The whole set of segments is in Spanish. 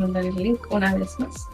mandar el link una vez más.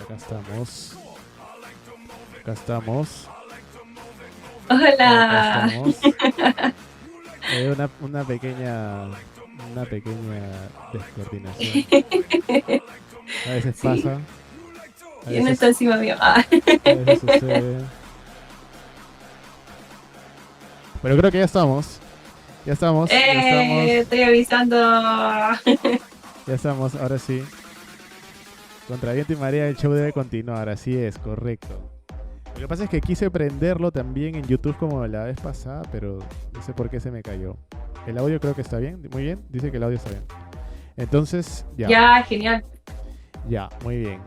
Acá estamos. Acá estamos. Acá Hola. estamos. Una pequeña descoordinación. A veces Sí, pasa, a ¿quién está veces, encima mío? a veces sucede. Pero creo que ya estamos. Ya estamos, ya estamos, Estoy avisando. ya estamos. Ahora sí. Contra viento y marea el show debe continuar. Así es, correcto. Lo que pasa es que quise prenderlo también en YouTube como la vez pasada, pero no sé por qué se me cayó. El audio creo que está bien, muy bien. Dice que el audio está bien. Entonces, ya, Ya, genial. ya, muy bien.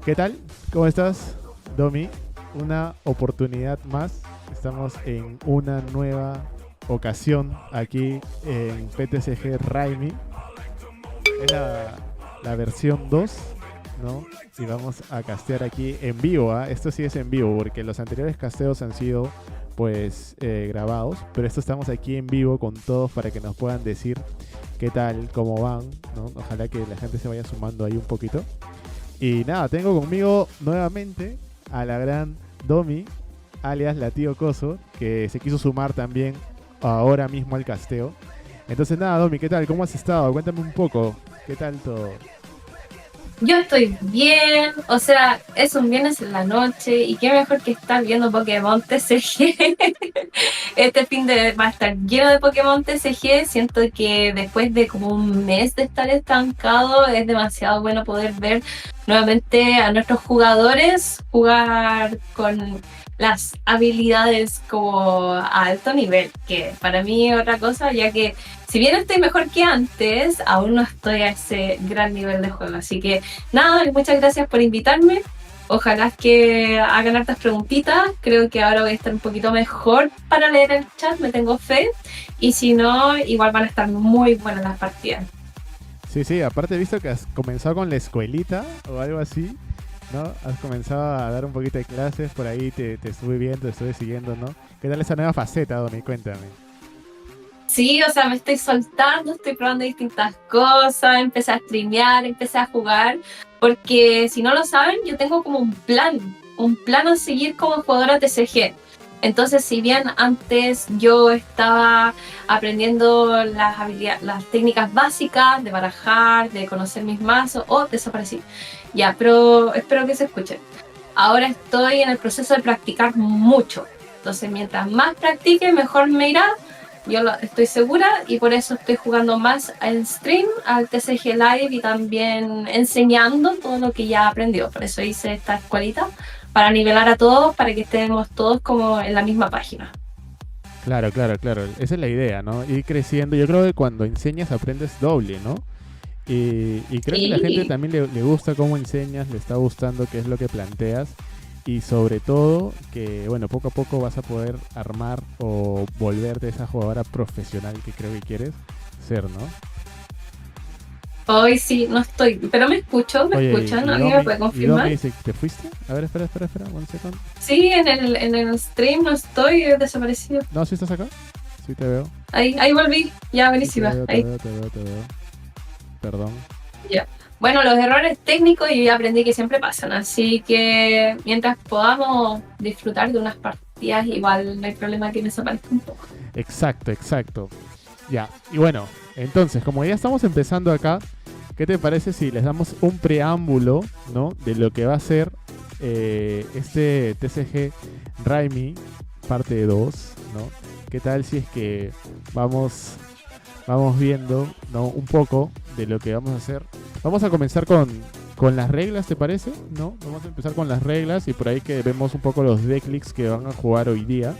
Ok, ¿Qué tal? ¿Cómo estás, Domi? Una oportunidad más. Estamos en una nueva ocasión aquí en PTCG Raimi. Es la versión 2, ¿no? Y vamos a castear aquí en vivo, ¿eh? Esto sí es en vivo, porque los anteriores casteos han sido pues grabados, pero esto estamos aquí en vivo con todos para que nos puedan decir qué tal, cómo van, ¿no? Ojalá que la gente se vaya sumando ahí un poquito. Y nada, tengo conmigo nuevamente a la gran Domi, alias la Tío Coso, que se quiso sumar también ahora mismo al casteo. Entonces nada, Domi, ¿qué tal? ¿Cómo has estado? Cuéntame un poco, ¿qué tal todo? Yo estoy bien, o sea, es un viernes en la noche y qué mejor que estar viendo Pokémon TCG. Este va a estar lleno de Pokémon TCG. Siento que después de como un mes de estar estancado es demasiado bueno poder ver nuevamente a nuestros jugadores jugar con las habilidades como a alto nivel, que para mí es otra cosa, ya que si bien estoy mejor que antes, aún no estoy a ese gran nivel de juego. Así que nada, muchas gracias por invitarme. Ojalá que hagan hartas preguntitas. Creo que ahora voy a estar un poquito mejor para leer el chat, me tengo fe. Y si no, igual van a estar muy buenas las partidas. Sí, aparte he visto que has comenzado con la escuelita o algo así, ¿no? Has comenzado a dar un poquito de clases, por ahí te estuve viendo, te estuve siguiendo, ¿no? ¿Qué tal esa nueva faceta, Domi? Cuéntame. Sí, o sea, me estoy soltando, estoy probando distintas cosas, empecé a streamear, empecé a jugar, porque si no lo saben, yo tengo como un plan a seguir como jugadora TCG. Entonces, si bien antes yo estaba aprendiendo las habilidades, las técnicas básicas de barajar, de conocer mis mazos, desaparecí. Ya, pero espero que se escuche. Ahora estoy en el proceso de practicar mucho. Entonces, mientras más practique, mejor me irá. Estoy segura y por eso estoy jugando más en stream, al TCG Live y también enseñando todo lo que ya aprendió. Por eso hice esta escuelita, para nivelar a todos, para que estemos todos como en la misma página. Claro. Esa es la idea, ¿no? Ir creciendo. Yo creo que cuando enseñas aprendes doble, ¿no? Y creo que a la gente también le gusta cómo enseñas, le está gustando qué es lo que planteas. Y sobre todo que, bueno, poco a poco vas a poder armar o volverte esa jugadora profesional que creo que quieres ser, ¿no? Hoy sí, no estoy, pero me escuchan, ¿alguien me puede confirmar? ¿Y dice, ¿te fuiste? A ver, espera, un segundo. Sí, en el stream no estoy, he desaparecido. No, ¿sí estás acá? Sí te veo. Ahí volví, ya, buenísima. Sí, te veo. Perdón. Ya. Bueno, los errores técnicos yo ya aprendí que siempre pasan, así que mientras podamos disfrutar de unas partidas, igual no hay problema que me desaparezca un poco. Exacto. Ya, y bueno, entonces, como ya estamos empezando acá, ¿qué te parece si les damos un preámbulo, ¿no? De lo que va a ser este TCG Raimi, parte 2, ¿no? ¿Qué tal si es que vamos viendo, ¿no? Un poco de lo que vamos a hacer? Vamos a comenzar con las reglas, ¿te parece? ¿No? Vamos a empezar con las reglas y por ahí que vemos un poco los decks que van a jugar hoy día.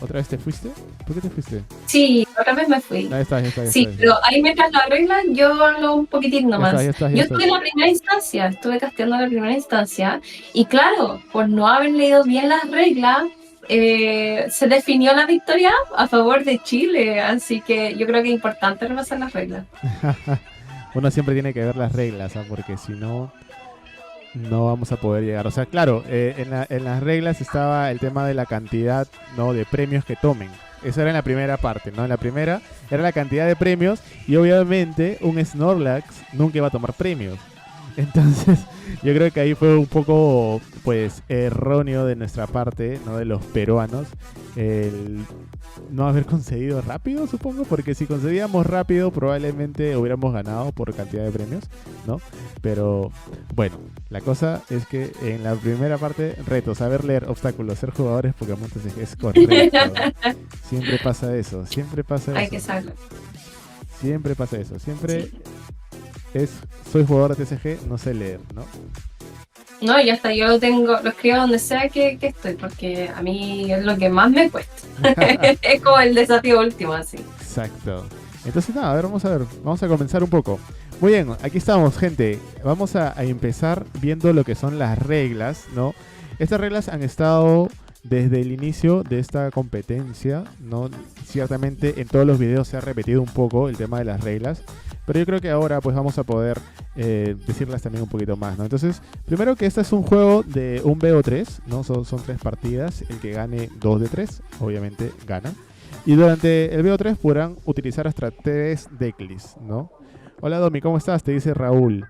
¿Otra vez te fuiste? ¿Por qué te fuiste? Sí, otra vez me fui. Ahí está. Sí, pero ahí mientras las reglas yo hablo un poquitín nomás. Ya está. Yo estuve en la primera instancia, estuve casteando en la primera instancia y claro, por no haber leído bien las reglas, se definió la victoria a favor de Chile, así que yo creo que es importante repasar las reglas. Uno siempre tiene que ver las reglas, ¿eh? Porque si no, no vamos a poder llegar. O sea, claro, en las reglas estaba el tema de la cantidad, ¿no? De premios que tomen. Eso era en la primera parte, ¿no? En la primera era la cantidad de premios y obviamente un Snorlax nunca iba a tomar premios. Entonces, yo creo que ahí fue un poco, pues, erróneo de nuestra parte, ¿no? De los peruanos, el no haber concedido rápido, supongo, porque si concedíamos rápido probablemente hubiéramos ganado por cantidad de premios, ¿no? Pero, bueno, la cosa es que en la primera parte, reto, saber leer obstáculos, ser jugadores Pokémon TCG es correcto. Siempre pasa eso. Hay que saberlo. Siempre pasa eso, siempre soy jugador de TCG, no sé leer, ¿no? No, y hasta yo lo escribo donde sea que estoy, porque a mí es lo que más me cuesta. Es como el desafío último, así. Exacto. Entonces nada, a ver, vamos a comenzar un poco. Muy bien, aquí estamos, gente. Vamos a empezar viendo lo que son las reglas, ¿no? Estas reglas han estado desde el inicio de esta competencia, ¿no? Ciertamente en todos los videos se ha repetido un poco el tema de las reglas, pero yo creo que ahora pues vamos a poder decirlas también un poquito más, ¿no? Entonces, primero que este es un juego de un BO3, ¿no? Son 3 partidas, el que gane 2 de 3, obviamente gana. Y durante el BO3 podrán utilizar hasta 3 decklists, ¿no? Hola Domi, ¿cómo estás? Te dice Raúl.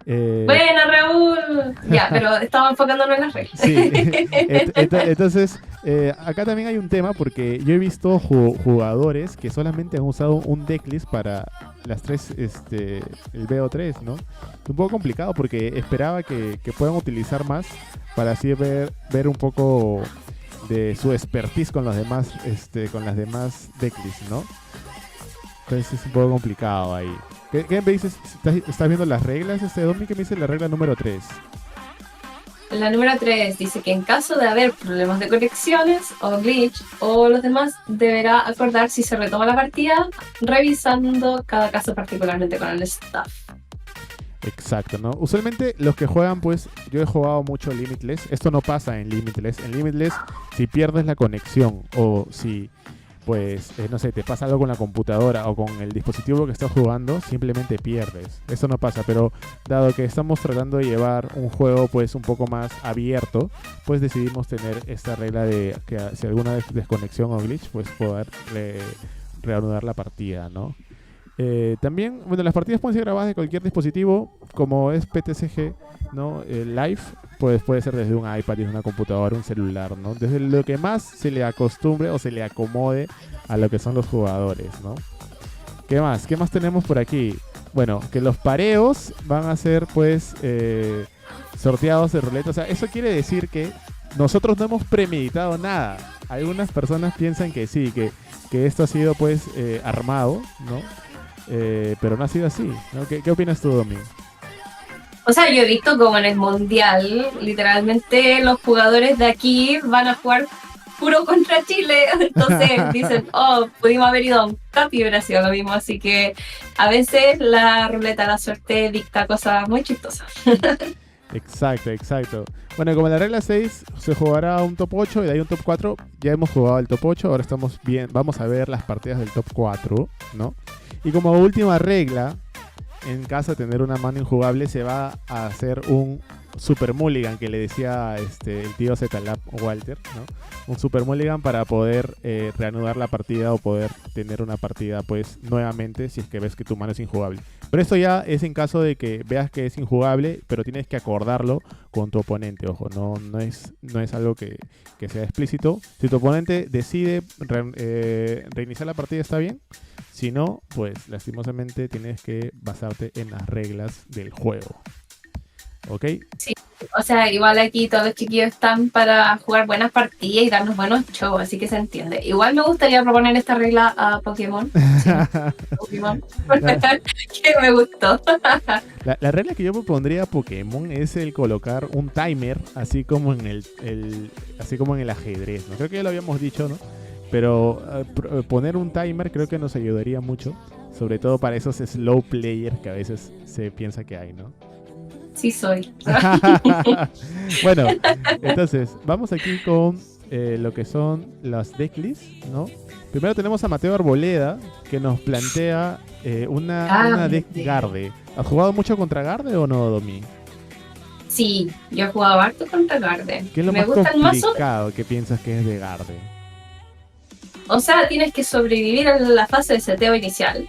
Buena, Raúl. Ya, pero estamos enfocándonos en las reglas. Sí, entonces acá también hay un tema porque yo he visto jugadores que solamente han usado un decklist para las 3, el BO3, ¿no? Un poco complicado porque esperaba que puedan utilizar más para así ver un poco de su expertise con los demás, con las demás decklists, ¿no? Entonces es un poco complicado ahí. ¿Qué me dices? ¿Estás viendo las reglas, Domi? ¿Qué me dice la regla número 3? La número 3 dice que en caso de haber problemas de conexiones o glitch o los demás, deberá acordar si se retoma la partida revisando cada caso particularmente con el staff. Exacto, ¿no? Usualmente los que juegan, pues, yo he jugado mucho Limitless. Esto no pasa en Limitless. En Limitless, si pierdes la conexión o si, pues, no sé, te pasa algo con la computadora o con el dispositivo que estás jugando, simplemente pierdes. Eso no pasa, pero dado que estamos tratando de llevar un juego, pues, un poco más abierto, pues decidimos tener esta regla de que si alguna desconexión o glitch, pues poder reanudar la partida, ¿no? También, bueno, las partidas pueden ser grabadas de cualquier dispositivo, como es PTCG, ¿no? Live, pues puede ser desde un iPad, desde una computadora, un celular, ¿no? Desde lo que más se le acostumbre o se le acomode a lo que son los jugadores, ¿no? ¿Qué más? ¿Qué más tenemos por aquí? Bueno, que los pareos van a ser, pues, sorteados de ruleta. O sea, eso quiere decir que nosotros no hemos premeditado nada. Algunas personas piensan que sí, que esto ha sido, pues, armado, ¿no? Pero no ha sido así, ¿no? ¿Qué opinas tú, Domi? O sea, yo he visto como en el Mundial, literalmente los jugadores de aquí van a jugar puro contra Chile. Entonces dicen, oh, pudimos haber ido a un CAP y hubiera sido lo mismo. Así que a veces la ruleta de la suerte dicta cosas muy chistosas. Exacto. Bueno, como en la regla 6 se jugará un top 8 y de ahí un top 4. Ya hemos jugado el top 8, ahora estamos bien. Vamos a ver las partidas del top 4, ¿no? Y como última regla, en caso de tener una mano injugable, se va a hacer un Super Mulligan, que le decía el tío Zetalab Walter, ¿no? Un Super Mulligan para poder reanudar la partida o poder tener una partida, pues, nuevamente, si es que ves que tu mano es injugable. Pero esto ya es en caso de que veas que es injugable, pero tienes que acordarlo con tu oponente. Ojo, no es algo que sea explícito. Si tu oponente decide reiniciar la partida, está bien. Si no, pues lastimosamente tienes que basarte en las reglas del juego. ¿Ok? Sí, o sea, igual aquí todos los chiquillos están para jugar buenas partidas y darnos buenos shows, así que se entiende. Igual me gustaría proponer esta regla a Pokémon. Sí, Pokémon. Que me gustó. La regla que yo propondría a Pokémon es el colocar un timer, así como en el ajedrez, ¿no? Creo que ya lo habíamos dicho, ¿no? Pero poner un timer creo que nos ayudaría mucho, sobre todo para esos slow players que a veces se piensa que hay, ¿no? Sí soy. Bueno, entonces, vamos aquí con lo que son las decklists, ¿no? Primero tenemos a Mateo Arboleda, que nos plantea una deck Garde. ¿Has jugado mucho contra Garde o no, Domi? Sí, yo he jugado harto contra Garde. ¿Qué es lo Me más gusta complicado que piensas que es de Garde? O sea, tienes que sobrevivir en la fase de seteo inicial.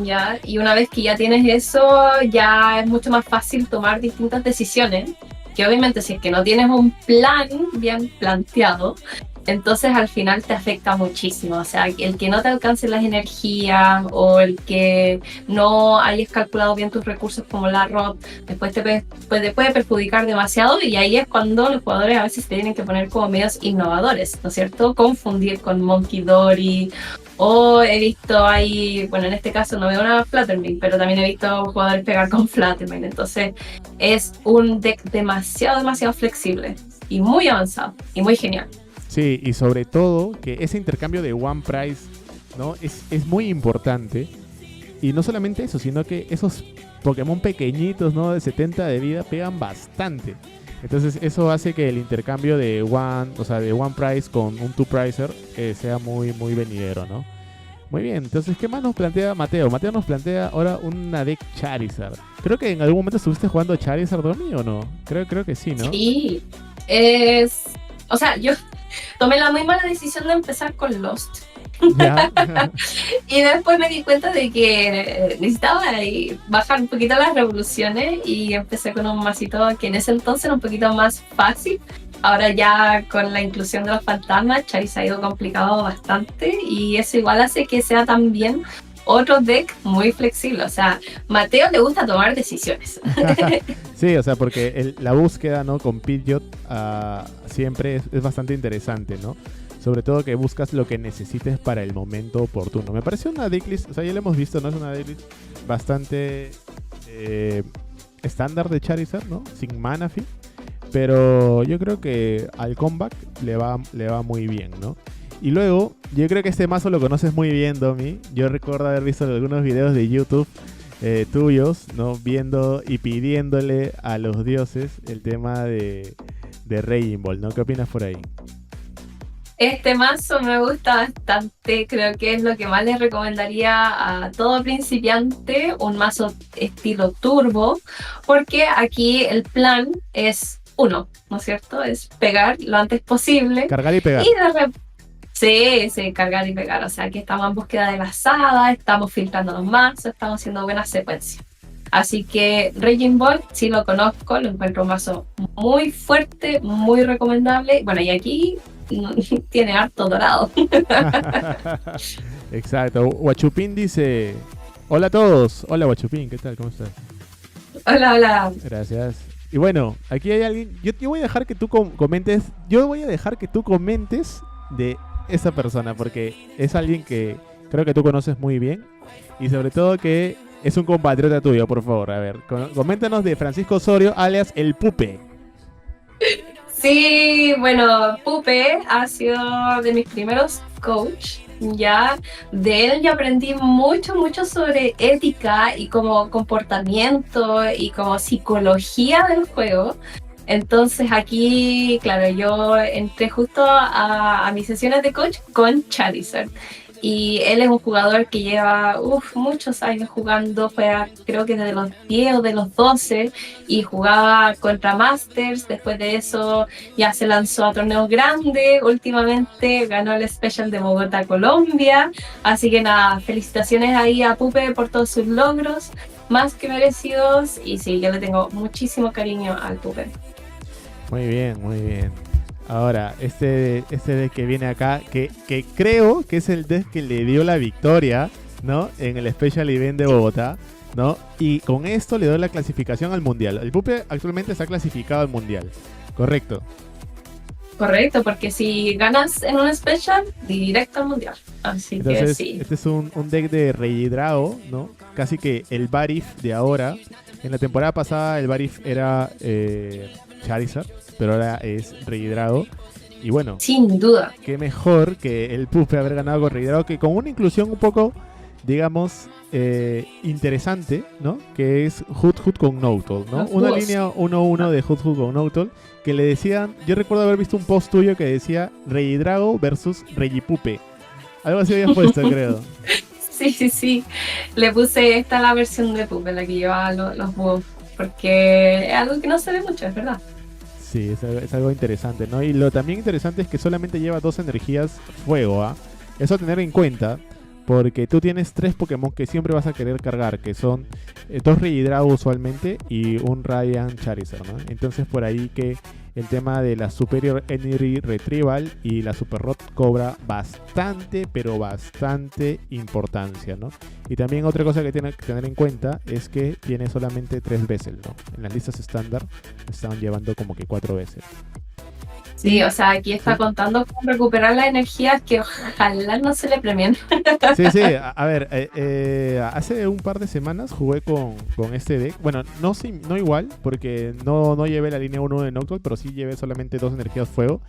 Ya, y una vez que ya tienes eso, ya es mucho más fácil tomar distintas decisiones, que obviamente si es que no tienes un plan bien planteado, entonces al final te afecta muchísimo. O sea, el que no te alcancen las energías o el que no hayas calculado bien tus recursos como la ROT, después te puede perjudicar demasiado, y ahí es cuando los jugadores a veces te tienen que poner como medios innovadores, ¿no es cierto? Confundir con Monkey Dory. O he visto ahí, bueno, en este caso no veo una Fluttermane, pero también he visto jugadores pegar con Fluttermane. Entonces es un deck demasiado flexible y muy avanzado y muy genial. Sí, y sobre todo que ese intercambio de One Price, ¿no? Es muy importante. Y no solamente eso, sino que esos Pokémon pequeñitos, ¿no? De 70 de vida pegan bastante. Entonces eso hace que el intercambio de One Price con un Two Pricer sea muy, muy venidero, ¿no? Muy bien, entonces, ¿qué más nos plantea Mateo? Mateo nos plantea ahora una deck Charizard. Creo que en algún momento estuviste jugando Charizard, Domi, ¿o no? Creo que sí, ¿no? Sí, o sea, yo tomé la muy mala decisión de empezar con Lost. Ya. Y después me di cuenta de que necesitaba bajar un poquito las revoluciones y empecé con un masito que en ese entonces era un poquito más fácil. Ahora ya con la inclusión de los fantasmas, Charizard ha ido complicado bastante y eso igual hace que sea también otro deck muy flexible. O sea, Mateo le gusta tomar decisiones. Sí, o sea, porque la búsqueda, ¿no? Con Pidgeot siempre es bastante interesante, ¿no? Sobre todo que buscas lo que necesites para el momento oportuno. Me parece una decklist, o sea, ya lo hemos visto, ¿no? Es una decklist bastante estándar de Charizard, ¿no? Sin Manaphy. Pero yo creo que al comeback le va muy bien, ¿no? Y luego, yo creo que este mazo lo conoces muy bien, Domi. Yo recuerdo haber visto algunos videos de YouTube tuyos, ¿no? Viendo y pidiéndole a los dioses el tema de Raging Ball, ¿no? ¿Qué opinas por ahí? Este mazo me gusta bastante, creo que es lo que más les recomendaría a todo principiante, un mazo estilo turbo, porque aquí el plan es uno, ¿no es cierto? Es pegar lo antes posible. Cargar y pegar. Sí, cargar y pegar, o sea, aquí estamos en búsqueda de las hadas, estamos filtrando los mazos, estamos haciendo buenas secuencias. Así que Raging Ball sí lo conozco, lo encuentro un mazo muy fuerte, muy recomendable. Bueno, y aquí tiene harto dorado. Exacto. Huachupín dice: hola a todos. Hola Huachupín, ¿qué tal? ¿Cómo estás? Hola. Gracias. Y bueno, aquí hay alguien. Yo voy a dejar que tú comentes. Yo voy a dejar que tú comentes de esa persona, porque es alguien que creo que tú conoces muy bien. Y sobre todo que es un compatriota tuyo, por favor. A ver, coméntanos de Francisco Osorio, alias El Pupe. Sí, bueno, Pupe ha sido de mis primeros coach. Ya de él yo aprendí mucho sobre ética y como comportamiento y como psicología del juego. Entonces aquí, claro, yo entré justo a mis sesiones de coach con Charizard. Y él es un jugador que lleva muchos años jugando, creo que desde los 10 o de los 12, y jugaba contra Masters. Después de eso ya se lanzó a torneos grandes, últimamente ganó el Special de Bogotá, Colombia. Así que nada, felicitaciones ahí a Pupe por todos sus logros, más que merecidos, y sí, yo le tengo muchísimo cariño al Pupe. Muy bien, muy bien. Ahora, este deck que viene acá, que creo que es el deck que le dio la victoria, ¿no? En el Special Event de Bogotá, ¿no? Y con esto le doy la clasificación al Mundial. El Pupe actualmente está clasificado al Mundial, ¿correcto? Correcto, porque si ganas en un Special, directo al Mundial. Así entonces, que sí. Este es un deck de Regidrago, ¿no? Casi que el Barif de ahora. En la temporada pasada el Barif era Charizard, pero ahora es Regidrago. Y bueno, sin duda, qué mejor que el Pupe haber ganado con Regidrago, que con una inclusión un poco, digamos, interesante, ¿no? Que es Hoot con Noctowl, ¿no? Una línea 1-1 de Hoot con Noctowl, que le decían, yo recuerdo haber visto un post tuyo que decía Regidrago versus Regipupe. Algo así habías puesto, creo. Sí. Le puse esta la versión de Pupe, la que llevaba los buffs, porque es algo que no se ve mucho, es verdad. Sí, es algo interesante, ¿no? Y lo también interesante es que solamente lleva 2 energías fuego, ¿ah? Eso a tener en cuenta, porque tú tienes 3 Pokémon que siempre vas a querer cargar, que son 2 Regidrago usualmente y un Ryan Charizard, ¿no? Entonces por ahí que el tema de la Superior Energy Retrieval y la Super Rod cobra bastante, pero bastante importancia, ¿no? Y también otra cosa que tiene que tener en cuenta es que tiene solamente 3 Vessel, ¿no? En las listas estándar estaban llevando como que 4 Vessel. Sí, o sea, aquí está contando con recuperar las energías que ojalá no se le premien. Sí, a ver, hace un par de semanas jugué con este deck. Bueno, no igual, porque no llevé la línea 1 de Noctowl, pero sí llevé solamente 2 energías fuego.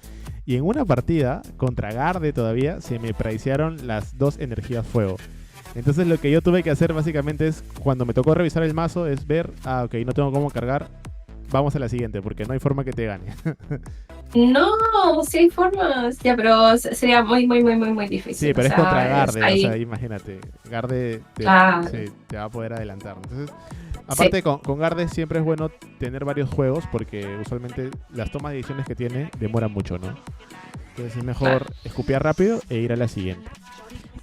Y en una partida, contra Garde todavía, se me pricearon las 2 energías fuego. Entonces lo que yo tuve que hacer básicamente es, cuando me tocó revisar el mazo, es ver, ok, no tengo cómo cargar, vamos a la siguiente, porque no hay forma que te gane. No, sí hay formas. Ya, pero sería muy, muy, muy, muy, muy difícil. Sí, pero O es contra sea, Garde, o sea, imagínate, Garde Claro. sí, te va a poder adelantar. Entonces, Sí, aparte con Garde siempre es bueno tener varios juegos, porque usualmente las tomas de decisiones que tiene demoran mucho, ¿no? Entonces es mejor claro. escupiar rápido e ir a la siguiente.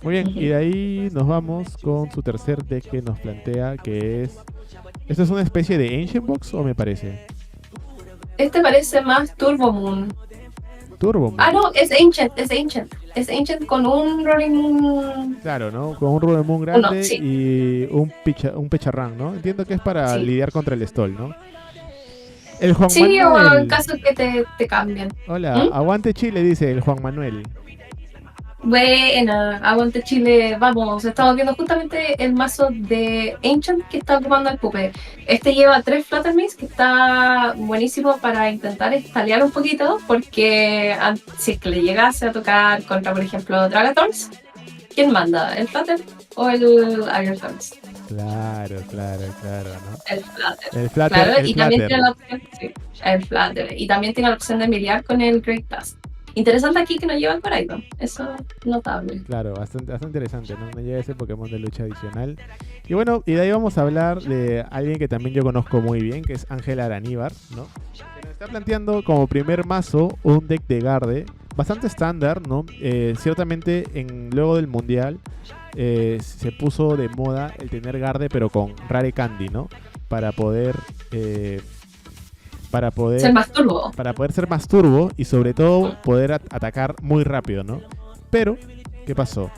Muy bien, y Ujú. de ahí nos vamos con su tercer deck que nos plantea, que es... ¿Esto es una especie de Ancient Box o me parece? Este parece más Turbo Moon. Turbo Ah, Moon. no, es Ancient, es Ancient. Es Ancient con un Rolling Moon Claro, ¿no? Con un Ruben Moon uno, grande sí, y un Pecharrán, ¿no? Entiendo que es para sí. lidiar contra el Stall, ¿no? El Juan Sí, o en Manuel. caso que te cambien. Hola, ¿Mm? aguante Chile, dice el Juan Manuel. Buena, aguante Chile, vamos, estamos viendo justamente el mazo de Ancient que está ocupando el Pupe. Este lleva 3 Fluttermys, que está buenísimo para intentar estalear un poquito, porque si es que le llegase a tocar contra, por ejemplo, Dragathorns, ¿quién manda? ¿El Flutter o el Ironthorns? Claro, claro, claro, ¿no? El Flutter. El Flutter, Claro, el y también Flutter. tiene la opción, sí, el Flutter. Y también tiene la opción de miliar con el Great Tusk. Interesante aquí que no lleva el Coraidon, eso es notable. Claro, bastante, bastante interesante, ¿no? No llega ese Pokémon de lucha adicional. Y bueno, y de ahí vamos a hablar de alguien que también yo conozco muy bien, que es Ángel Araníbar, ¿no? Que nos está planteando como primer mazo un deck de Garde, bastante estándar, ¿no? Ciertamente luego del Mundial se puso de moda el tener Garde, pero con Rare Candy, ¿no? Para poder... para Es el poder más turbo. para poder ser más turbo y sobre todo poder atacar muy rápido, ¿no? Pero, ¿qué pasó?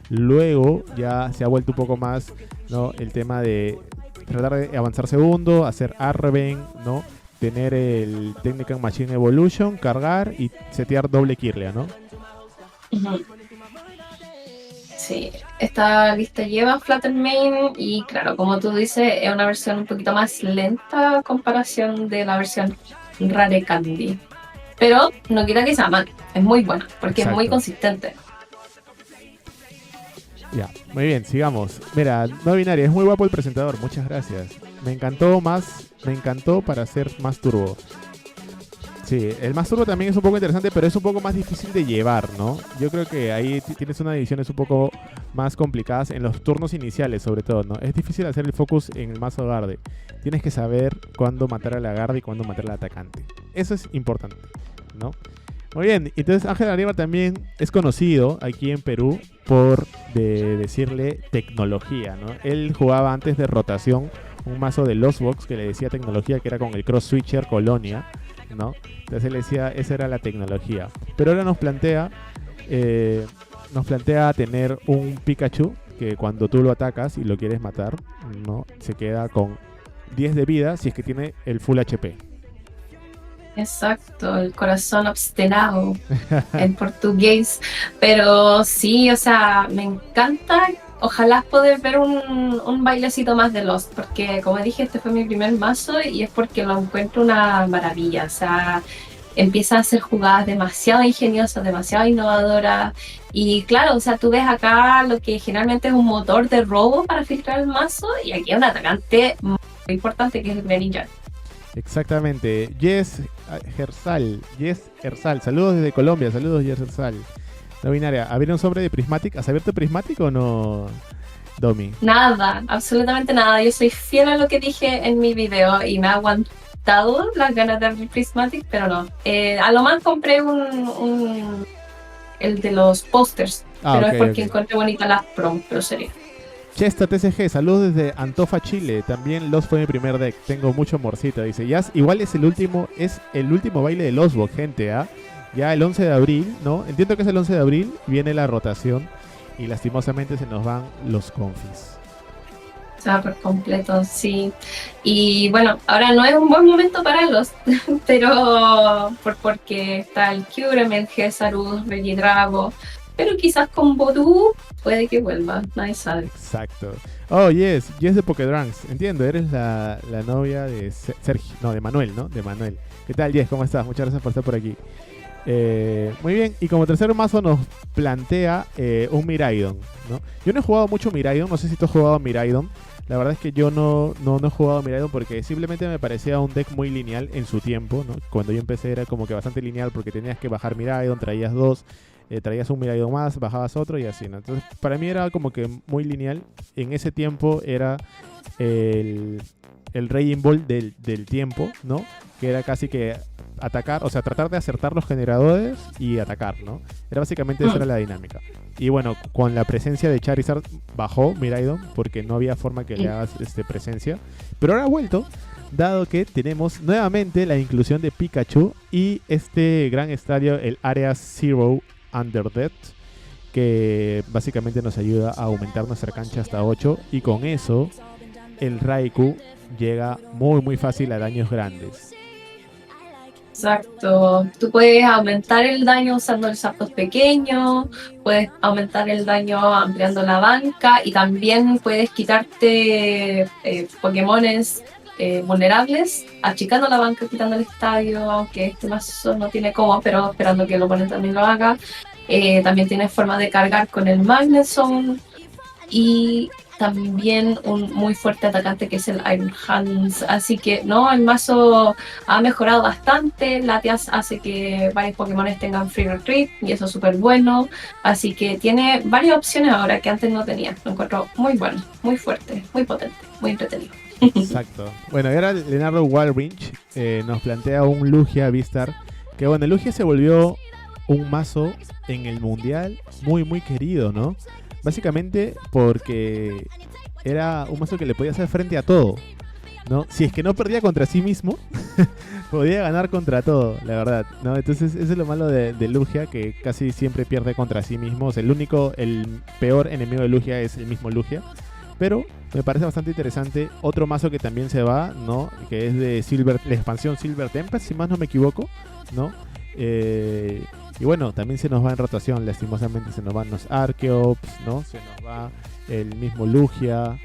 Luego ya se ha vuelto un poco más, ¿no? El tema de tratar de avanzar segundo, hacer Arven, ¿no? Tener el Technical Machine Evolution, cargar y setear doble Kirlia, ¿no? Ujú. Sí, esta lista lleva Fluttermane y claro, como tú dices, es una versión un poquito más lenta a comparación de la versión Rare Candy. Pero no quita que sea mal, es muy buena porque es muy Exacto. consistente. Ya, muy bien, sigamos. Mira, no binaria, es muy guapo el presentador, muchas gracias. Me encantó para ser más turbo. Sí, el más turbo también es un poco interesante, pero es un poco más difícil de llevar, ¿no? Yo creo que ahí tienes unas divisiones un poco más complicadas en los turnos iniciales, sobre todo, ¿no? Es difícil hacer el focus en el mazo Garde. Tienes que saber cuándo matar a la Garde y cuándo matar al atacante. Eso es importante, ¿no? Muy bien, entonces Ángel Aníbal también es conocido aquí en Perú por decirle tecnología, ¿no? Él jugaba antes de rotación un mazo de Lost Box que le decía tecnología, que era con el Cross Switcher Colonia, ¿no? Entonces él decía, esa era la tecnología. Pero ahora nos plantea tener un Pikachu que cuando tú lo atacas y lo quieres matar, ¿no? Se queda con 10 de vida si es que tiene el full HP. Exacto, el corazón obstinado en portugués. Pero sí, o sea, me encanta. Ojalá poder ver un bailecito más de Lost, porque como dije, este fue mi primer mazo y es porque lo encuentro una maravilla. O sea, empieza a hacer jugadas demasiado ingeniosas, demasiado innovadoras. Y claro, o sea, tú ves acá lo que generalmente es un motor de robo para filtrar el mazo y aquí hay un atacante muy importante que es el Greninja. Exactamente. Yes Ersal. Saludos desde Colombia. Saludos, Yes Ersal. No binaria. ¿Abrieron sobre de Prismatic? ¿Has abierto Prismatic o no, Domi? Nada, absolutamente nada. Yo soy fiel a lo que dije en mi video y me ha aguantado las ganas de abrir Prismatic, pero no. A lo más compré el de los posters, Ah, pero ok, es porque ok. encontré bonitas las prom, pero sería. Chesta TCG, saludos desde Antofa, Chile. También Los fue mi primer deck. Tengo mucho amorcito, dice. Ya, igual es el último baile de Losbok, gente, ¿ah? Ya el 11 de abril, ¿no? Entiendo que es el 11 de abril, viene la rotación y lastimosamente se nos van los confis. O sea, por completo, sí. Y bueno, ahora no es un buen momento para los, pero porque está el Kyurem, el Gesarus, Regidrago, pero quizás con Voodoo puede que vuelva, nadie sabe. Exacto. Oh, Yes de Pokédrunks. Entiendo, eres la novia de Sergio, no, de Manuel, ¿no? De Manuel. ¿Qué tal, Yes? ¿Cómo estás? Muchas gracias por estar por aquí. Muy bien, y como tercer mazo nos plantea un Miraidon, ¿no? Yo no he jugado mucho Miraidon, no sé si tú has jugado Miraidon. La verdad es que yo no he jugado Miraidon porque simplemente me parecía un deck muy lineal en su tiempo, ¿no? Cuando yo empecé era como que bastante lineal porque tenías que bajar Miraidon, traías dos, traías un Miraidon más, bajabas otro y así, ¿no? Entonces para mí era como que muy lineal. En ese tiempo era el Raging Ball del tiempo, ¿no? Que era casi que atacar, o sea, tratar de acertar los generadores y atacar, ¿no? Era básicamente esa era la dinámica. Y bueno, con la presencia de Charizard bajó Miraidon porque no había forma que le hagas presencia. Pero ahora ha vuelto, dado que tenemos nuevamente la inclusión de Pikachu y este gran estadio, el Area Zero Under Death, que básicamente nos ayuda a aumentar nuestra cancha hasta 8 y con eso el Raikou llega muy fácil a daños grandes. Exacto. Tú puedes aumentar el daño usando el Zapdos pequeño, puedes aumentar el daño ampliando la banca y también puedes quitarte Pokémones vulnerables, achicando la banca, quitando el estadio, aunque este mazo no tiene cómo, pero esperando que el oponente también lo haga. También tienes forma de cargar con el Magnet Zone y también un muy fuerte atacante que es el Iron Hands, así que no, el mazo ha mejorado bastante. Latias hace que varios Pokémon tengan Free Retreat y eso es súper bueno, así que tiene varias opciones ahora que antes no tenía. Lo encuentro muy bueno, muy fuerte, muy potente, muy entretenido. Exacto. Bueno, y ahora Leonardo Walbridge nos plantea un Lugia Vistar, que bueno, Lugia se volvió un mazo en el mundial muy querido, ¿no? Básicamente porque era un mazo que le podía hacer frente a todo, ¿no? Si es que no perdía contra sí mismo, podía ganar contra todo, la verdad, ¿no? Entonces eso es lo malo de Lugia, que casi siempre pierde contra sí mismo. O sea, el peor enemigo de Lugia es el mismo Lugia. Pero me parece bastante interesante otro mazo que también se va, ¿no? Que es de la expansión Silver Tempest, si más no me equivoco, ¿no? Y bueno, también se nos va en rotación, lastimosamente se nos van los Archeops, ¿no? Se nos va el mismo Lugia.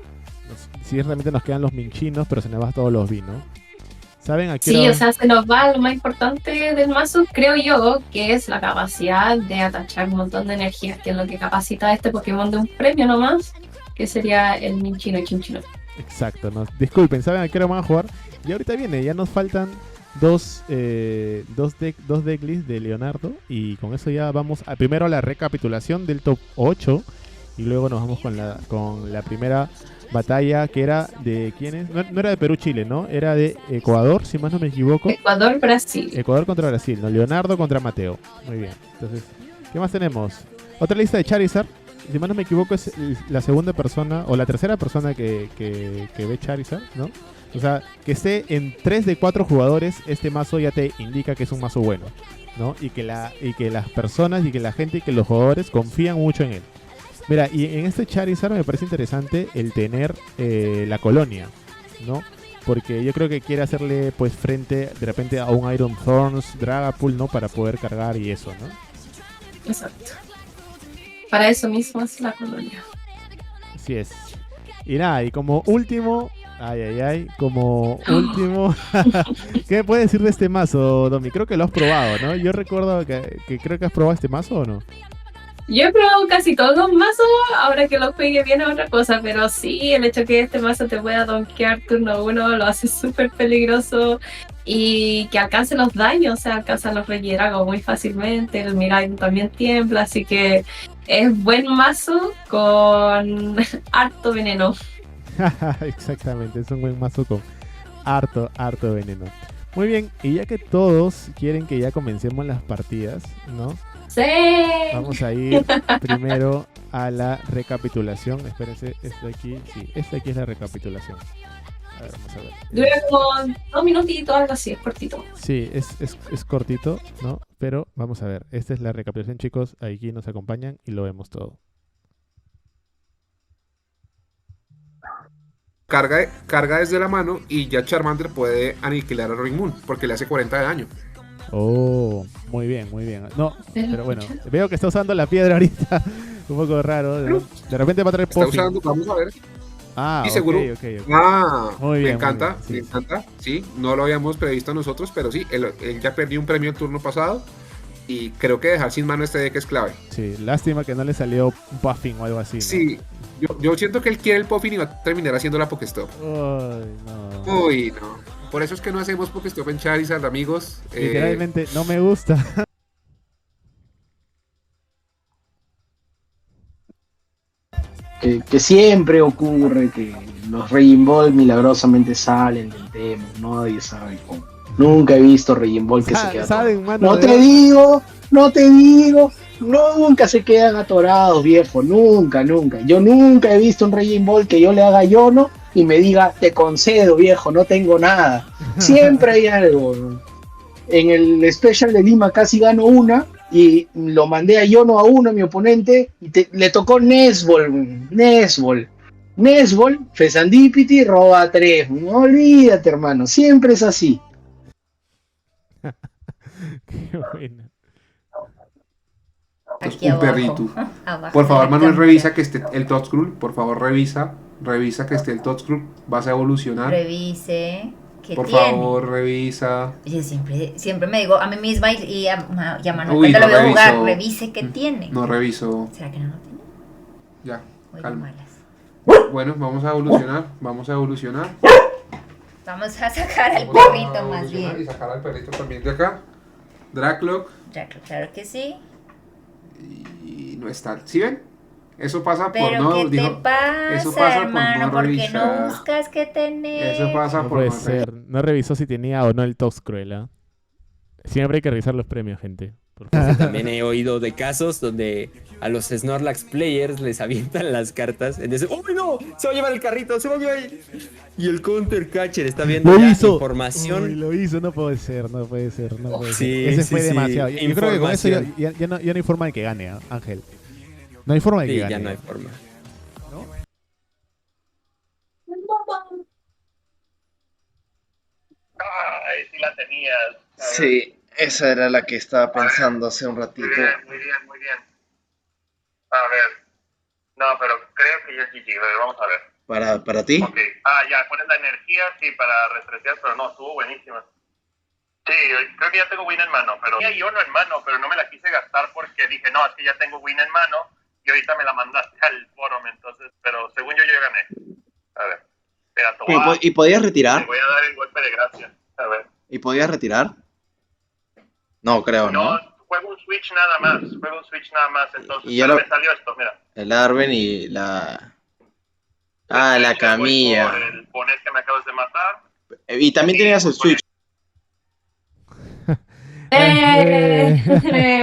Sí, realmente nos quedan los Minchinos, pero se nos van todos los V, ¿no? ¿Saben a qué Sí, o sea, se nos va lo más importante del mazo, creo yo, que es la capacidad de atachar un montón de energía, que es lo que capacita a este Pokémon de un premio nomás, que sería el Minchino y Chinchino. Exacto, ¿no? Disculpen, ¿saben a qué hora van a jugar? Y ahorita viene, ya nos faltan dos decklists de Leonardo y con eso ya vamos primero a la recapitulación del top 8 y luego nos vamos con la primera batalla que era de ¿quiénes? No era de Perú-Chile, ¿no? Era de Ecuador, si más no me equivoco. Ecuador-Brasil. Ecuador contra Brasil, ¿no? Leonardo contra Mateo. Muy bien. Entonces, ¿qué más tenemos? Otra lista de Charizard. Si más no me equivoco es la segunda persona o la tercera persona que ve Charizard, ¿no? O sea, que esté en 3 de 4 jugadores, este mazo ya te indica que es un mazo bueno, ¿no? Y que las personas y que la gente y que los jugadores confían mucho en él. Mira, y en este Charizard me parece interesante el tener la colonia, ¿no? Porque yo creo que quiere hacerle pues frente de repente a un Iron Thorns, Dragapult, ¿no? Para poder cargar y eso, ¿no? Exacto. Para eso mismo es la colonia. Así es. Y nada, y como último... como último... ¿Qué me puedes decir de este mazo, Domi? Creo que lo has probado, ¿no? Yo recuerdo que creo que has probado este mazo, ¿o no? Yo he probado casi todos los mazos, ahora que lo juegue bien es otra cosa, pero sí, el hecho que este mazo te pueda donkear turno 1 lo hace súper peligroso y que alcance los daños, o sea, alcanza los Regidrago muy fácilmente, el Miraidon también tiembla, así que es buen mazo con harto veneno. Exactamente, es un buen mazo con harto veneno. Muy bien, y ya que todos quieren que ya comencemos las partidas, ¿no? ¡Sí! Vamos a ir primero a la recapitulación. Espérense, esta aquí es la recapitulación. A ver, vamos a ver. Dura como 2 minutitos, algo así, es cortito. Sí, es cortito, ¿no? Pero vamos a ver, esta es la recapitulación, chicos. Aquí nos acompañan y lo vemos todo. Carga desde la mano y ya Charmander puede aniquilar a Ring Moon porque le hace 40 de daño. Oh, muy bien, muy bien. No, pero bueno, veo que está usando la piedra ahorita. Un poco raro. De repente va a traer Puffin. Vamos a ver. Ah, sí, seguro. Okay. Muy bien, me encanta. Sí. Me encanta. Sí, no lo habíamos previsto nosotros, pero sí, él ya perdió un premio el turno pasado. Y creo que dejar sin mano este deck es clave. Sí, lástima que no le salió un puffing o algo así, ¿no? Sí, yo siento que él quiere el puffing y va a terminar haciendo la Pokestop. Uy, no. Uy, no. Por eso es que no hacemos Pokestop en Charizard, amigos. Literalmente no me gusta. Que siempre ocurre que los Raging Ball milagrosamente salen del tema, nadie sabe cómo. Nunca he visto Raging Ball que se queda ¿Saben, mano? No te digo, nunca se quedan atorados, viejo, nunca. Yo nunca he visto un Raging Ball que yo le haga Yono y me diga, te concedo, viejo, no tengo nada. Siempre hay algo. En el Special de Lima casi gano una y lo mandé a Yono a uno, a mi oponente, y le tocó Nesbol, Fesandipiti, roba 3. No olvídate, hermano, siempre es así. Qué bueno. Aquí un abajo. perrito. Abajo Por favor, de la Manuel, cámara. revisa que esté el Toxcruel. Por favor, revisa que esté el Toxcruel. Vas a evolucionar. Revise qué Por tiene. favor, revisa. Yo siempre me digo a mí misma y a Manuel Uy, cuando no lo veo jugar, reviso. revise qué tiene. No reviso. ¿Será que no lo tiene? Ya, Muy calma. malas. Bueno, vamos a evolucionar. Vamos a Vamos a sacar al Vamos a perrito más evolucionar bien. Y sacar al perrito también de acá. Dracloak. Ya, claro que sí. Y no está. ¿Sí ven? Eso pasa por Pero no. ¿qué te dijo, pasa, eso pasa por hermano? no ¿Por qué revisar. no buscas qué tener? Eso pasa No por puede no revisar. ser. No revisó si tenía o no el Toxcruel, ¿ah? Siempre hay que revisar los premios, gente. Por favor. También he oído de casos donde a los Snorlax players les avientan las cartas. Entonces, ¡uy, no! Se va a llevar el carrito, se va a llevar. Y el counter catcher está viendo Lo ya hizo. información. Uy, lo hizo, no puede ser. Sí, Ese sí, fue sí. demasiado. Yo creo que con eso Información. ya no hay forma de que gane, ¿ah, Ángel? No hay forma de que Sí, gane. ya no hay forma. Ay, sí la tenías. A ver. Sí, esa era la que estaba pensando hace un ratito. Muy bien, muy bien, muy bien. A ver. No, pero creo que ya es GG. A ver, vamos a ver. ¿Para ti? Ok. Ah, ya, ¿cuál es la energía? Sí, para refrescar, pero no, estuvo buenísima. Sí, creo que ya tengo win en mano, pero tenía yo no en mano, pero no me la quise gastar porque dije, no, es que ya tengo win en mano y ahorita me la mandaste al forum, entonces, pero según yo ya gané. A ver, espera, te voy a- ¿Y podías te retirar? voy a dar el golpe de gracia. A ver. ¿Y podías retirar? No, creo, No, ¿no? juego un Switch nada más, entonces Y ya pero lo- me salió esto, mira. El Arven y la... Ah, la Voy Camilla. por el poner que me acabas de matar. Y también tenías el Switch.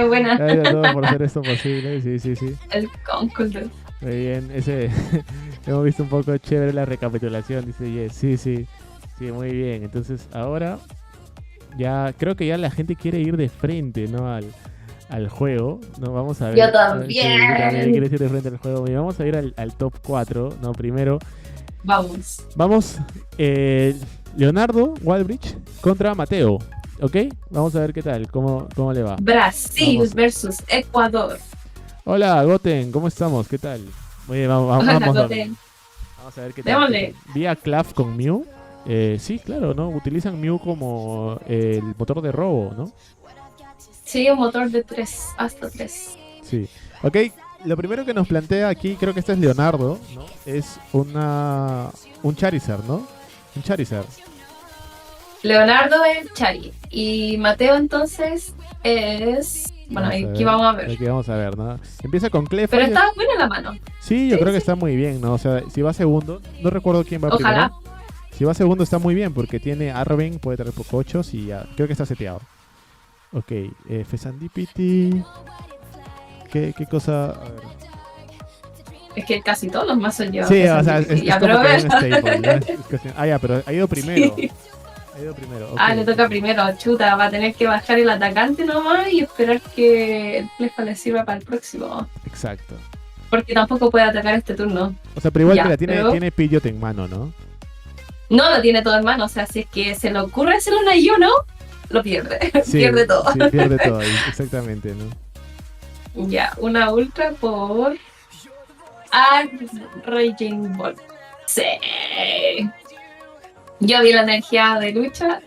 Buena. Gracias a todos por hacer esto posible. Sí. El concurso. Muy bien. Hemos visto un poco chévere la recapitulación. Dice Yes. Sí, muy bien. Entonces, ahora ya creo que ya la gente quiere ir de frente, ¿no? Al juego, ¿no? Vamos a ver. Yo también. Sí, yo también quiero ir de frente al juego. Mira, vamos a ir al top 4, ¿no? Primero, Vamos. Leonardo Waldbridge contra Mateo. ¿Ok? Vamos a ver qué tal, cómo le va. Brasil Vamos. versus Ecuador. Hola, Goten, ¿cómo estamos? ¿Qué tal? Muy bien, vamos Hola, vamos Goten. a ver qué tal. Démosle. Vía Clav con Mew. Sí, claro, ¿no? Utilizan Mew como el motor de robo, ¿no? Sí, un motor de 3, hasta 3. Sí. Ok, lo primero que nos plantea aquí, creo que este es Leonardo, ¿no? Es un Charizard, ¿no? Un Charizard. Leonardo es Chari. Y Mateo entonces es... Bueno, aquí vamos a ver. Aquí vamos a ver, ¿no? Empieza con Clef. Pero está buena la mano. Sí, yo Sí, creo que sí. está muy bien, ¿no? O sea, si va segundo, no recuerdo quién va Ojalá. primero. Si va segundo está muy bien porque tiene Arven, puede traer Pocochos y ya, creo que está seteado. Ok, Fesandipiti. ¿Qué cosa? A ver. Es que casi todos los mazos llevan. Sí, o peso. sea, es Ya, como pero que ve. es un staple, ¿no? Es cuestión- ya, pero ha ido primero. Sí. Ha ido primero. ok. Ah, le toca primero. Chuta, va a tener que bajar el atacante nomás y esperar que el Plefa le sirva para el próximo. Exacto. Porque tampoco puede atacar este turno. O sea, pero igual Ya, mira, pero- tiene Pidgeot en mano, ¿no? No lo tiene todo en mano. O sea, si es que se le ocurre hacer una Yuno, lo pierde. Sí, Pierde todo. Sí, pierde todo, ahí, exactamente, ¿no? Ya, una ultra por Raging Ball. Sí. Yo vi la energía de lucha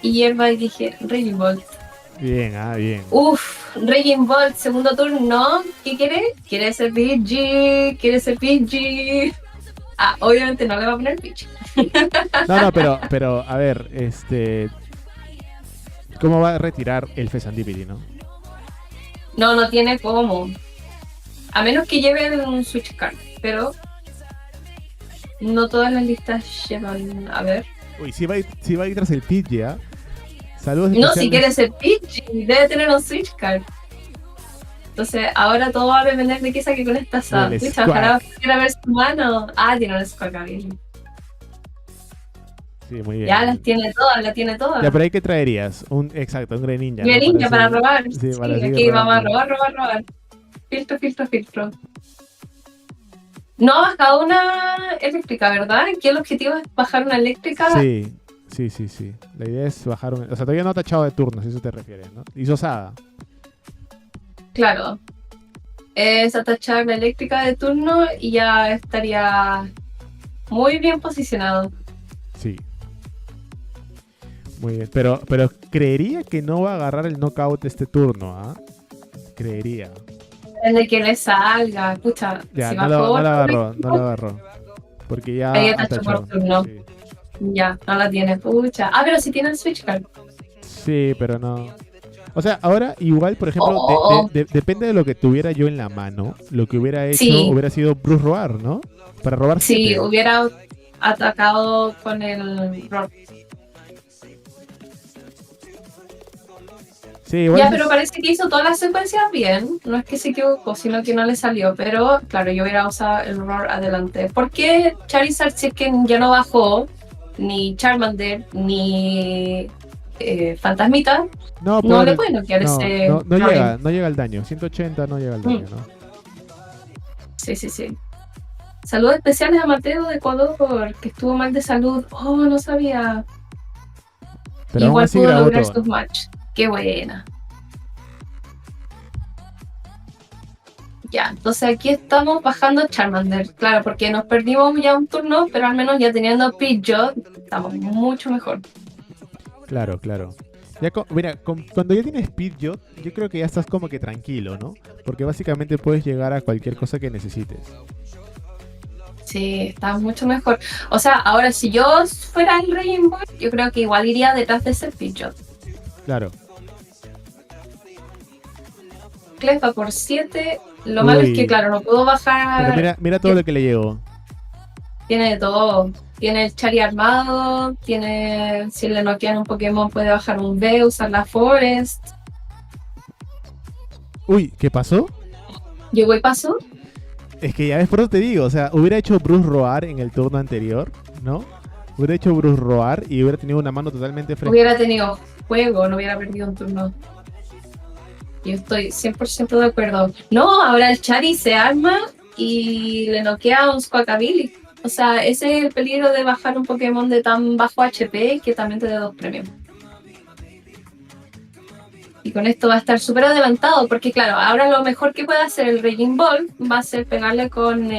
y hierba y dije Raging Ball. Bien, bien. Uf, Raging Ball, segundo turno. ¿Qué quiere? Quiere ser PG, quiere ser PG. Ah, obviamente no le va a poner PG. No, pero, a ver, ¿cómo va a retirar el Fezandipity, no? No, no tiene cómo. A menos que lleven un Switch Card, pero no todas las listas llevan. A ver. Uy, si va a ir tras el Pidgey, ¿ah? Saludos No, si especiales. quiere ser PG, debe tener un Switch Card. Entonces, ahora todo va a depender de qué saque con esta SAP. Del Pucha, Squawk. ojalá quiera ver su mano. Ah, tiene un Squawkabilly. Sí, muy bien. Ya las tiene todas, la tiene todas. Ya, pero ahí, ¿qué traerías? Exacto, un Greninja. ¿no? Greninja para seguir- robar. Sí, Sí, para seguir aquí vamos a robando. robar. Filtro. No ha bajado una eléctrica, ¿verdad? Aquí el objetivo es bajar una eléctrica. Sí. La idea es bajar un... O sea, todavía no ha tachado de turno, si eso te refieres, ¿no? Hizo Saga. Claro. Es atachar la eléctrica de turno y ya estaría muy bien posicionado. Sí. Muy bien. Pero creería que no va a agarrar el knockout este turno, ¿ah? Creería. Depende de que le salga. Pucha, Ya, si no bajó. lo agarró. Porque ya Ahí ha atachó tachado. por turno. Sí. Ya, no la tiene. Pucha. Ah, pero si tiene el Switch Card. Sí, pero no. O sea, ahora igual, por ejemplo, Oh. depende de lo que tuviera yo en la mano. Lo que hubiera hecho Sí. hubiera sido Bruce Roar, ¿no? Para robar Sí, 7. hubiera atacado con el rock. Sí, igual Ya, es- pero parece que hizo todas las secuencias bien. No es que se equivocó, sino que no le salió. Pero, claro, yo hubiera usado el Roar adelante. ¿Por qué Charizard, si es que ya no bajó, ni Charmander, ni Fantasmita, no, no le puede- pueden noquear ese no Roaring? llega al daño. 180 no llega al daño, ¿no? Sí. Saludos especiales a Mateo de Ecuador, que estuvo mal de salud. Oh, no sabía. Pero aún Igual así pudo grabó lograr todo. sus matches. Qué buena. Ya, entonces aquí estamos bajando Charmander. Claro, porque nos perdimos ya un turno, pero al menos ya teniendo Pidgeot, estamos mucho mejor. Claro. Ya mira, cuando ya tienes Pidgeot, yo creo que ya estás como que tranquilo, ¿no? Porque básicamente puedes llegar a cualquier cosa que necesites. Sí, está mucho mejor. O sea, ahora si yo fuera el Raging Ball, yo creo que igual iría detrás de ese Pidgeot. Claro. Clefa por 7. Lo malo es Uy. que, claro, no puedo bajar. Pero mira todo lo que le llegó. Tiene de todo. Tiene el Chari armado, tiene, si le noquean un Pokémon puede bajar un B, usar la Forest. Uy, ¿qué pasó? Llegó y pasó. Es que ya ves, por eso te digo, o sea, hubiera hecho Bruce Roar en el turno anterior, ¿no? Hubiera hecho Bruce Roar y hubiera tenido una mano totalmente fresca. Hubiera tenido juego, no hubiera perdido un turno. Yo estoy 100% de acuerdo. No, ahora el Chari se arma y le noquea a un Squawkabilly. O sea, ese es el peligro de bajar un Pokémon de tan bajo HP que también te dé 2 premios. Y con esto va a estar súper adelantado, porque claro, ahora lo mejor que puede hacer el Raging Ball va a ser pegarle con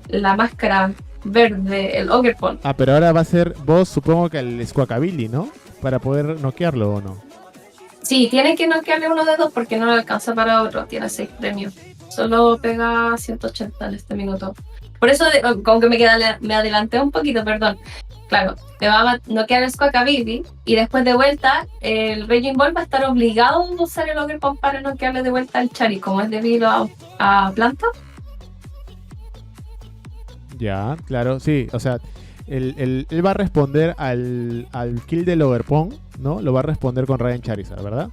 la máscara verde, el Ogerpon. Ah, pero ahora va a ser vos, supongo que el Squawkabilly, ¿no? Para poder noquearlo o no. Sí, tiene que noquearle uno de dos porque no le alcanza para otro, tiene 6 premios. Solo pega 180 en este minuto. Por eso, como que me adelanté un poquito, perdón. Claro, le va a noquear el Squawkabilly y después de vuelta el Raging Ball va a estar obligado a usar el Ogerpon para noquearle de vuelta al Chari, como es debido a planta. Ya, claro, sí. O sea, él va a responder al kill del Ogerpon, ¿no? Lo va a responder con Radiant Charizard, ¿verdad?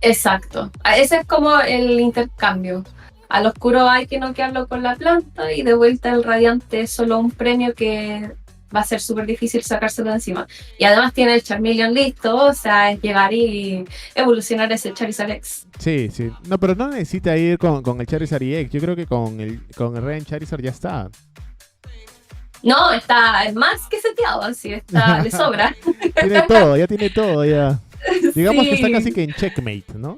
Exacto. Ese es como el intercambio. Al oscuro hay que noquearlo con la planta y de vuelta el radiante es solo un premio que va a ser súper difícil sacárselo de encima. Y además tiene el Charmeleon listo, o sea, es llegar y evolucionar ese Charizard X. Sí. No, pero no necesita ir con el Charizard EX. Yo creo que con el Radiant Charizard ya está. No, está más que seteado, así está, le sobra. Ya tiene todo, ya. Digamos que está Sí. casi que en checkmate, ¿no?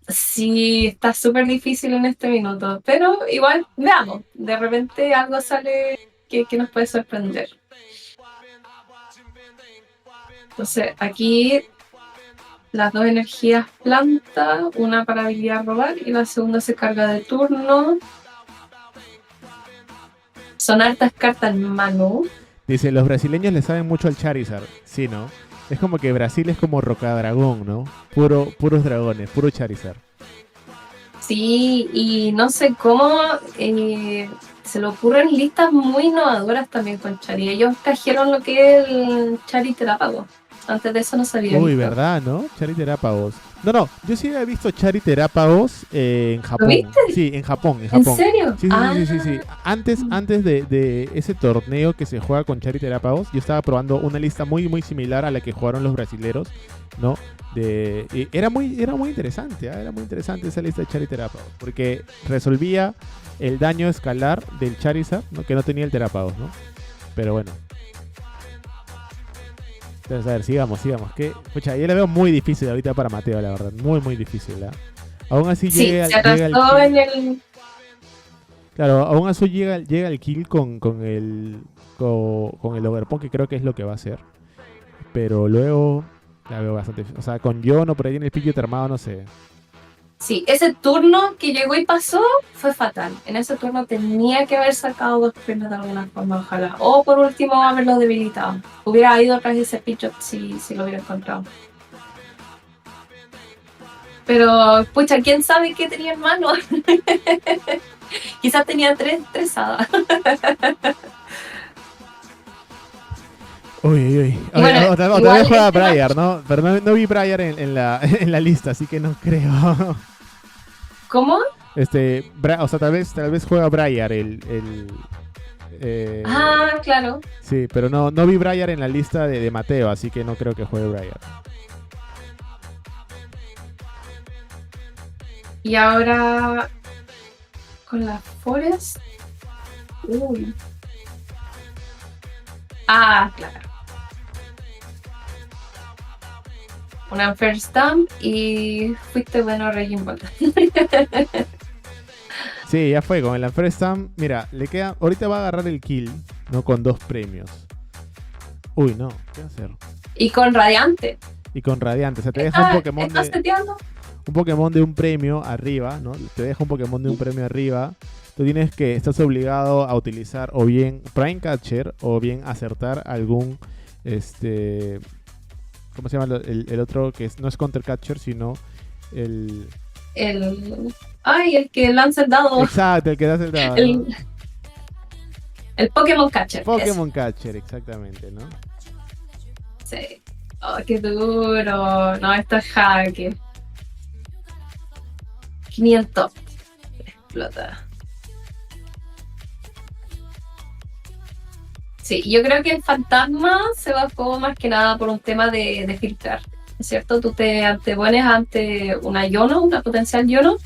Sí, está súper difícil en este minuto, pero igual, veamos, de repente algo sale que nos puede sorprender. Entonces, aquí las 2 energías planta, una para habilidad robar y la segunda se carga de turno. Son hartas cartas en mano. Dice, los brasileños le saben mucho al Charizard. Sí, ¿no? Es como que Brasil es como Rocadragón, ¿no? Puros dragones, puro Charizard. Sí, y no sé cómo se le ocurren listas muy innovadoras también con Chari. Ellos trajeron lo que es el Chari Terápago. Antes de eso no sabía. Uy, ¿verdad, no? Chariterápagos. No, yo sí había visto Chariterápagos en Japón. viste? Sí, en Japón. ¿En serio? Sí. Antes de ese torneo que se juega con Chariterápagos, yo estaba probando una lista muy, muy similar a la que jugaron los brasileros, ¿no? Y era muy interesante, era muy interesante esa lista de Chariterápagos, porque resolvía el daño escalar del Charizard, ¿no? Que no tenía el Terápagos, ¿no? Pero bueno. Entonces, a ver, sigamos. Que, pucha, yo la veo muy difícil ahorita para Mateo, la verdad. Muy, muy difícil, ¿eh? Aún así Sí, llega se atrasó en el... Claro, aún así llega el kill con el Overpoke, que creo que es lo que va a hacer. Pero luego la veo bastante... O sea, con Yono por ahí en el pillo termado, no sé. Sí, ese turno que llegó y pasó fue fatal. En ese turno tenía que haber sacado 2 premios de alguna forma, ojalá. O por último haberlo debilitado. Hubiera ido atrás de ese pitch si lo hubiera encontrado. Pero, pucha, ¿quién sabe qué tenía en mano? Quizás tenía 3 hadas. Uy. Bueno, otra igual vez juega este Briar, ¿no? Pero no vi Briar en la lista, así que no creo. ¿Cómo? O sea, tal vez juega Briar Claro. Sí, pero no vi Briar en la lista de Mateo, así que no creo que juegue Briar. Y ahora con la Forest. Uy. Claro. Una First Stamp y fuiste bueno Raging Ball. Sí, ya fue, con el Unfair Stamp. Mira, le queda. Ahorita va a agarrar el kill, ¿no? Con 2 premios. Uy, no, ¿qué va a hacer? Y con Radiante. Y con Radiante, o sea, te deja un Pokémon ¿Estás seteando? un Pokémon de un premio arriba, ¿no? Te deja un Pokémon de un premio arriba. Tú estás obligado a utilizar o bien Prime Catcher o bien acertar algún, ¿cómo se llama el otro que no es Counter Catcher, sino el que lanza el dado. Exacto, el que da el dado, ¿no? El Pokémon Catcher. Pokémon Catcher, exactamente, ¿no? Sí. Oh, qué duro. No, esto es hack. 500. Explota. Sí, yo creo que el fantasma se bajó más que nada por un tema de filtrar, ¿es cierto? Tú te antepones ante una Yono, una potencial Yono,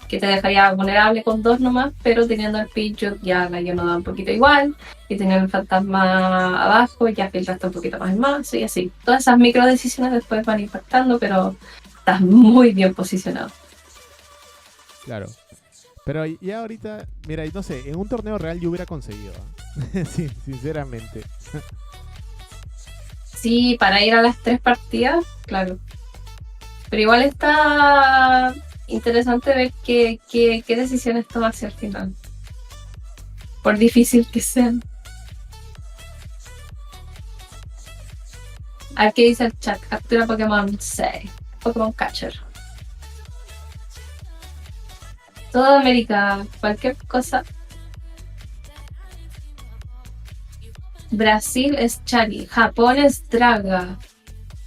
que te dejaría vulnerable con 2 nomás, pero teniendo el Pidgeot ya la Yono da un poquito igual, y teniendo el fantasma abajo ya filtraste un poquito más el mazo y así. Todas esas micro decisiones después van impactando, pero estás muy bien posicionado. Claro. Pero ya ahorita, mira, no sé, en un torneo real yo hubiera conseguido. Sí, sinceramente. Sí, para ir a las 3 partidas, claro. Pero igual está interesante ver qué decisiones toma hacia el final. Por difícil que sean. A ver qué dice el chat. Captura Pokémon 6. Pokémon Catcher. Toda América, cualquier cosa. Brasil es Chari, Japón es Draga,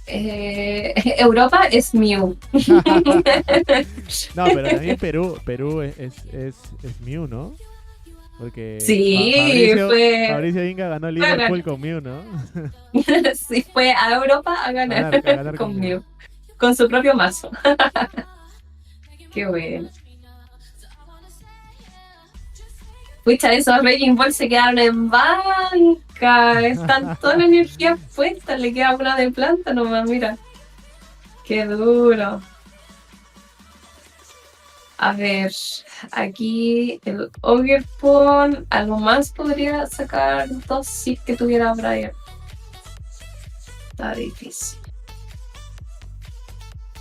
Europa es Mew. No, pero también Perú es Mew, ¿no? Porque Sí, Fabricio Inga ganó el Liverpool con Mew, ¿no? Sí, fue a Europa a ganar con Mew. Con su propio mazo. Qué bueno. Pucha, esos Raging Ball se quedaron en banca. Están toda la energía puesta. Le queda una de planta nomás, mira. Qué duro. A ver, aquí el Ogerpon, algo más podría sacar 2 si que tuviera Briar. Está difícil.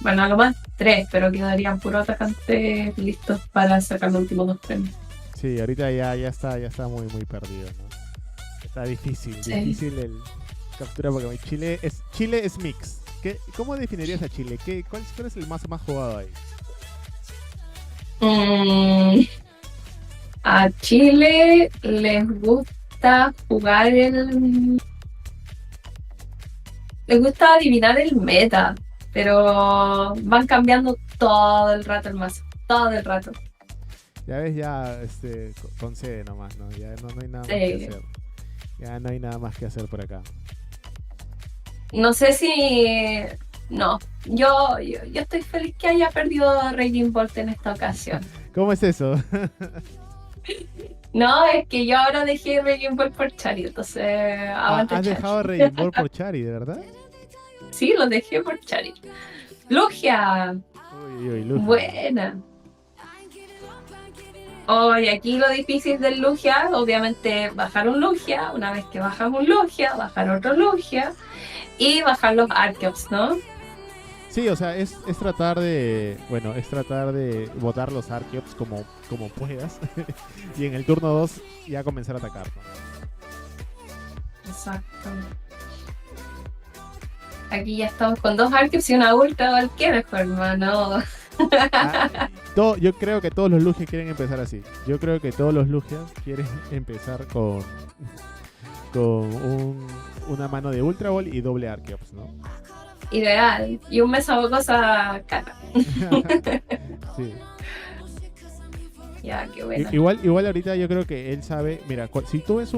Bueno, a lo más 3, pero quedarían puros atacantes listos para sacar los últimos 2 premios. Sí, ahorita ya está muy perdido, ¿no? Está difícil Sí. el captura Pokémon. Chile es mix. ¿Cómo definirías a Chile? ¿Cuál es el más jugado ahí? A Chile les gusta jugar les gusta adivinar el meta, pero van cambiando todo el rato el mazo, todo el rato. Ya ves, concede nomás, ¿no? Ya no hay nada más Sí. que hacer. Ya no hay nada más que hacer por acá. No sé si... No, yo estoy feliz que haya perdido Raging Bolt en esta ocasión. ¿Cómo es eso? No, es que yo ahora dejé Raging Bolt por Chari, entonces aguanta ¿Has Chari. dejado a Raging Ball por Chari, de verdad? Sí, lo dejé por Chari. Lugia, Uy, Lugia. buena. Y aquí lo difícil del Lugia, obviamente bajar un Lugia, una vez que bajas un Lugia, bajar otro Lugia y bajar los Archeops, ¿no? Sí, o sea, es tratar de botar los Archeops como puedas. Y en el turno 2 ya comenzar a atacar, ¿no? Exacto. Aquí ya estamos con 2 Archeops y una Ultra, ¿qué mejor, hermano? Yo creo que todos los Lugias quieren empezar así. Yo creo que todos los Lugias quieren empezar con una mano de Ultra Ball y doble Archeops, ¿no? Ideal. Y un Mesabocosa cara. Sí. Ya, qué bueno. Igual ahorita yo creo que él sabe, mira, si tú ves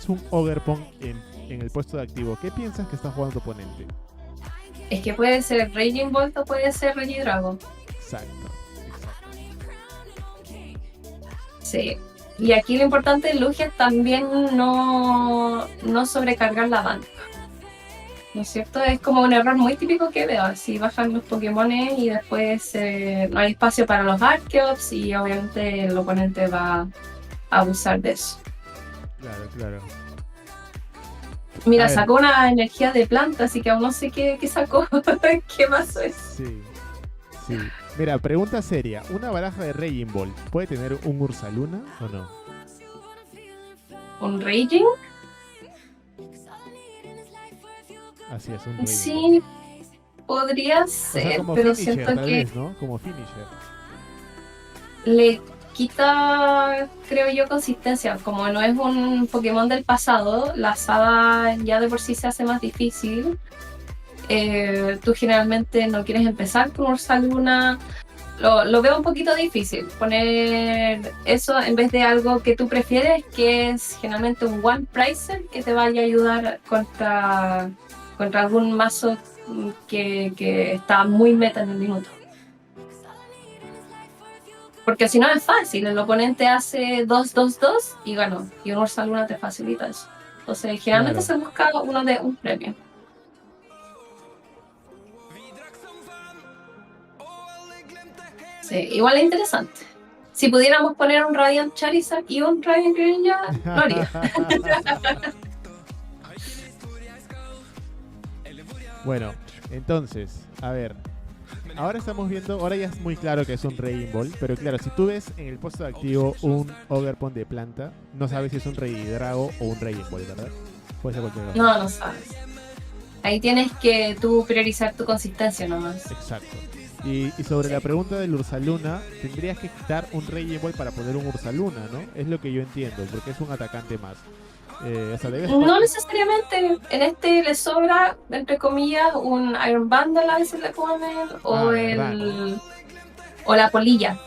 un Ogerpon en el puesto de activo, ¿qué piensas que está jugando tu oponente? Es que puede ser Raging Bolt o puede ser Regidrago. Exacto. Sí. Y aquí lo importante de Lugia es también no sobrecargar la banca. ¿No es cierto? Es como un error muy típico que veo. Si bajan los Pokémones y después no hay espacio para los Archeops y obviamente el oponente va a abusar de eso. Claro. Mira, A ver. sacó una energía de planta, así que aún no sé qué sacó. ¿Qué pasó eso? Sí. Mira, pregunta seria. ¿Una baraja de Raging Ball puede tener un Ursaluna o no? ¿Un Raging? Así es, un Raging Sí, Ball. podría O sea, ser, como pero finisher, siento tal que vez, ¿no? Como finisher. le quita, creo yo, consistencia. Como no es un Pokémon del pasado, la asada ya de por sí se hace más difícil. Tú generalmente no quieres empezar con Ursaluna. Lo veo un poquito difícil poner eso en vez de algo que tú prefieres, que es generalmente un One Pricer que te vaya a ayudar contra algún mazo que está muy meta en el minuto. Porque si no es fácil, el oponente hace 2-2-2 y ganó. Y un Ursaluna te facilita eso. Entonces, generalmente Claro. se busca uno de un premio. Sí, igual es interesante. Si pudiéramos poner un Radiant Charizard y un Radiant Greninja, lo haría. Bueno, entonces, a ver. Ahora estamos viendo, ahora ya es muy claro que es un Raging Ball, pero claro, si tú ves en el puesto de activo un Ogerpon de planta, no sabes si es un Regidrago o un Raging Ball, ¿verdad? Puede ser cualquier cosa. No sabes. Ahí tienes que tú priorizar tu consistencia nomás. Exacto. Y sobre la pregunta del Ursaluna, tendrías que quitar un Raging Ball para poner un Ursaluna, ¿no? Es lo que yo entiendo, porque es un atacante más. O sea, debes No necesariamente. En este le sobra, entre comillas, un Iron Vandal a veces le ponen, o verdad, ¿no? o la polilla.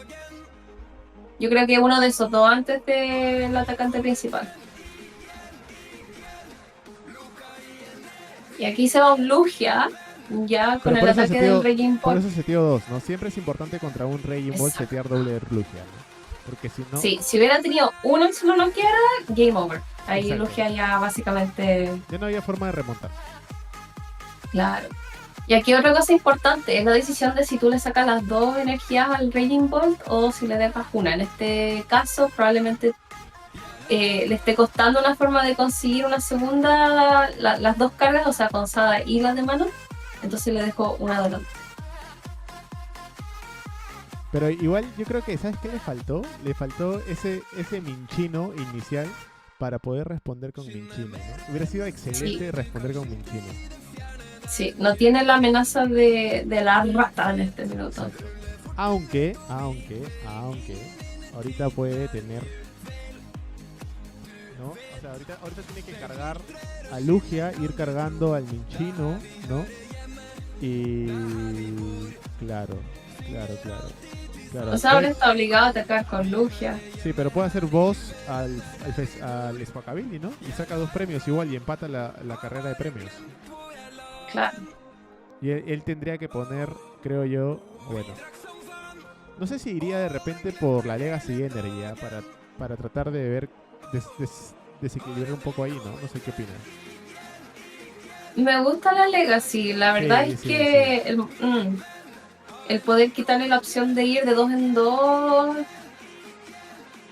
Yo creo que uno de esos dos antes del atacante principal. Y aquí se va un Lugia, ya con Pero el por eso ataque seteo- del Raging Por Ball. eso seteo 2, ¿no? Siempre es importante contra un Raging Ball Exacto. setear doble Lugia, ¿no? Porque si no... Sí, si hubiera tenido uno y solo no quiera, game over. Ahí Exacto. Lugia ya básicamente, Ya no había forma de remontar. claro. Y aquí otra cosa importante es la decisión de si tú le sacas las dos energías al Raging Bolt o si le dejas una. En este caso probablemente le esté costando una forma de conseguir una segunda, las dos cargas, o sea, con Sada y las de mano. Entonces le dejo una adelante. Pero igual yo creo que, ¿sabes qué le faltó? Le faltó ese Minchino inicial para poder responder con Minchino, ¿no? Hubiera sido excelente responder con Minchino. Sí, no tiene la amenaza de la rata en este minuto. Exacto. Aunque, ahorita puede tener, ¿no? O sea, ahorita tiene que cargar a Lugia, ir cargando al Minchino, ¿no? Y claro. O sea, ahora está obligado a atacar con Lugia. Sí, pero puede hacer boss al Squawkabilly, ¿no? Y saca 2 premios igual y empata la carrera de premios. Claro. Y él tendría que poner, creo yo, bueno, no sé si iría de repente por la Legacy Energy para tratar de ver, desequilibrar un poco ahí, ¿no? No sé qué opinas. Me gusta la Legacy, la verdad es que el poder quitarle la opción de ir de 2 en 2,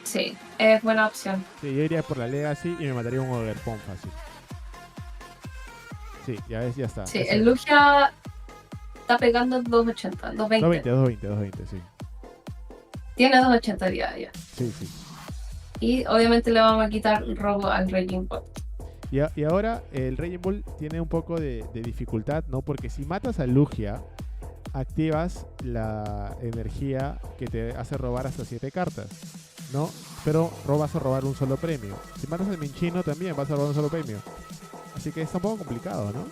sí, es buena opción. Sí, yo iría por la Legacy y me mataría un Ogerpon fácil. Sí, ya ves, ya está. Sí, el Lugia está pegando 280, 220. 220, sí. Tiene 280 ya. Sí. Y obviamente le vamos a quitar robo al Raging Ball. Y ahora el Raging Ball tiene un poco de dificultad, ¿no? Porque si matas a Lugia, activas la energía que te hace robar hasta 7 cartas, ¿no? Pero vas a robar un solo premio. Si matas al Minchino también vas a robar un solo premio. Así que está un poco complicado, ¿no?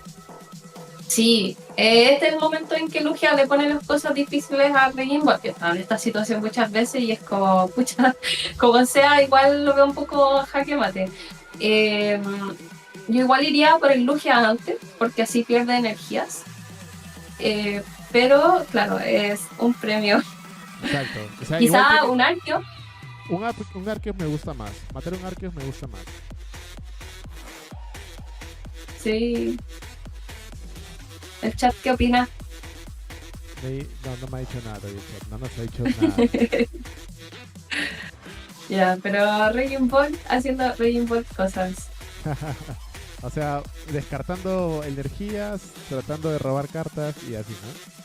Sí, este es el momento en que Lugia le pone las cosas difíciles a Raging Ball, que está en esta situación muchas veces y es como, pucha, como sea, igual lo veo un poco jaque mate. Yo igual iría por el Lugia antes, porque así pierde energías. Pero, claro, es un premio. Exacto. O sea, quizá un Arceus. Un Arceus me gusta más. Matar un Arceus me gusta más. Sí. ¿El chat qué opina? No me ha dicho nada, no nos ha dicho nada. Ya, pero Raging Ball haciendo Raging Ball cosas. O sea, descartando energías, tratando de robar cartas y así, ¿no?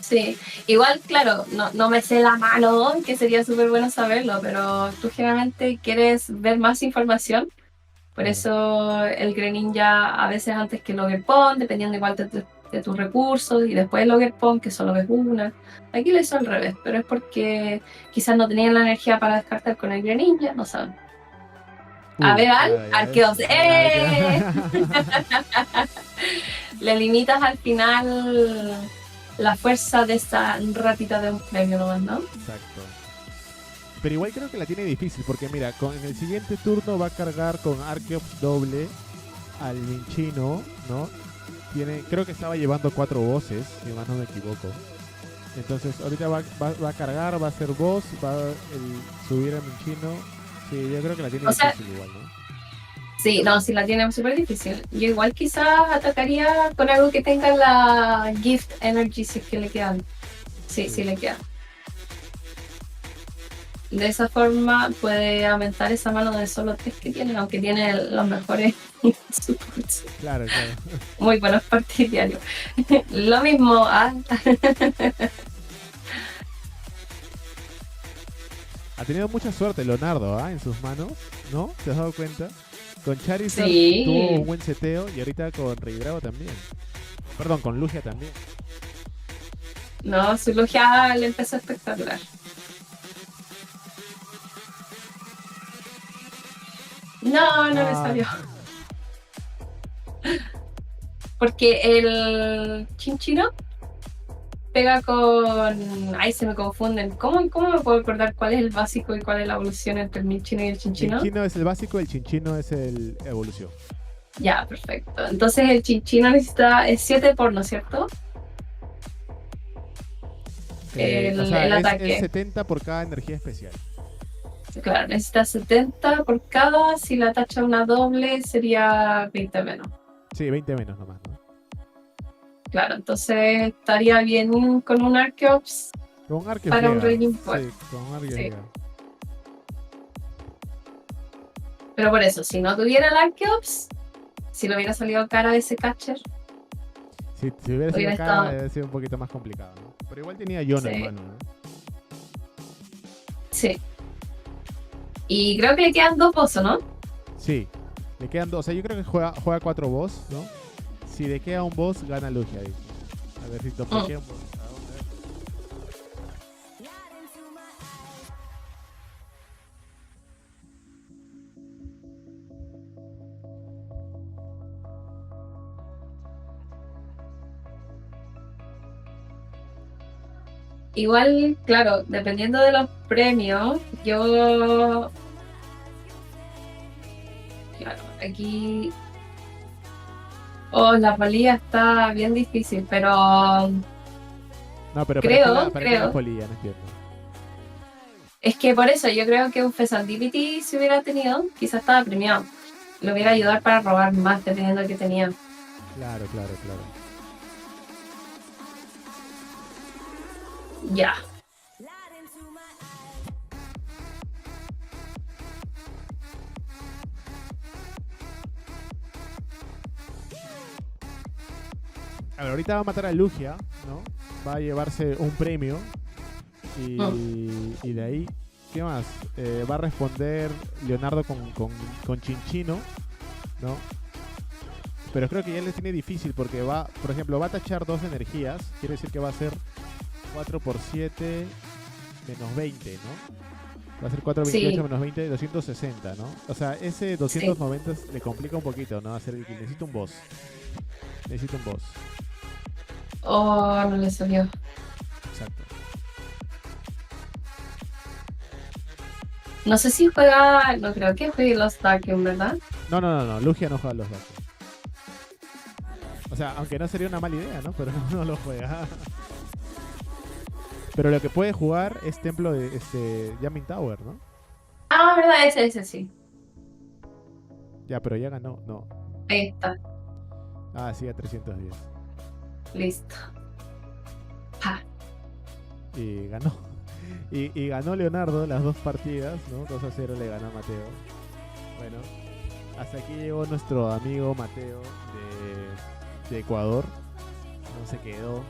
Sí, igual, claro, no me sé la mano, que sería súper bueno saberlo, pero tú generalmente quieres ver más información. Por eso el Greninja a veces antes que el Ogerpon, dependiendo igual de tus recursos, y después el Ogerpon, que solo ves una. Aquí lo hizo al revés, pero es porque quizás no tenían la energía para descartar con el Greninja, no saben. A ver, Arceus. Le limitas al final la fuerza de esta ratita de un premio nomás, ¿no? Exacto. Pero igual creo que la tiene difícil, porque mira, en el siguiente turno va a cargar con Arceus doble al Minchino, ¿no? Creo que estaba llevando 4 voces, si más no me equivoco. Entonces ahorita va a cargar, va a hacer voz, va a subir al Minchino. Sí, yo creo que la tiene difícil igual, ¿no? Sí, no, sí la tiene súper difícil. Yo igual quizás atacaría con algo que tenga la Gift Energy, si es que le quedan. Sí, le quedan. De esa forma puede aumentar esa mano de solo 3 que tiene, aunque tiene los mejores supports. Claro. Muy buenos partidarios. Lo mismo. Ha tenido mucha suerte Leonardo, en sus manos, ¿no? ¿Te has dado cuenta? Con Charizard sí. Tuvo un buen seteo y ahorita con Regidrago también. Perdón, con Lugia también. No, su Lugia le empezó espectacular. No le salió. Porque el Chinchino pega con... Ay, se me confunden. ¿Cómo me puedo acordar cuál es el básico y cuál es la evolución entre el Minchino y el Chinchino? El Minchino es el básico, el Chinchino es el evolución. Ya, perfecto. Entonces el Chinchino necesita 7 por, ¿no es cierto? El ataque. Es 70 por cada energía especial. Claro, necesita 70 por cada. Si la tacha una doble sería 20 menos. Sí, 20 menos nomás, ¿no? Claro, entonces estaría bien con un Arceus. Con un Arceus para llega. Un Raging Ball. Sí, con un Arceus llega. Pero por eso, si no tuviera el Arceus, si le hubiera salido cara ese catcher. Si hubiera sido cara, hubiera sido un poquito más complicado, ¿no? Pero igual tenía Yono en mano, ¿no? Sí. Y creo que le quedan 2 pozos, ¿no? Sí, le quedan 2. O sea, yo creo que juega 4 boss, ¿no? Si le queda un boss, gana Lugia. Dice. A ver si te queda un boss. Vamos a ver. Igual, claro, dependiendo de los premios, yo... Claro, aquí... Oh, la polilla está bien difícil, pero... No, pero Creo, ¿para qué creo. la polilla? No entiendo. Es que por eso yo creo que un Fesandipity si hubiera tenido, quizás estaba premiado. Le hubiera ayudado para robar más, dependiendo del que tenía. Claro. Ya. A ver, ahorita va a matar a Lugia, ¿no? Va a llevarse un premio. Y de ahí, ¿qué más? Va a responder Leonardo con Chinchino, ¿no? Pero creo que ya les tiene difícil porque va, por ejemplo, va a tachar 2 energías. Quiere decir que va a ser 4 por 7 menos 20, ¿no? Va a ser 428 Sí. menos 20, 260, ¿no? O sea, ese 290 le complica un poquito, ¿no? Hacer necesita un boss. Necesita un boss. Oh, no le salió. Exacto. No sé si juega... No creo que juegue los Darkin, ¿verdad? No. Lugia no juega los datos. O sea, aunque no sería una mala idea, ¿no? Pero no lo juega. Pero lo que puede jugar es Templo de Jamming Tower, ¿no? Ah, ¿verdad? Ese sí. Ya, pero ya ganó. No. Ahí está. Ah, sí, a 310. Listo. Ah, Y ganó. Y ganó Leonardo las 2 partidas, ¿no? 2-0 le ganó a Mateo. Bueno, hasta aquí llegó nuestro amigo Mateo de Ecuador. No se quedó acá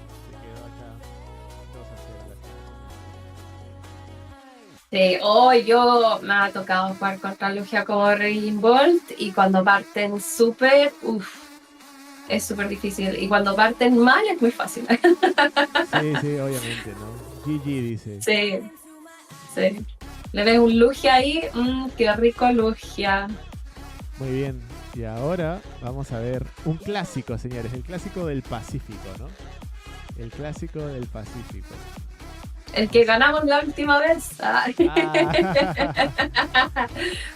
2-0. sí, hoy yo me ha tocado jugar contra Lugia como Raging Bolt y cuando parten súper, es súper difícil. Y cuando parten mal es muy fácil. Sí, obviamente, ¿no? GG dice. Sí. Le ves un Lugia ahí, qué rico Lugia. Muy bien. Y ahora vamos a ver un clásico, señores. El clásico del Pacífico, ¿no? El clásico del Pacífico. El que ganamos la última vez. Ay.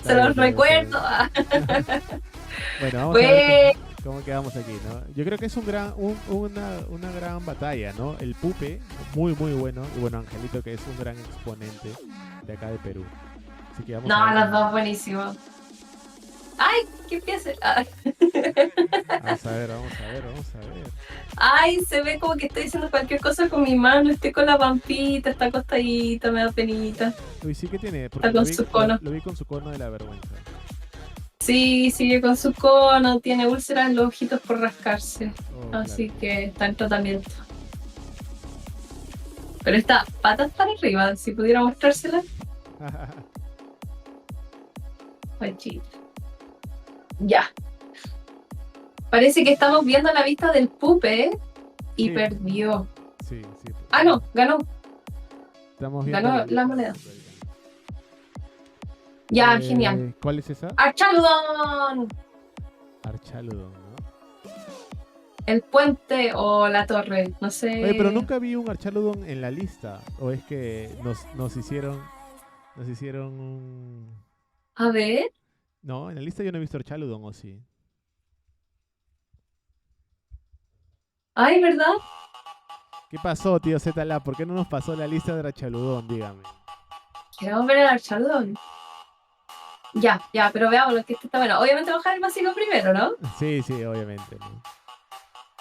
Se los recuerdo. Bueno, vamos a ver Pues, cómo quedamos aquí, ¿no? Yo creo que es una gran batalla, ¿no? El Pupe, muy bueno. Y bueno, Angelito, que es un gran exponente de acá de Perú. Así que vamos a no, ver. los dos buenísimos. Ay, ¿qué empieza? Ay. Vamos a ver. Ay, se ve como que estoy haciendo cualquier cosa con mi mano. Estoy con la pampita, está acostadita, me da penita. Uy, sí que tiene, porque Está con su cono. lo vi con su cono de la vergüenza. Sí, sigue con su cono, tiene úlceras en los ojitos por rascarse. Oh, Así claro. que está en tratamiento. Pero está patas para arriba, si pudiera mostrársela. Ay, chica. Ya. Parece que estamos viendo la vista del Pupe y Sí. perdió. Sí. Ah, no, ganó. Estamos viendo Ganó la moneda. Ya, genial. ¿Cuál es esa? ¡Archaludon! Archaludon, ¿no? El puente o la torre, no sé. Oye, pero nunca vi un Archaludon en la lista. ¿O es que nos hicieron un... A ver. No, en la lista yo no he visto Archaludon, ¿o sí? Ay, ¿verdad? ¿Qué pasó, tío Zla? ¿Por qué no nos pasó la lista de Archaludon? Dígame. Queremos ver el Archaludon. Ya, pero veamos lo que está bueno. Obviamente bajar el básico primero, ¿no? Sí, obviamente, ¿no?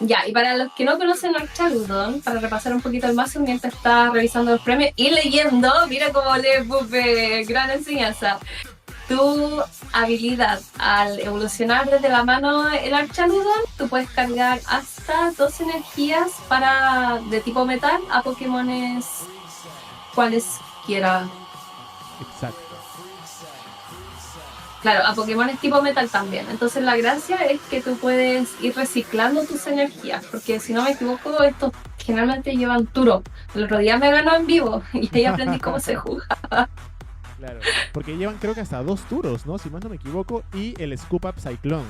Ya, y para los que no conocen Archaludon, para repasar un poquito el mazo mientras está revisando los premios y leyendo, mira cómo lee Pupe, gran enseñanza. Tu habilidad al evolucionar desde la mano el Archaludon, tú puedes cargar hasta 2 energías de tipo metal a Pokémones cualesquiera. Exacto. Claro, a Pokémon es tipo metal también. Entonces la gracia es que tú puedes ir reciclando tus energías, porque si no me equivoco, estos generalmente llevan Turo. El otro día me ganó en vivo y ahí aprendí cómo se juega. Claro, porque llevan creo que hasta 2 turos, ¿no? Si más no me equivoco, y el Scoop Up Cyclone.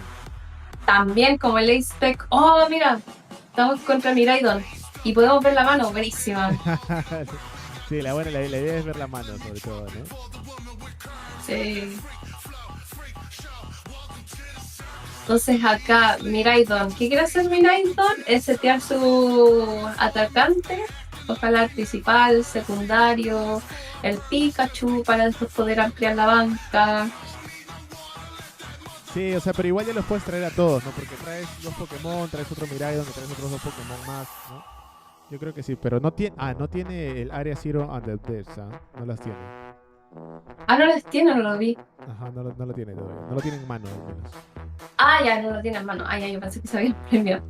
También como el Ace-Spec. Oh, mira, estamos contra Miraidon y podemos ver la mano, buenísima. Sí, la idea es ver la mano sobre todo, ¿no? Sí. Entonces acá Miraidon, ¿qué quiere hacer Miraidon? Es setear su atacante, ojalá el principal, secundario, el Pikachu para después poder ampliar la banca. Sí, o sea, pero igual ya los puedes traer a todos, ¿no? Porque traes 2 Pokémon, traes otro Miraidon, y traes otros 2 Pokémon más, ¿no? Yo creo que sí, pero no tiene el Area Zero and the Depths, ¿ah? No las tiene. Ah, no las tiene, no lo vi. Ajá, no lo tiene todavía. No lo tiene en mano, al menos. Ah, ya, no lo tiene en mano. Ah, ya, yo pensé que se había premiado.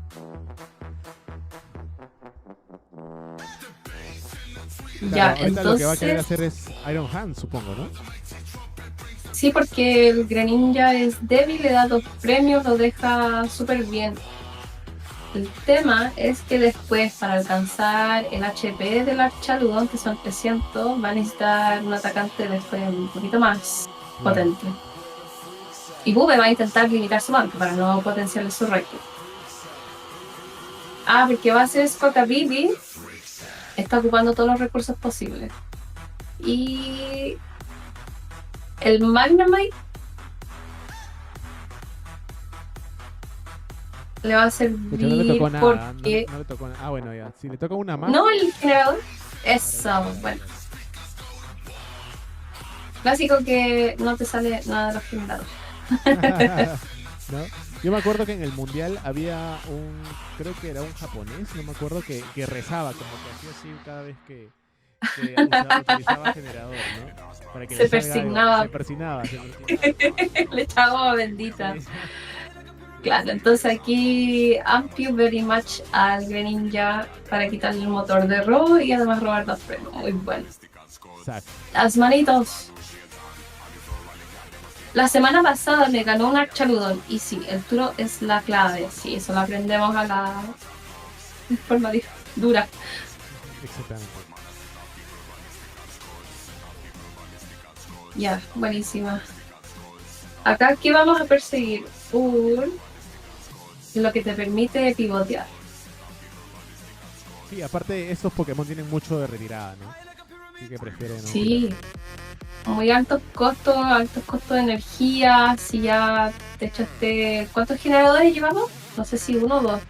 Claro, Ya, ahorita lo que va a querer entonces... hacer es Iron Hand, supongo, ¿no? Sí, porque el Greninja es débil, le da 2 premios, lo deja súper bien. El tema es que después, para alcanzar el HP del Archaludón, que son 300, va a necesitar un atacante después un poquito más potente. Y Bube va a intentar limitar su banco para no potenciarle su rating. Ah, porque va a ser Scottabilly, está ocupando todos los recursos posibles. Y el Magnemite le va a servir Escucha, no le tocó nada. porque... No le tocó nada. Ah, bueno, ya. Si le toca una más. No, el generador. Eso, bueno. Clásico que no te sale nada de los generadores. ¿No? Yo me acuerdo que en el mundial había creo que era un japonés, no me acuerdo, que rezaba, como que hacía así cada vez que utilizaba generador, ¿no? Para que Se le salga persignaba. algo. Se persinaba. Le echaba agua bendita. Sí. Claro, entonces aquí amplio very much al Greninja para quitarle el motor de robo y además robar 2 frenos. Muy bueno. Exacto. Las manitos. La semana pasada me ganó un Archaludón y sí, el Turo es la clave. Sí, eso lo aprendemos de forma dura. Exactamente. Ya, buenísima. Acá aquí vamos a perseguir lo que te permite pivotear. Sí, aparte estos Pokémon tienen mucho de retirada, ¿no? Así que prefieren. ¿no? Sí, muy altos costos de energía. Si ya te echaste... ¿Cuántos generadores llevamos? No sé si 1 o 2.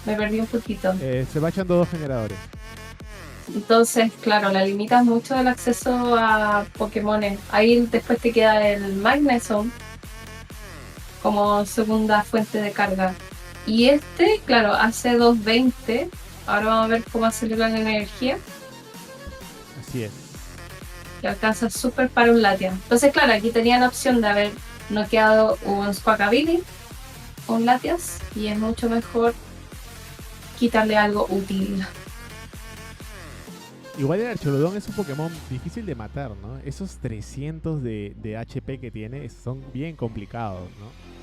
Me perdí un poquito. Se va echando 2 generadores. Entonces, claro, la limitas mucho el acceso a Pokémones. Ahí después te queda el Magneton como segunda fuente de carga. Y este, claro, hace 220. Ahora vamos a ver cómo acelera la energía. Así es. Que alcanza súper para un Latias. Entonces, claro, aquí tenían la opción de haber noqueado un Squawkabilly, un Latias, y es mucho mejor quitarle algo útil. Igual el Archaludón es un Pokémon difícil de matar, ¿no? Esos 300 de HP que tiene son bien complicados, ¿no?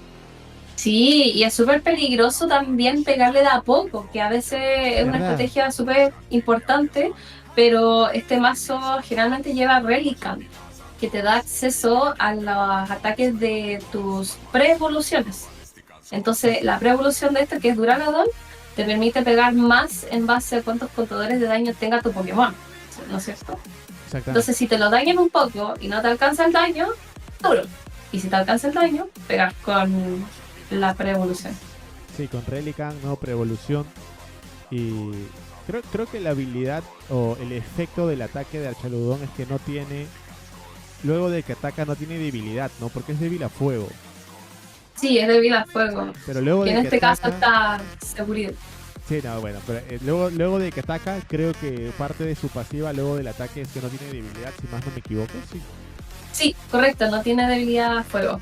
Sí, y es súper peligroso también pegarle de a poco, que a veces es una estrategia súper importante, pero este mazo generalmente lleva Relicanth, que te da acceso a los ataques de tus pre-evoluciones. Entonces, la pre-evolución de esta, que es Duragadon, te permite pegar más en base a cuántos contadores de daño tenga tu Pokémon, ¿no es cierto? Entonces, si te lo dañan un poco y no te alcanza el daño, duro. Y si te alcanza el daño, pegas con la pre-evolución. Sí, con Relicanth, no pre-evolución. Y creo que la habilidad o el efecto del ataque de Archaludón es que no tiene... Luego de que ataca no tiene debilidad, ¿no? Porque es débil a fuego. Sí, es débil a fuego. Pero luego y de en que este ataca, caso está seguridad. Sí, no, bueno, pero luego de que ataca, creo que parte de su pasiva luego del ataque es que no tiene debilidad, si más no me equivoco. Sí, sí, correcto, no tiene debilidad a fuego.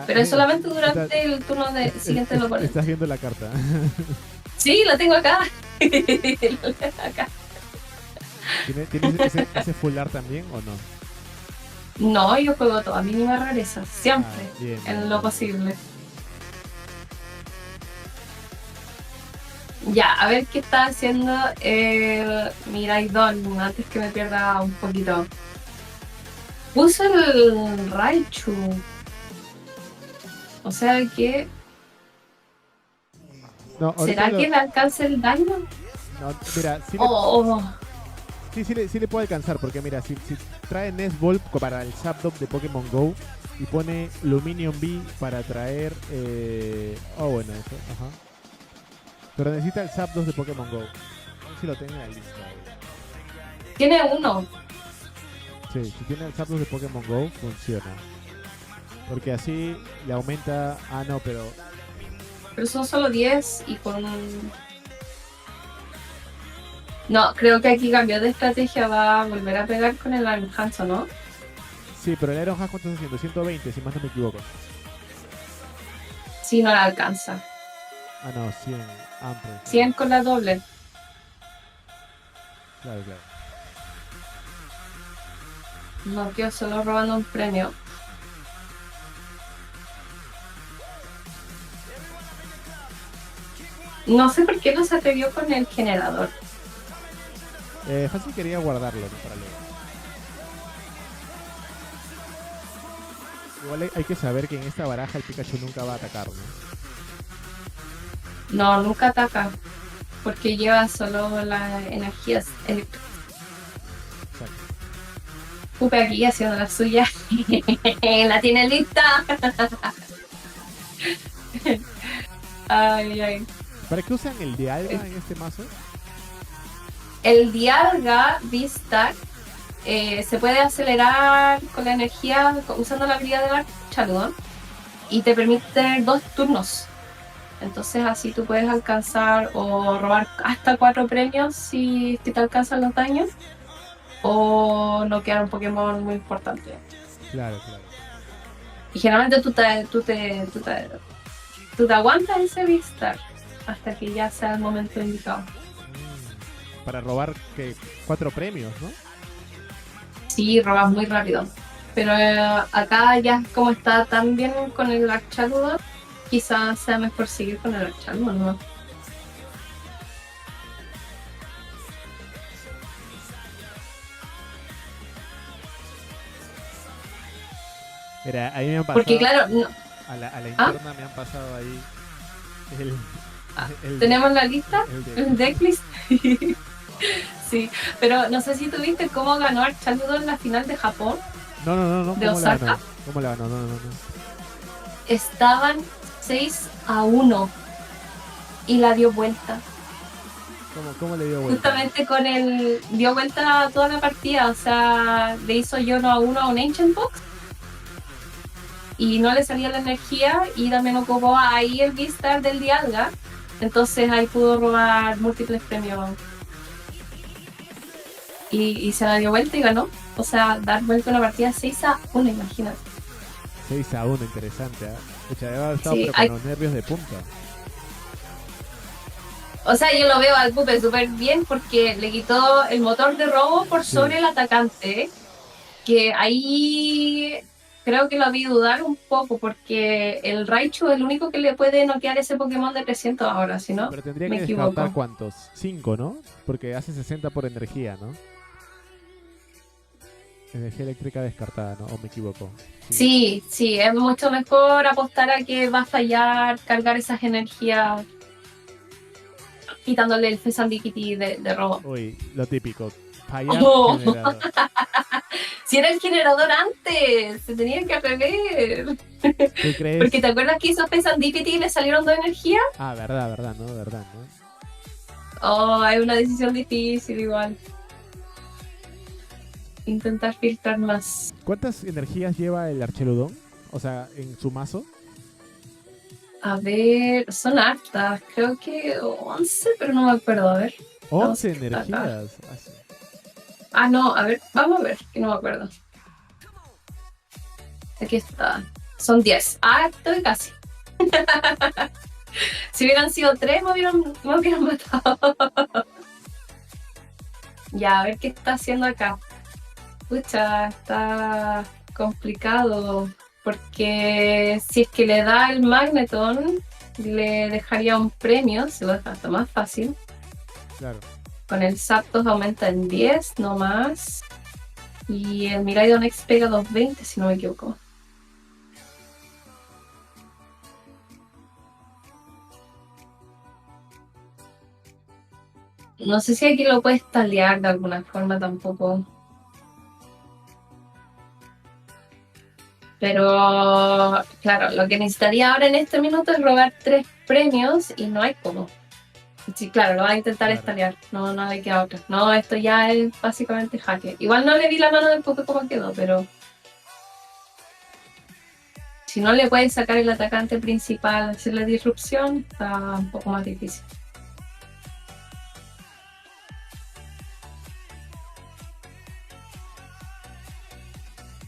Pero es solamente durante el turno de siguiente del oponente. Estás viendo la carta. Sí, la tengo acá. acá. ¿Tienes ese full art también o no? No, yo juego toda mínima rareza, siempre, Bien, en bien, lo bien. posible. Ya, a ver qué está haciendo Miraidon antes que me pierda un poquito. Puso el Raichu. O sea que. No, ahorita ¿Será que le alcanza el daño? no, mira, Oh, sí le puede alcanzar, porque mira, si trae Nest Ball para el Zapdos de Pokémon Go y pone Luminion B para traer... bueno, eso, ajá. Pero necesita el Zapdos de Pokémon Go. No sé si lo tengo en la lista. tiene uno. Sí, si tiene el Zapdos de Pokémon Go, funciona. Porque así le aumenta... Ah, no, pero... Pero son solo 10 y con. No, creo que aquí cambió de estrategia. Va a volver a pegar con el Hanzo, ¿no? Sí, pero el Iron Hack, ¿cuánto está haciendo? 120, si más no me equivoco. Sí, no la alcanza. Ah, no, 100. Ample. 100 con la doble. Claro, claro. No quedó solo robando un premio. No sé por qué no se atrevió con el generador. Fácil quería guardarlo, ¿no? Para luego. Igual hay que saber que en esta baraja el Pikachu nunca va a atacar, ¿no? No, nunca ataca. Porque lleva solo las energías eléctricas. Exacto. Pupe aquí haciendo la suya. La tiene lista. Ay, ay. ¿Para qué usan el Dialga en este mazo? El Dialga Vista se puede acelerar con la energía usando la habilidad de la Charudon y te permite tener 2 turnos. Entonces así tú puedes alcanzar o robar hasta 4 premios si te alcanzan los daños o noquear un Pokémon muy importante. Claro, claro. Y generalmente tú te aguantas ese Vistar hasta que ya sea el momento indicado. Para robar, ¿qué? 4 premios, ¿no? Sí, robas muy rápido. Pero acá ya como está tan bien con el Archaludo, quizás sea mejor seguir con el Archaludo, ¿no? Mira, ahí me han pasado... Porque claro, no, A la interna me han pasado ahí tenemos la lista, el el decklist. Sí, pero no sé si tuviste cómo ganó Archaludo en la final de Japón. No, de ¿cómo la Osaka. ganó? ¿Cómo la ganó? No. Estaban 6-1 y la dio vuelta. ¿Cómo le dio vuelta? Justamente con el... dio vuelta a toda la partida, o sea, le hizo Yono a uno a un Ancient Box y no le salía la energía y también ocupó ahí el Vistar del Dialga, entonces ahí pudo robar múltiples premios y se la dio vuelta y ganó. O sea, dar vuelta a una partida 6-1, imagínate. 6-1, interesante, ¿eh? Pucha, debe haber estado Sí, pero con los nervios de punta. O sea, yo lo veo al Pupe súper bien porque le quitó el motor de robo por Sí. sobre el atacante. Que ahí creo que lo vi dudar un poco porque el Raichu es el único que le puede noquear ese Pokémon de 300 ahora, si no, Pero tendría me que equivoco. descartar ¿cuántos? 5, ¿no? Porque hace 60 por energía, ¿no? Energía eléctrica descartada, ¿no? ¿O me equivoco? Sí, es mucho mejor apostar a que va a fallar, cargar esas energías quitándole el Fezandikiti de robo. Uy, lo típico. Fallar Oh. generador. Si era el generador antes, se tenía que rever. ¿Tú crees? Porque te acuerdas que hizo Fezandikiti y le salieron 2 energías. Ah, verdad, ¿no? Verdad, ¿no? Oh, es una decisión difícil igual. Intentar filtrar más. ¿Cuántas energías lleva el Archeludón? O sea, en su mazo. A ver, son hartas. Creo que 11, pero no me acuerdo. A ver. 11 Acá. energías. Ah, sí. Ah, no, a ver, vamos a ver, que no me acuerdo. Aquí está. Son 10. Ah, estoy casi. Si hubieran sido 3, me hubieran matado. Ya, a ver qué está haciendo acá. Pucha, está complicado. Porque si es que le da el Magneton, le dejaría un premio, se lo deja hasta más fácil. Claro. Con el Zapdos aumenta en 10, no más. Y el Miraidon X pega 220, si no me equivoco. No sé si aquí lo puedes talear de alguna forma tampoco. Pero, claro, lo que necesitaría ahora en este minuto es robar 3 premios y no hay cómo. Sí, claro, lo va a intentar Claro. estalear. No, no le queda otra. No, esto ya es básicamente jaque. Igual no le vi la mano del Poké como quedó, pero... Si no le puedes sacar el atacante principal, hacerle disrupción, está un poco más difícil.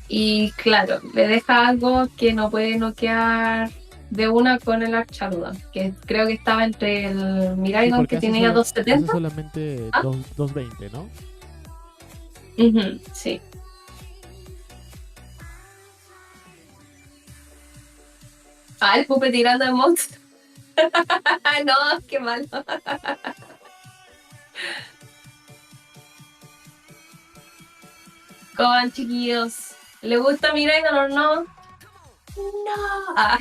Y claro, le deja algo que no puede noquear de una con el Archaruda, que creo que estaba entre el Sí, Miraidon porque que hace tenía hace 270. solamente Ah. 220, ¿no? Ujú, sí. Ah, el Pupe tirando de monstruo. No, qué malo. Con chiquillos. ¿Le gusta Miraidon o no? No. Ah.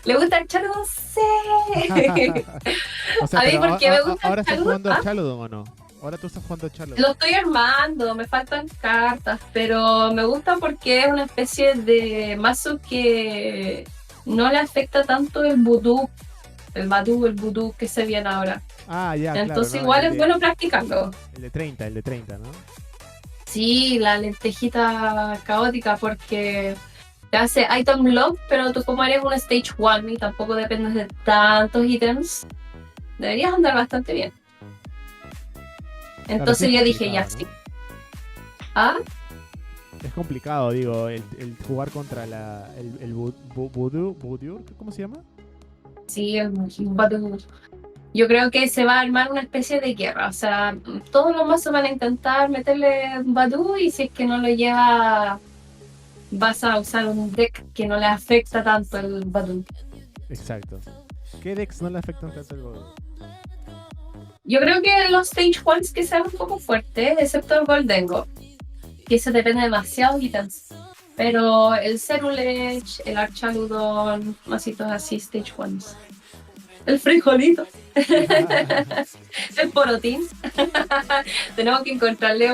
¿Le gusta el Charizard? Sí. O sea, A mí pero porque me gusta ahora estás Charizard. jugando ¿Ah? a Chaludon, ¿o no? Ahora tú estás jugando a Chaludon. Lo estoy armando, me faltan cartas, pero me gusta porque es una especie de mazo que no le afecta tanto el vudú, el vudú que se viene ahora. Ah, ya, Entonces claro, ¿no? igual es bueno practicarlo. El de 30, ¿no? Sí, la lentejita caótica porque te hace item lock, pero tú como eres un stage 1 y tampoco dependes de tantos ítems, deberías andar bastante bien. Entonces sí es yo dije, ya complicado, sí. ¿Ah? Es complicado, digo, el jugar contra el Voodoo, ¿cómo se llama? Sí, el Badu. Yo creo que se va a armar una especie de guerra. O sea, todos los mazos van a intentar meterle Badu y si es que no lo lleva, vas a usar un deck que no le afecta tanto el Badu. Exacto. ¿Qué decks no le afectan tanto el Voodoo? Yo creo que los Stage 1 que sean un poco fuertes, excepto el Goldengo, que eso depende demasiado de ítems. Pero el Cerulege, el Archaludon, masitos así, Stage 1. El frijolito. El porotín. Tenemos que encontrarle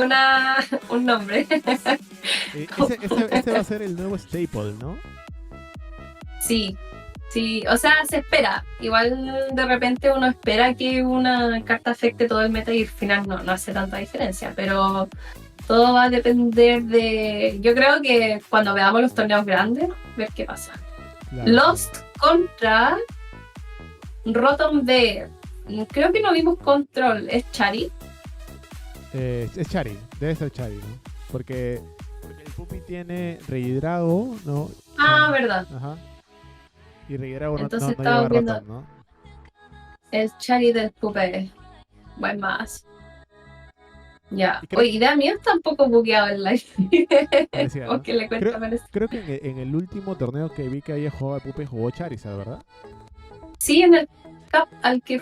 un nombre. Ese va a ser el nuevo staple, ¿no? Sí, sí, o sea, se espera. Igual de repente uno espera que una carta afecte todo el meta y al final no hace tanta diferencia, pero todo va a depender de... Yo creo que cuando veamos los torneos grandes, ver qué pasa. Claro. Lost contra Rotom Bear. Creo que no vimos control. ¿Es Chari? Es Chari, debe ser Chari, ¿no? Porque el Puppy tiene Regidrago, ¿no? Ah, verdad. Ajá. Y Regidrago no Entonces lleva estaba viendo- Rotom, ¿no? Es Chari del Pupe. Buen más. Ya. Y creo- Oye, y Damián está un poco bugueado en live. Parecía, ¿no? Porque le cuesta menos. Creo que en el último torneo que vi que había jugado el Puppy jugó Charizard, ¿verdad? Sí, en el cup al que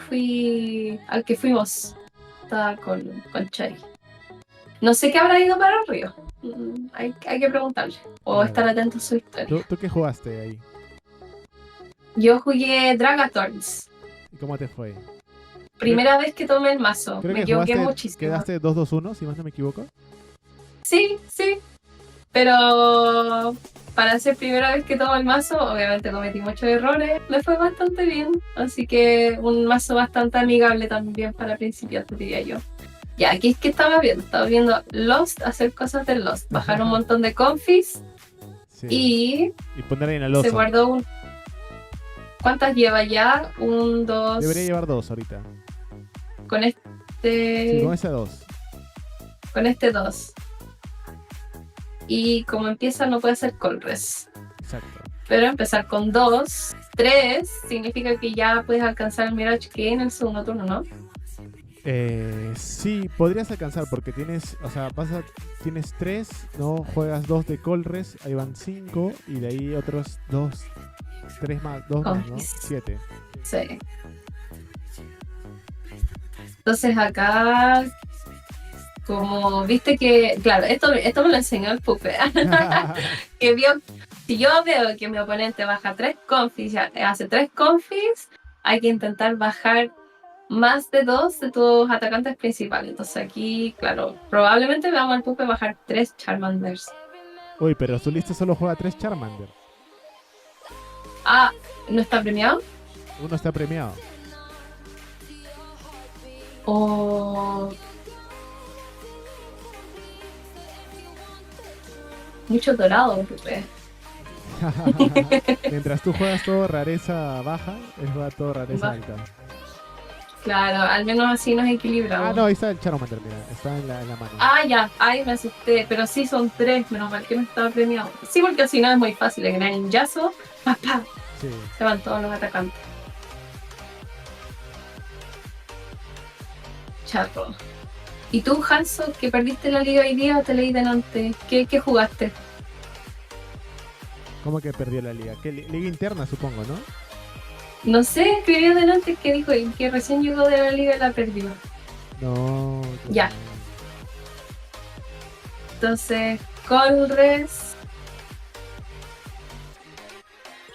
fuimos. Estaba con Chari. No sé qué habrá ido para el río. Hay que preguntarle. O Claro. estar atento a su historia. ¿Tú qué jugaste ahí? Yo jugué Dragathorns. ¿Y cómo te fue? Primera vez que tomé el mazo. Creo Me que equivoqué jugaste, muchísimo. quedaste 2-2-1, si más no me equivoco. Sí, sí. Pero para ser primera vez que tomo el mazo, obviamente cometí muchos errores. Me fue bastante bien. Así que un mazo bastante amigable también para principiantes, diría yo. Ya, aquí es que estaba viendo. Estaba viendo Lost, hacer cosas de Lost. Bajar un montón de confis Sí. y poner ahí en el se oso. guardó un... ¿Cuántas lleva ya? 1, 2... Debería llevar 2 ahorita. Con Sí, este... con ese 2. Con este 2. Y como empieza no puede ser Colres. Exacto. Pero empezar con 2, 3 significa que ya puedes alcanzar el Mirage Key en el segundo turno, ¿no? Sí, podrías alcanzar porque tienes, o sea, tienes 3, ¿no? Juegas 2 de Colres, ahí van 5 y de ahí otros 2, 3 más, 2 más, ¿no? Confis. 7. Sí. Entonces acá, como viste que, claro, esto me lo enseñó el Pupe. Que vio, si yo veo que mi oponente baja 3 confis, hace 3 confis, hay que intentar bajar más de 2 de tus atacantes principales. Entonces aquí, claro, probablemente veamos al Pupe bajar 3 Charmanders. Uy, pero su lista solo juega 3 Charmander. Ah, ¿no está premiado? Uno está premiado. O... mucho dorado, Pupe. Mientras tú juegas todo rareza baja, él juega todo rareza Baja. alta. Claro, al menos así nos equilibramos. Ah, no, ahí está el Charmander, mira, está en la mano. Ah, ya, ahí me asusté, pero sí son 3, menos mal que no estaba premiado. Sí, porque si no es muy fácil, el greninjazo, ¡papá! Sí. Se van todos los atacantes. Chato. ¿Y tú, Hanso, que perdiste la liga hoy día o te leí delante? ¿Qué jugaste? ¿Cómo que perdió la liga? ¿Qué liga interna, supongo, no? No sé, escribió delante que dijo que recién llegó de la liga y la perdió. No. Ya. Entonces, Colres.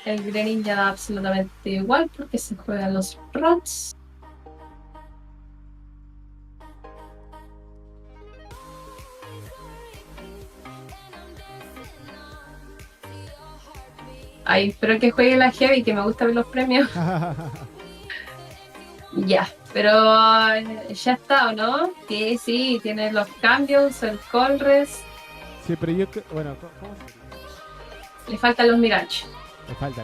El Grenin ya da absolutamente igual porque se juegan los Rots. Ay, espero que juegue la Heavy, que me gusta ver los premios. Ya, pero ya está, ¿o no? Sí, tiene los cambios, el Colres. Sí, pero yo... Bueno, ¿cómo se Le faltan los Mirage. Le falta.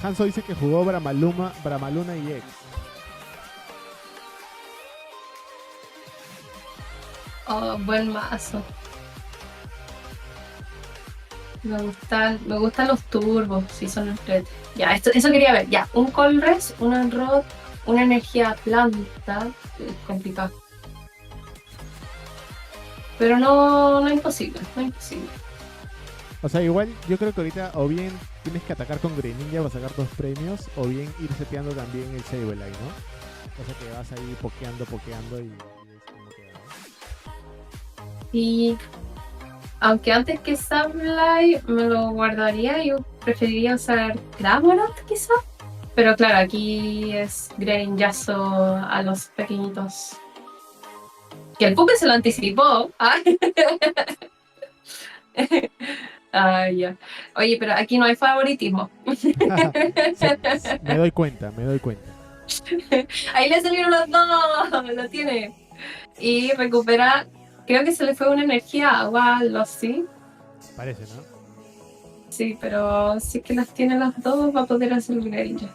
Hanso dice que jugó Bramaluna y X. Oh, buen mazo. Me gustan los turbos, sí son entretenidos. Ya, eso quería ver. Ya, un Colres, una Rod, una energía planta. Es complicado. Pero no es imposible, no es imposible. O sea, igual yo creo que ahorita o bien tienes que atacar con Greninja para sacar 2 premios, o bien ir seteando también el Sableye, ¿no? O sea que vas ahí pokeando y es como que... Y aunque antes que Sableye me lo guardaría, yo preferiría usar Cramorant quizá. Pero claro, aquí es Greninjazo a los pequeñitos. Que el Pupe se lo anticipó. ¿Ah? Ah, ya. Oye, pero aquí no hay favoritismo. Me doy cuenta. Ahí le salieron los dos, lo tiene. Y recupera, creo que se le fue una energía agua a los sí. Parece, ¿no? Sí, pero si es que las tiene las dos va a poder hacer el Greninja.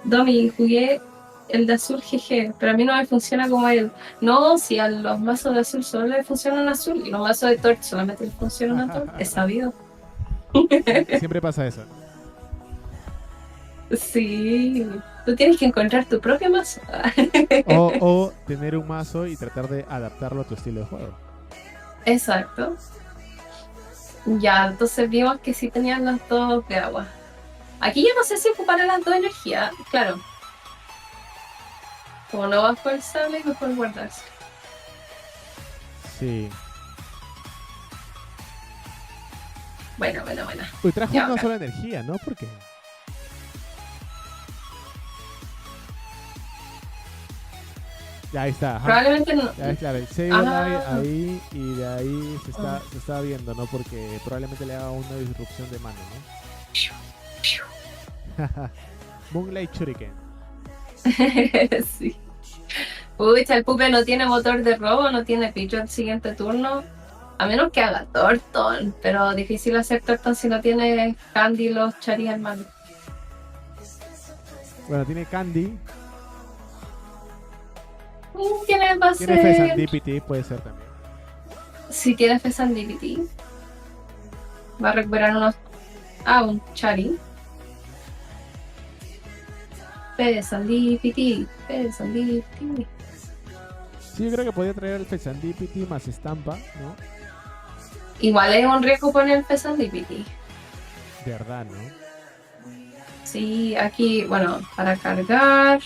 Domi, jugué el de azul GG, pero a mí no me funciona como a él. No, si a los mazos de azul solo le funcionan azul y los mazos de Torch solamente le funcionan a Torch, es sabido. Siempre pasa eso. Sí, tú tienes que encontrar tu propio mazo. O tener un mazo y tratar de adaptarlo a tu estilo de juego. Exacto. Ya, entonces vimos que sí tenían las dos de agua. Aquí yo no sé si ocuparé las dos energías, claro. Como no bajo el sable, mejor guardarse. Sí. Bueno. Uy, trajo Ya, una ok. sola energía, ¿no? ¿Por qué? Ya, ahí está. Ajá. Probablemente no. Ya es claro, el Sableye Ah. ahí y de ahí se está viendo, ¿no? Porque probablemente le haga una disrupción de mano, ¿no? Moonlight Shuriken. Sí. Pucha, el Pupe no tiene motor de robo, no tiene picho el siguiente turno. A menos que haga Torton, pero difícil hacer Torton si no tiene Candy y los Charis en mano. Bueno, tiene Candy, Tiene base. tiene Fezandipity, puede ser también. Si tiene Fezandipity, va a recuperar unos. Un Chari. Pesandipiti, pesandipiti. Sí, yo creo que podría traer el Fezandipiti más estampa, ¿no? Igual es un riesgo poner el pesandipiti. De verdad, ¿no? Sí, aquí, bueno, para cargar.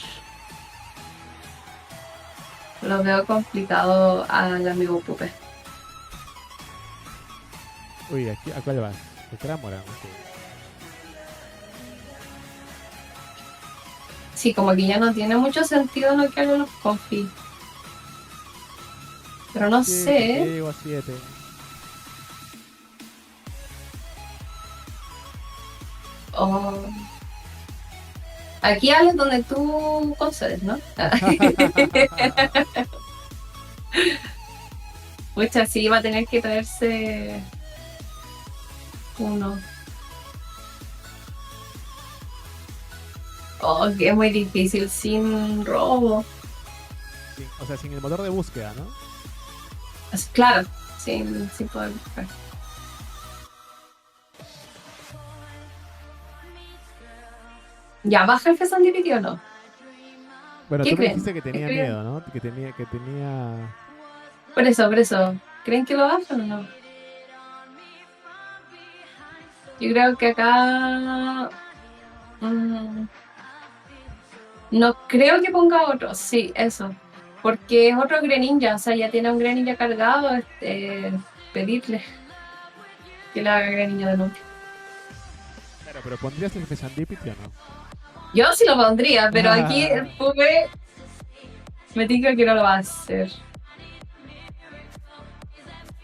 Lo veo complicado al amigo Pupe. Uy, aquí, ¿a cuál vas? El Cramoran, ok. Sí, como que ya no tiene mucho sentido lo que hagan los confi. Pero no Sí, sé. porque llegó a 7. Oh. Aquí es donde tú concedes, ¿no? Pucha, sí, va a tener que traerse uno. Oh, que es muy difícil sin robo. O sea, sin el motor de búsqueda, ¿no? Claro, sin poder buscar. ¿Ya baja el Fesandipiti o no? Bueno, ¿Qué tú me creen? dijiste que ¿Qué tenía creen? miedo, ¿no? Que tenía... Por eso. ¿Creen que lo bajan o no? Yo creo que acá... no creo que ponga otro, sí, eso. Porque es otro Greninja, o sea, ya tiene un Greninja cargado, pedirle que le haga Greninja de nuevo. Claro, pero ¿pondrías el Fezandipiti o no? Yo sí lo pondría, pero aquí el Pupe me diga que no lo va a hacer.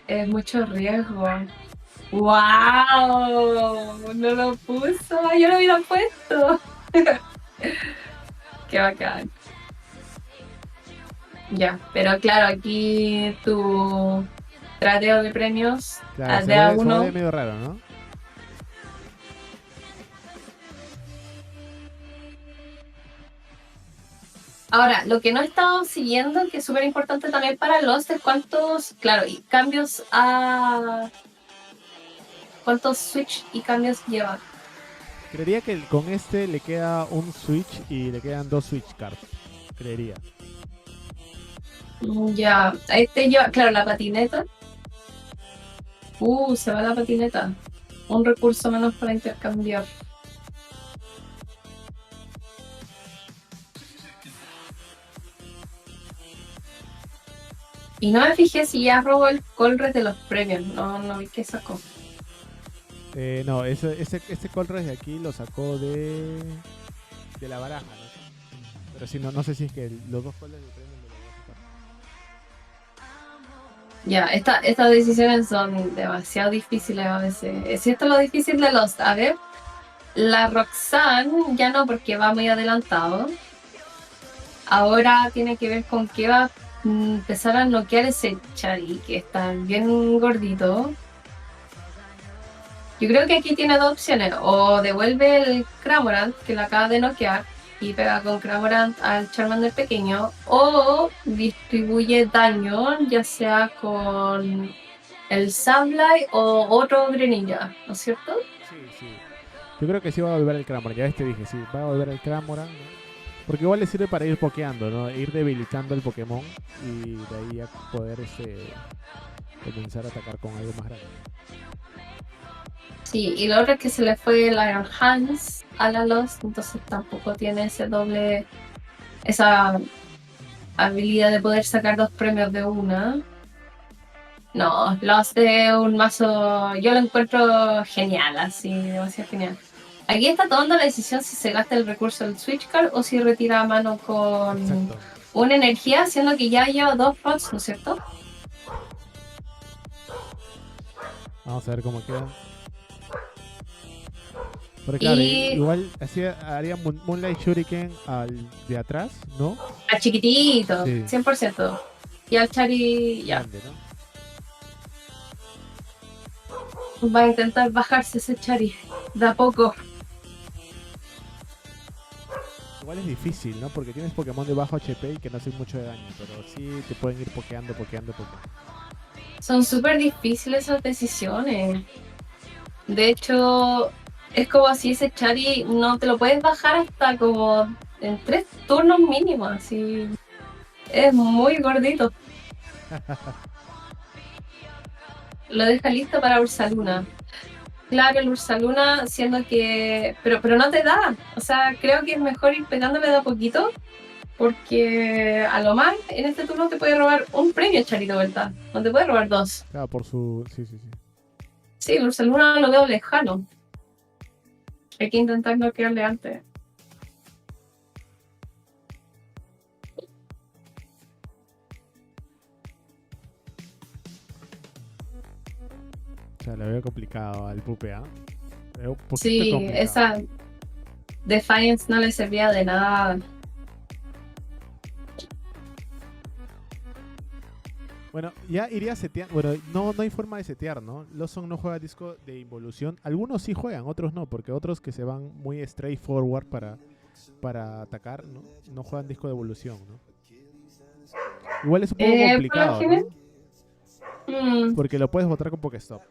Es mucho riesgo. ¡Wow! No lo puso, yo lo hubiera puesto. Qué bacán. Ya, pero claro, aquí tu trateo de premios Claro, de a se uno. vuelve medio raro, ¿no? Ahora, lo que no he estado siguiendo, que es súper importante también para los, es cuántos, claro, y cambios a... ¿Cuántos switch y cambios lleva? Creería que con este le queda un Switch y le quedan 2 Switch cards. Creería. Ya, este lleva, claro, la patineta. Se va la patineta. Un recurso menos para intercambiar. Y no me fijé si ya robó el Colress de los premios. No vi qué sacó. No, este Colress de aquí lo sacó de la baraja, ¿no? Pero sí, no sé si es que los dos Colress de premio me lo voy a sacar. Ya, estas decisiones son demasiado difíciles a veces. Si esto es lo difícil de los... A ver, la Roxanne ya no, porque va muy adelantado. Ahora tiene que ver con que va a empezar a noquear ese Chari, que está bien gordito. Yo creo que aquí tiene dos opciones. O devuelve el Cramorant, que lo acaba de noquear, y pega con Cramorant al Charmander pequeño. O distribuye daño, ya sea con el Sableye o otro Greninja, ¿no es cierto? Sí. Yo creo que sí va a volver el Cramoran. Ya dije, sí, va a volver el Cramoran, ¿no? Porque igual le sirve para ir pokeando, ¿no? Ir debilitando el Pokémon y de ahí a poder comenzar a atacar con algo más grande. Sí, y lo otro es que se le fue el Iron Hands a la Lost, entonces tampoco tiene esa habilidad de poder sacar dos premios de una. No, Lost es un mazo, yo lo encuentro genial, así, demasiado genial. Aquí está tomando la decisión si se gasta el recurso del Switch Card o si retira a mano con Exacto. una energía, siendo que ya lleva dos rots, ¿no es cierto? Vamos a ver cómo queda. Porque claro, igual así haría Moonlight Shuriken al de atrás, ¿no? A chiquitito, Sí. 100%. Y al Chari ya. Grande, ¿no? Va a intentar bajarse ese Chari de a poco. Igual es difícil, ¿no? Porque tienes Pokémon de bajo HP y que no hacen mucho de daño, pero sí te pueden ir pokeando. Son súper difíciles esas decisiones. De hecho, es como si ese Chari no te lo puedes bajar hasta como en 3 turnos mínimo, así. Es muy gordito. Lo deja listo para Ursaluna. Claro, el Ursaluna, siendo que... Pero no te da. O sea, creo que es mejor ir pegándole de a poquito, porque a lo más en este turno te puede robar un premio Charito vuelta. No te puede robar 2. Claro, por su... Sí. Sí, el Ursaluna lo veo lejano. Hay que intentar no quedarle antes. O sea, lo veo complicado al Pupe, ¿ah? Lo veo un poquito Sí, complicado. esa Defiance no le servía de nada. Bueno, ya iría a setear. Bueno, no hay forma de setear, ¿no? Lawson no juega disco de involución. Algunos sí juegan, otros no, porque otros que se van muy straightforward para atacar, ¿no? No juegan disco de evolución, ¿no? Igual es un poco complicado, por lo ¿no? Porque lo puedes botar con Pokestop.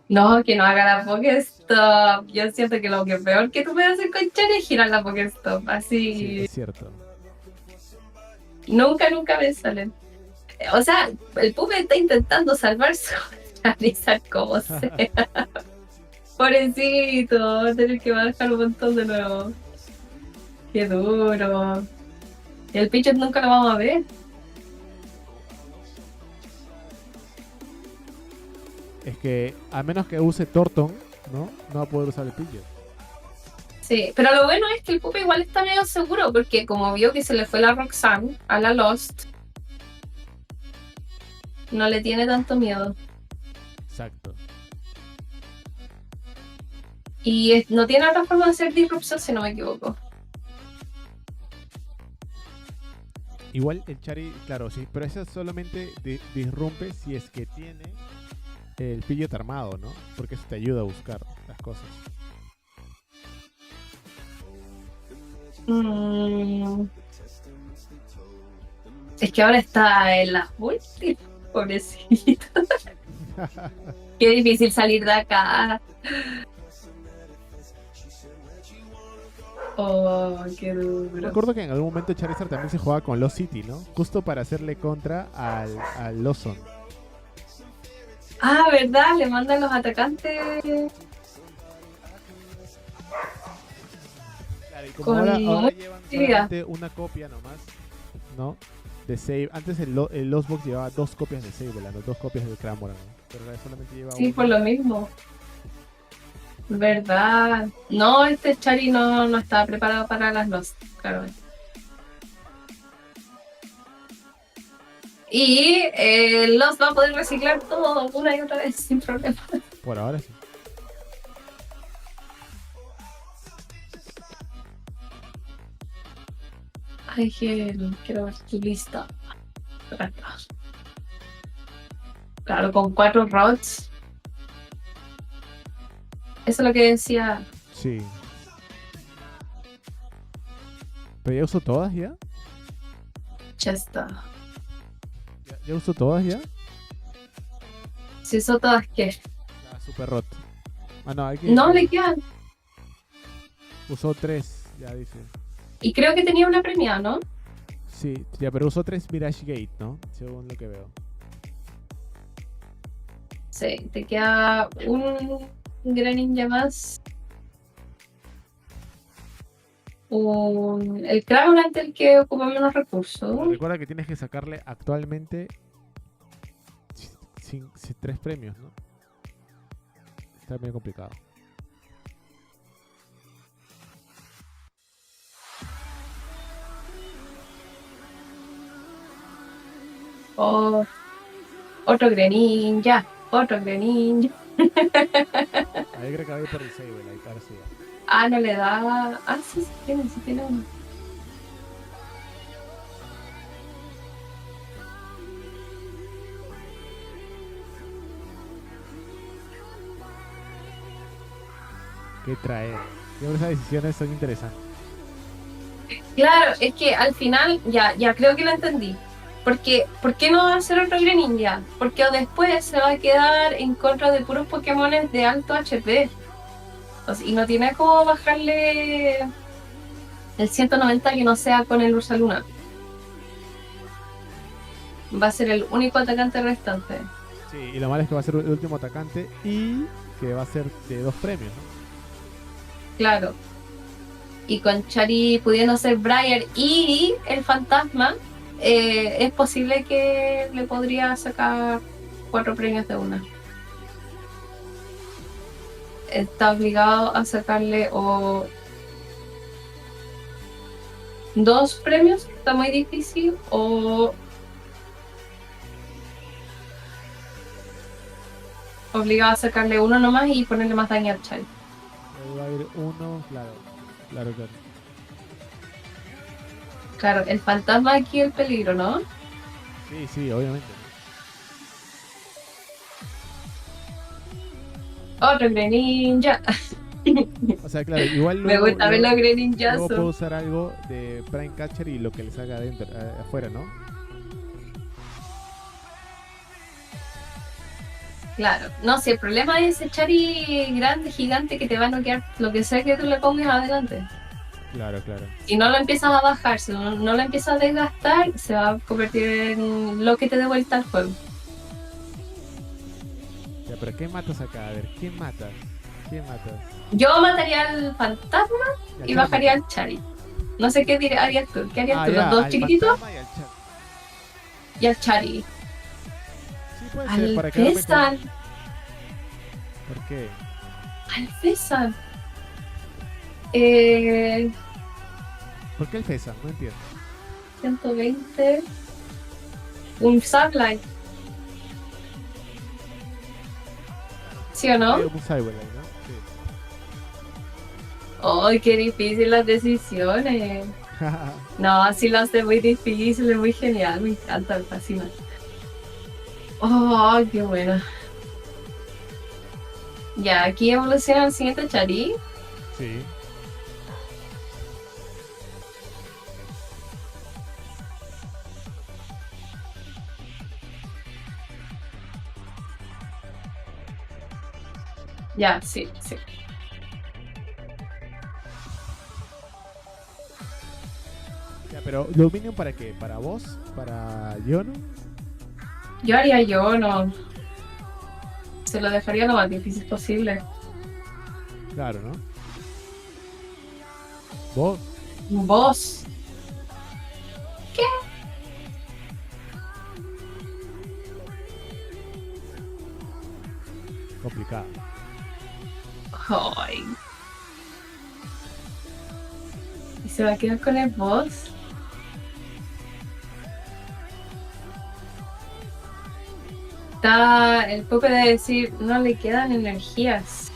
No, que no haga la Pokestop. Yo siento que lo que peor que tú puedes hacer con Char es girar la Pokestop. Sí, Así. es cierto. Nunca me salen. O sea, el Pupe está intentando salvar su Charizard como sea. Pobrecito, va a tener que bajar un montón de nuevo. Qué duro. Y el Pidgeot nunca lo vamos a ver. Es que a menos que use Torton, ¿no? No va a poder usar el Pidgeot. Sí, pero lo bueno es que el Pupe igual está medio seguro, porque como vio que se le fue la Roxanne a la Lost, no le tiene tanto miedo. Exacto. Y no tiene otra forma de hacer disrupción, si no me equivoco. Igual el Chari, claro, sí, pero eso solamente disrumpe si es que tiene el Pidgeot armado, ¿no? Porque eso te ayuda a buscar las cosas. Es que ahora está en las últimas, pobrecito. Qué difícil salir de acá. Oh, qué Me duro. acuerdo que en algún momento Charizard también se jugaba con Lost City, ¿no? Justo para hacerle contra al Lawson. Ah, ¿verdad? Le mandan los atacantes. Claro, y como Con ahora mucha llevan facilidad. solamente una copia nomás, ¿no? De Save. Antes el Lost Box llevaba 2 copias de Sable, ¿no? 2 copias de Cramoran, ¿no? Pero ahora solamente lleva Sí, una. por lo mismo. ¿Verdad? No, este Chari no estaba preparado para las Lost, claro. Y Lost va a poder reciclar todo una y otra vez sin problema. Por ahora sí. Ay, quiero ver tu lista. Acá está. Claro, con 4 rods. Eso es lo que decía. Sí. ¿Pero ya uso todas ya? Chesta. ¿Ya uso todas ya? Si eso todas que. Ah, super rot. Ah, no, hay que... No le quedan. Usó 3, ya dice. Y creo que tenía una premiada, ¿no? Sí, ya, pero usó 3 Mirage Gate, ¿no? Según lo que veo. Sí, te queda un Greninja más. El Cragon ante el que ocupa menos recursos. Recuerda que tienes que sacarle actualmente 3 premios, ¿no? Está medio complicado. Oh, otro Greninja. Otro Greninja. Ahí creo que va a ir por el Sable, ahí ahora sí. Ah, no le da. Ah, sí tiene uno. ¿Qué traer? Siempre esas decisiones son interesantes. Claro, es que al final ya creo que lo entendí. Porque, ¿por qué no va a hacer otro Greninja? Porque después se va a quedar en contra de puros Pokémones de alto HP. O sea, y no tiene como bajarle El 190 que no sea con el Ursaluna. Va a ser el único atacante restante. Sí, y lo malo es que va a ser el último atacante y que va a ser de 2 premios, ¿no? Claro. Y con Chari pudiendo ser Briar y el fantasma, es posible que le podría sacar 4 premios de una. Está obligado a sacarle o 2 premios, está muy difícil, o obligado a sacarle uno nomás y ponerle más daño al Chari. Ahí va a ir uno, claro. Claro, el fantasma aquí es el peligro, ¿no? Sí, obviamente. Otro Greninja. O sea, claro, igual Me gusta ver los Greninjas. luego puedo usar algo de Prime Catcher y lo que le salga adentro, afuera, ¿no? Claro, no, si el problema es ese Chari grande, gigante, que te va a noquear lo que sea que tú le pongas adelante. Claro. Si no lo empiezas a bajar, si no lo empiezas a desgastar, se va a convertir en lo que te dé vuelta al juego. Ya, pero ¿qué matas acá? A ver, ¿quién matas? Yo mataría al fantasma Ya, y Chari bajaría mata. al Chari. No sé qué harías tú. ¿Qué harías tú? Ya, ¿Los dos al chiquititos? fantasma y al Chari. Y al Chari. Sí, puede ser, Al para quedarme con... César. ¿Por qué? Al César. ¿Por qué el FESA? No entiendo. 120. Un Sublight. ¿Sí o no? Un Cyberline, ¿no? ¡Ay, qué difícil las decisiones! Sí. No, sí lo hace muy difícil, es muy genial, me encanta, me fascina. ¡Oh, qué buena! Ya, aquí evoluciona el siguiente Chari. Sí. Ya, sí. Ya, pero Luminium ¿para qué? ¿Para vos? ¿Para Yono? Yo haría yo, no. Se lo dejaría lo más difícil posible. Claro, ¿no? ¿Vos? Vos. Complicado. Ay. ¿Y se va a quedar con el boss? Está el poco de decir, no le quedan energías.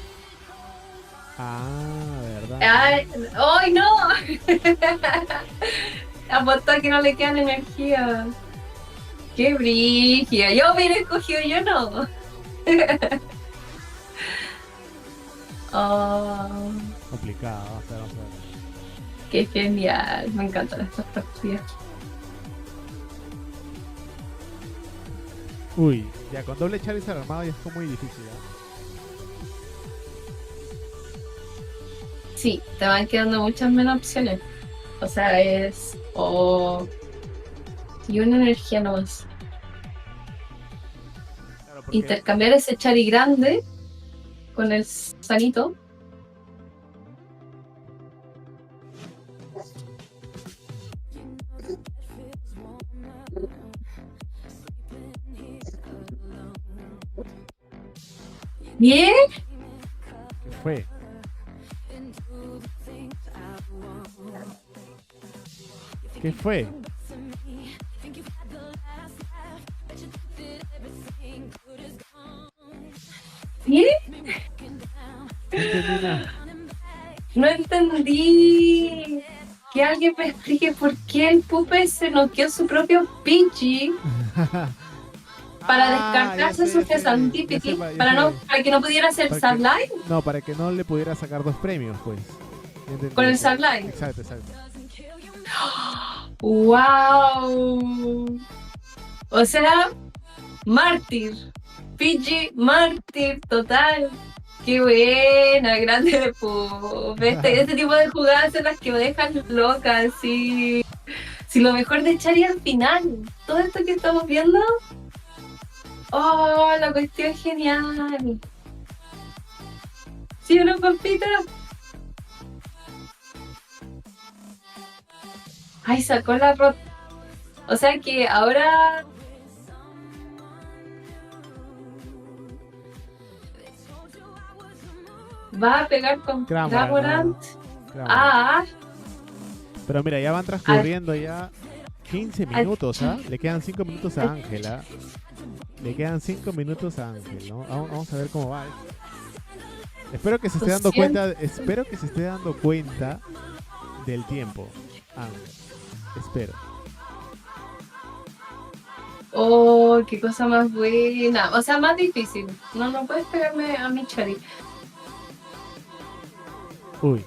Ah, verdad. ¡Ay, no! Apostó que no le quedan energías. ¡Qué brígida! Yo hubiera escogido, yo no. Oh, Complicado, vamos a ver. qué genial. Me encantan estas partidas. Uy, ya con doble Charizard armado ya es como muy difícil, ¿eh? Sí, te van quedando muchas menos opciones. O sea, es... y una energía nomás. Claro, porque Intercambiar ese Chari grande con el sanito. Bien. ¿qué fue? ¿Qué fue? Bien. No entendí nada. No entendí. Que alguien me explique por qué el Pupe se noqueó su propio Pidgey para descartarse su Fezandipiti, para que no pudiera hacer Para que- Sublime No, para que no le pudiera sacar 2 premios, pues. Ya entendí. con el Sublime. Exacto. ¡Wow! O sea, mártir. Pidgey, mártir, total. Qué buena, grande este tipo de jugadas son las que me dejan locas, sí. Si lo mejor de Chari al final, todo esto que estamos viendo, oh, la cuestión genial. ¿Sí o no, Pampita? Ay, sacó la rot. O sea que ahora... va a pegar con Cramorant. Ah, pero mira, ya van transcurriendo ya 15 minutos, ¿ah? Le quedan 5 minutos a Ángela. Le quedan 5 minutos a Ángel, ¿no? Vamos a ver cómo va. Espero que se esté dando cuenta del tiempo, Ángel. Espero. oh, qué cosa más buena. O sea, más difícil. No puedes pegarme a mi Chari. Uy.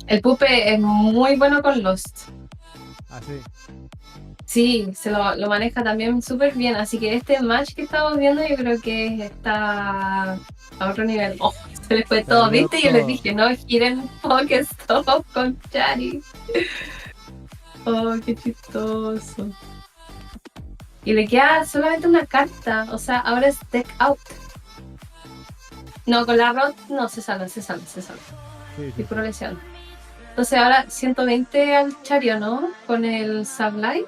El Pupe es muy bueno con Lost. Ah, sí. Sí, se lo maneja también súper bien. Así que este match que estamos viendo, yo creo que está a otro nivel. Oh, se les fue todo, ¿viste? Yo les dije, no giren Pokestop con Chari. Oh, qué chistoso. Y le queda solamente una carta. O sea, ahora es deck out. No, con la Rot no, se salva. Sí, Y puro lesión. Entonces ahora 120 al Chario, ¿no? Con el Sublight.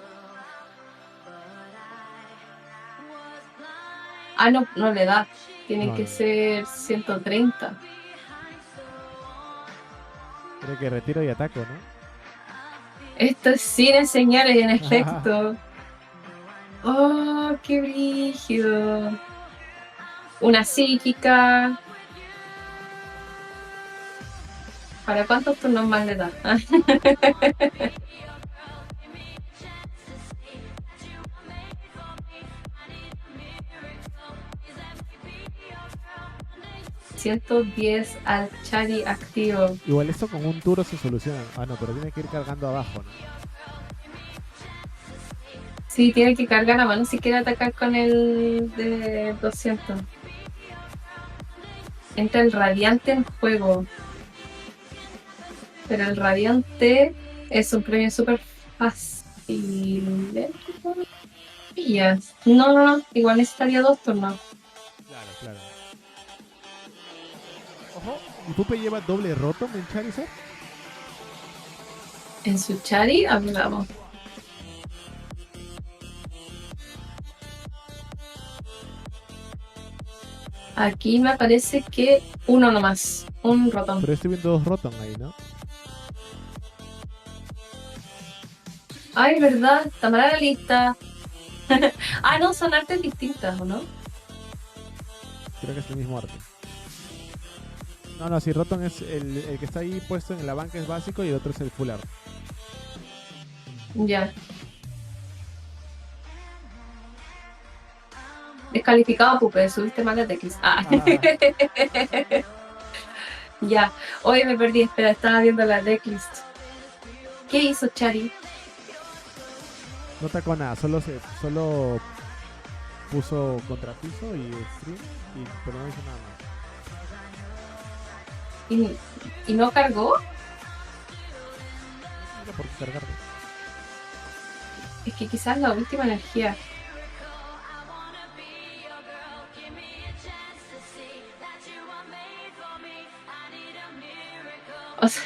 Ah, no le da. Tiene que ser 130. Creo que retiro y ataco, ¿no? Esto es sin enseñar en efecto. Oh, qué brígido. Una psíquica. ¿Para cuántos turnos más le da? 110 al Chari activo. Igual esto con un turno se soluciona. Ah, no, pero tiene que ir cargando abajo, ¿no? Sí, tiene que cargar a mano si quiere atacar con el de 200. Entra el Radiante en juego. Pero el Radiante es un premio súper fácil. Pillas. No, igual necesitaría 2 turnos. Claro. Ojo, ¿y Pupe lleva doble roto en Charizard? En su Chari hablamos. Aquí me parece que uno nomás. Un Rotom. Pero estoy viendo 2 Rotom ahí, ¿no? Ay, verdad, está mala la lista. Ah, no, son artes distintas, ¿o no? Creo que es el mismo arte. No, sí, Rotom es el que está ahí puesto en la banca es básico y el otro es el full art. Ya. Descalificado, Pupe, subiste mal la teclas. Ah. Ya, hoy me perdí, espera, estaba viendo la decklist. ¿Qué hizo Chari? No atacó nada, solo puso contrapiso y stream, pero no hizo nada más. ¿Y no cargó? No por qué cargarlo. Es que quizás la última energía. O sea,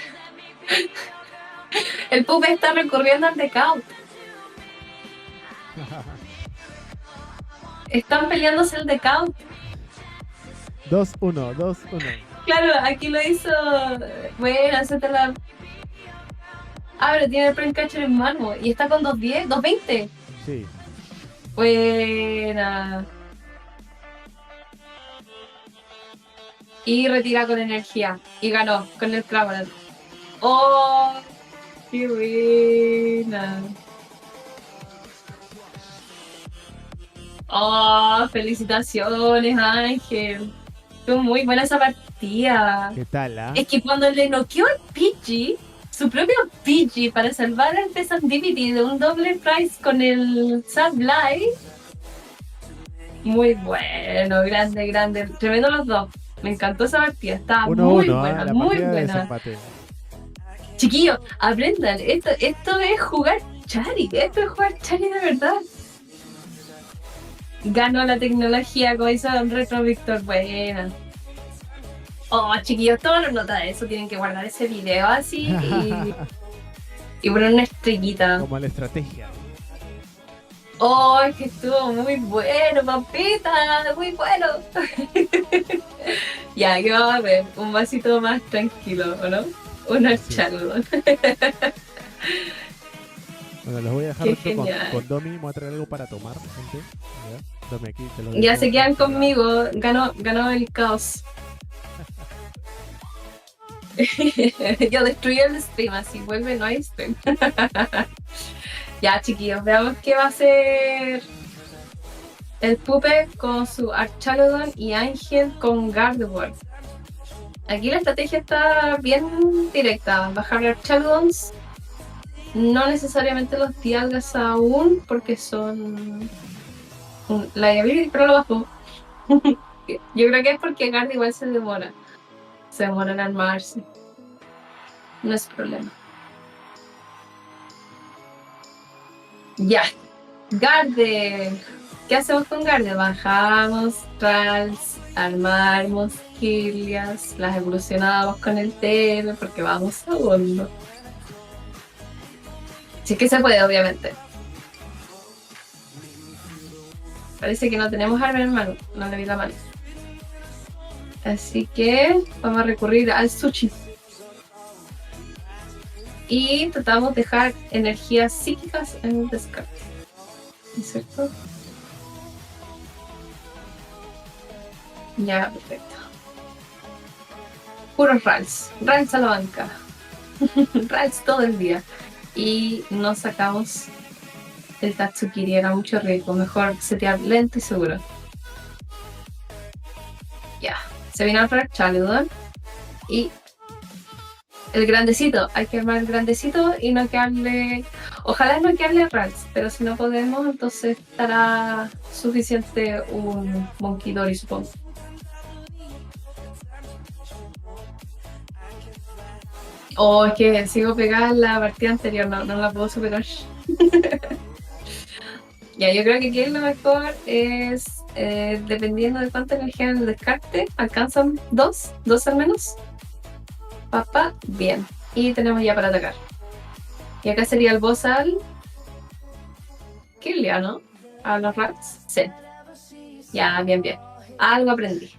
el Pupe está recurriendo al decaut. Están peleándose el decaut. 2-1. Claro, aquí lo hizo. Bueno, se te la. Ah, pero tiene el Prank-Catcher en mano. Y está con 210, 220. Sí. Buena. Y retira con energía. Y ganó con el Cramorant. ¡Oh! ¡Qué buena! ¡Oh! ¡Felicitaciones, Ángel! Fue muy buena esa partida. ¿Qué tal, ah? Es que cuando le noqueó al Pidgey, su propio Pidgey, para salvar al Serendipity de un doble price con el Sublight, Muy bueno, grande, grande. Tremendo los dos. Me encantó esa partida. Estaba 1-1, muy ¿ah? buena, La muy partida de buena. desempate. Chiquillos, aprendan. Esto es jugar Chari. Esto es jugar Chari de verdad. Ganó la tecnología, como hizo Don Retro Víctor. Buena. Oh, chiquillos, tomen nota de eso. Tienen que guardar ese video así y poner una estrellita. Como la estrategia. Oh, es que estuvo muy bueno, papita. Muy bueno. Ya, ¿qué vamos a ver? Un vasito más tranquilo, ¿o no? Una Sí. charla. Bueno, los voy a dejar Qué esto genial. con Domi. Me voy a traer algo para tomar, gente. ¿Ya? Domi, aquí te lo Ya dejo. se quedan conmigo. Ganó el caos. Yo destruí el stream, así vuelve, no hay stream. Ya, chiquillos, veamos qué va a hacer el Pupe con su Archaludon y Ángel con Gardevoir. Aquí la estrategia está bien directa. Bajar Archaludons, no necesariamente los Dialgas aún, porque son liability, pero lo bajó. Yo creo que es porque Gardevoir igual se demora. Se demora en armarse. No es problema. Ya. Garde. ¿Qué hacemos con Garde? Bajamos Trals, armamos Kirlias, las evolucionamos con el TM porque vamos segundo. Si es que se puede, obviamente. Parece que no tenemos arma en mano. No le vi la mano. Así que vamos a recurrir al sushi. Y tratamos de dejar energías psíquicas en el descarte. ¿No es cierto? Ya, perfecto. Puros Rals. Rals a la banca. Rals todo el día. Y no sacamos el Tatsukiri. Era mucho riesgo. Mejor setear lento y seguro. Ya. Se vino a armar Chaludon. Y el grandecito. Hay que armar el grandecito y no quedarle... Ojalá no quedarle Rals. Pero si no podemos, entonces estará suficiente un Monkey Dory, supongo. Oh, es que sigo pegada en la partida anterior, no la puedo superar. Ya, yo creo que aquí lo mejor es, dependiendo de cuánta energía en el descarte, alcanzan dos al menos. Papá, bien. Y tenemos ya para atacar. Y acá sería el boss al... Kirlia, ¿no? A los rats. Sí. Ya, bien. Algo aprendí.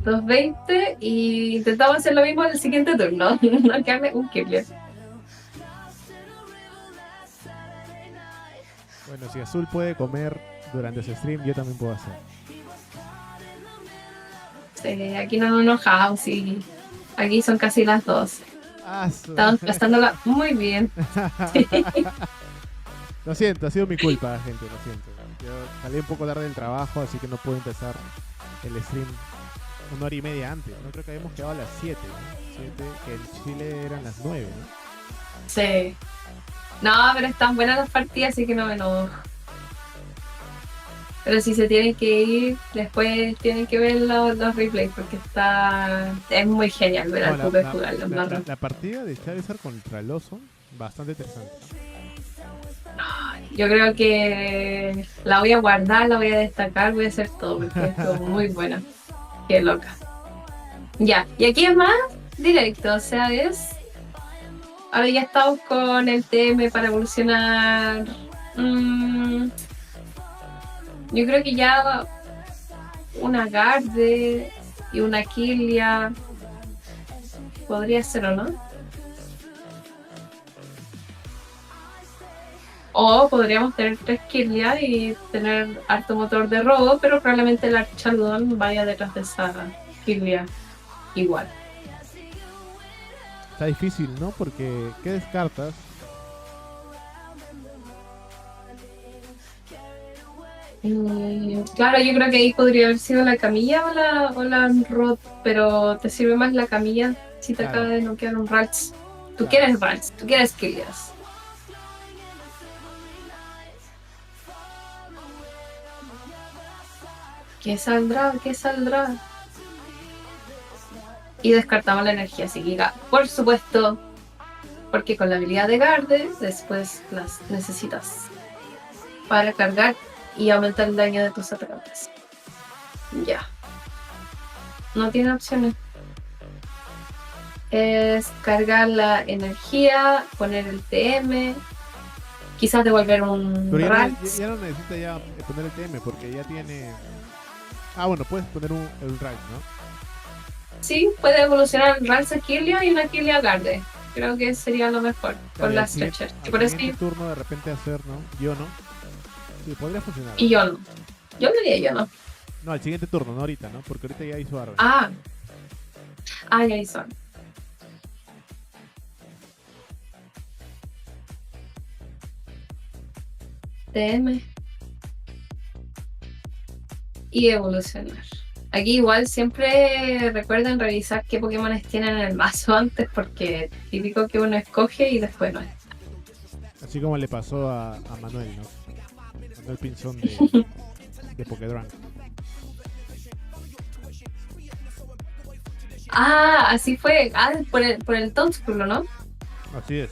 220 y intentamos hacer lo mismo en el siguiente turno. No quedarme un Kirlia. Bueno, si Azul puede comer durante ese stream, yo también puedo hacer. Sí, aquí no nos enojamos y aquí son casi las 12. Estamos gastándola muy bien. Lo siento, ha sido mi culpa, gente, lo siento. Yo salí un poco tarde del trabajo, así que no puedo empezar el stream 1 hora y media antes. No creo que habíamos quedado a las 7, ¿no? 7, que en Chile eran las 9, ¿no? Sí. No, pero están buenas las partidas, así que no me enojo. Pero si se tienen que ir, después tienen que ver los replays, porque es muy genial ver al Pupe jugar los marros. La partida de Charizard contra el oso, bastante interesante. Yo creo que la voy a guardar, la voy a destacar, voy a hacer todo, porque estuvo muy buena. Qué loca. Ya, y aquí es más directo, o sea, ahora ya estamos con el TM para evolucionar. Yo creo que ya una Garde y una Kirlia podría ser, ¿o no? O podríamos tener 3 Kirlia y tener harto motor de robo, pero probablemente el Archaludon vaya detrás de esa Kirlia igual. Está difícil, ¿no? Porque, ¿qué descartas? Claro, yo creo que ahí podría haber sido la camilla o la Rod, pero te sirve más la camilla si te Claro. acaba de noquear un Ralts. Tú Claro. quieres Ralts, tú quieres Kirlias. ¿Qué saldrá? ¿Qué saldrá? Y descartamos la energía psíquica. Por supuesto, porque con la habilidad de Garde, después las necesitas para cargar y aumentar el daño de tus atacantes. Ya. No tiene opciones. Es cargar la energía, poner el TM, quizás devolver un Pero Rals. ya no necesita ya poner el TM porque ya tiene... Ah, bueno, puedes poner el Rals, ¿no? Sí, puede evolucionar un Rals a Kirlia y una Kirlia Garde. Creo que sería lo mejor con las Stretchers. Y por eso turno de repente hacer, ¿no? Yo no. Sí, podría funcionar. y yo no. Yo lo haría, yo no. No, al siguiente turno, no ahorita, ¿no? Porque ahorita ya hizo árbol. Ah, ya hizo. TM. Y evolucionar. Aquí igual siempre recuerden revisar qué Pokémon tienen en el mazo antes, porque típico que uno escoge y después no es. Así como le pasó a Manuel, ¿no? Manuel Pinzón de Pokédrunk. Ah, así fue. Ah, por el Tonspur, ¿no? Así es.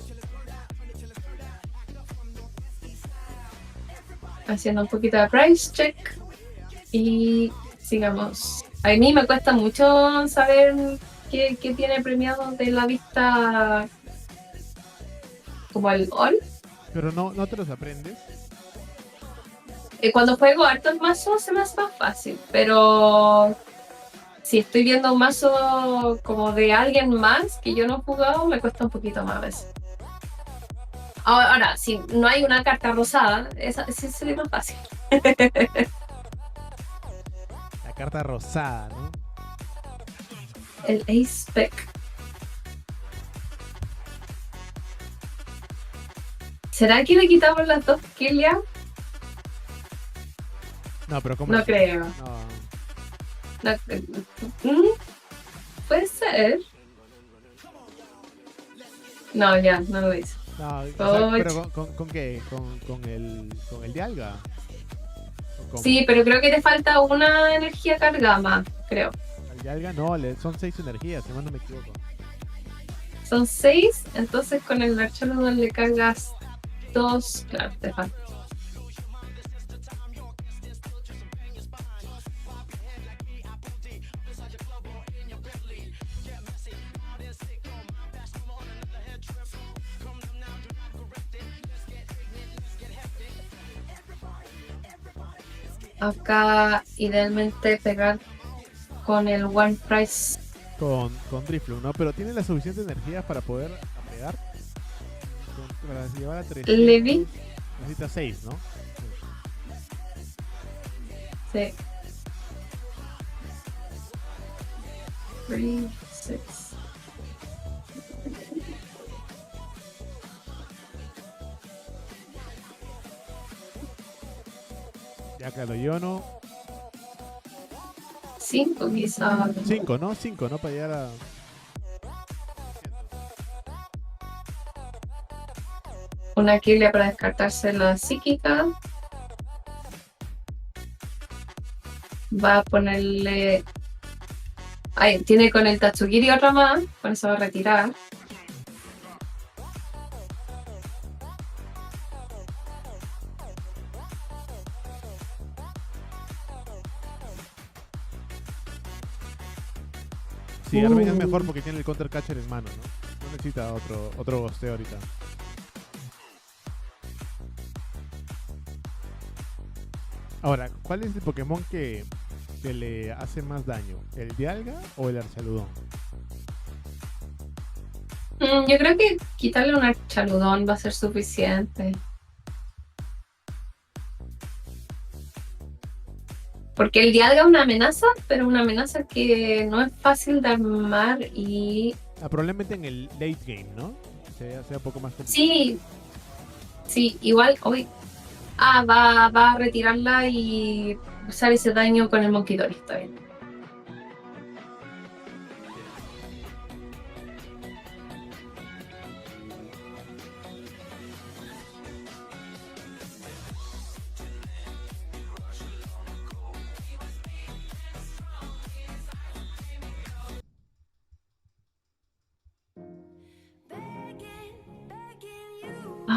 Haciendo un poquito de price check. Y sigamos. A mí me cuesta mucho saber qué tiene premiado de la vista como el all. Pero no te los aprendes. Cuando juego hartos mazos se me hace más fácil, pero si estoy viendo un mazo como de alguien más que yo no he jugado, me cuesta un poquito más a veces. Ahora, si no hay una carta rosada, esa sí sería más fácil. La carta rosada, ¿no? El Ace Spec. ¿Será que le quitamos las dos Kirlia? No, pero ¿cómo? No creo. No. Puede ser. No, ya, no lo hice. No, o sea, pero ¿con qué? ¿Con el Dialga? Sí, pero creo que te falta una energía cargada más, creo. El Dialga no, son 6 energías, si no me equivoco. Son 6, entonces con el Archolodon le cargas 2, claro, te falta. Acá idealmente pegar con el One Price. Con Drifloon, ¿no? Pero tiene la suficiente energía para poder pegar. Para llevar a 3. Levi. Necesita 6, ¿no? Sí. 3, 6. Ya claro, yo no. 5 quizás. 5, ¿no? 5, ¿no? Para llegar a... Una Kirlia para descartarse la psíquica. Va a ponerle... Ahí, tiene con el Tatsugiri otra más. Con eso va a retirar. Sí, Armin es mejor porque tiene el counter catcher en mano, ¿no? No necesita otro bosteo ahorita. Ahora, ¿cuál es el Pokémon que le hace más daño? ¿El Dialga o el Archaludón? Yo creo que quitarle un Archaludón va a ser suficiente. Porque el Dialga es una amenaza, pero una amenaza que no es fácil de armar y... Probablemente en el late game, ¿no? Sea un poco más complicado. Sí, sí, igual hoy... va a retirarla y usar ese daño con el Monkey Dory, está bien.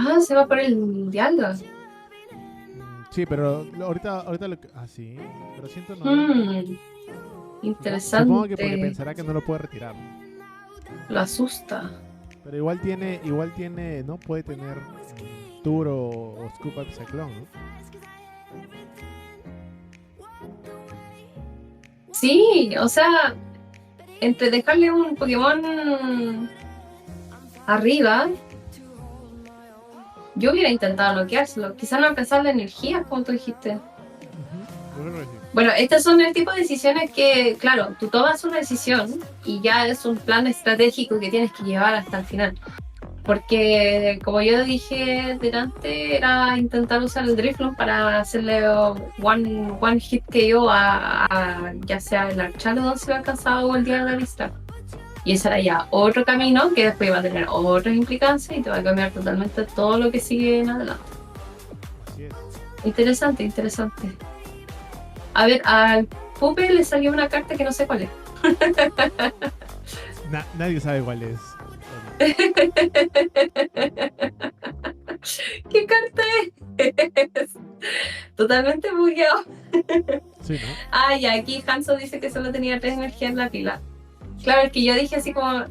Ah, se va por el Dialga. Sí, pero ahorita lo que... Ah, sí. Pero 190. Interesante. Supongo que porque pensará que no lo puede retirar. Lo asusta. Pero igual tiene, ¿no? Puede tener Tour o Scoop Up Cyclone, ¿no? Sí, o sea, entre dejarle un Pokémon arriba, yo hubiera intentado noqueárselo. Quizás no alcanzar la energía, como tú dijiste. Yo creo que sí. Bueno, estas son el tipo de decisiones que, claro, tú tomas una decisión y ya es un plan estratégico que tienes que llevar hasta el final. Porque, como yo dije delante, era intentar usar el Drifloon para hacerle one hit KO a ya sea el Archarodon si lo alcanzaba o el Dialga. Y ese era ya otro camino que después va a tener otras implicancias y te va a cambiar totalmente todo lo que sigue en adelante. Así es. Interesante, interesante. A ver, al Pupe le salió una carta que no sé cuál es. Nadie sabe cuál es. ¿Qué carta es? Totalmente bugueado. Sí, ¿no? Ah, ya, aquí Hanso dice que solo tenía 3 energías en la pila. Claro, es que yo dije así como,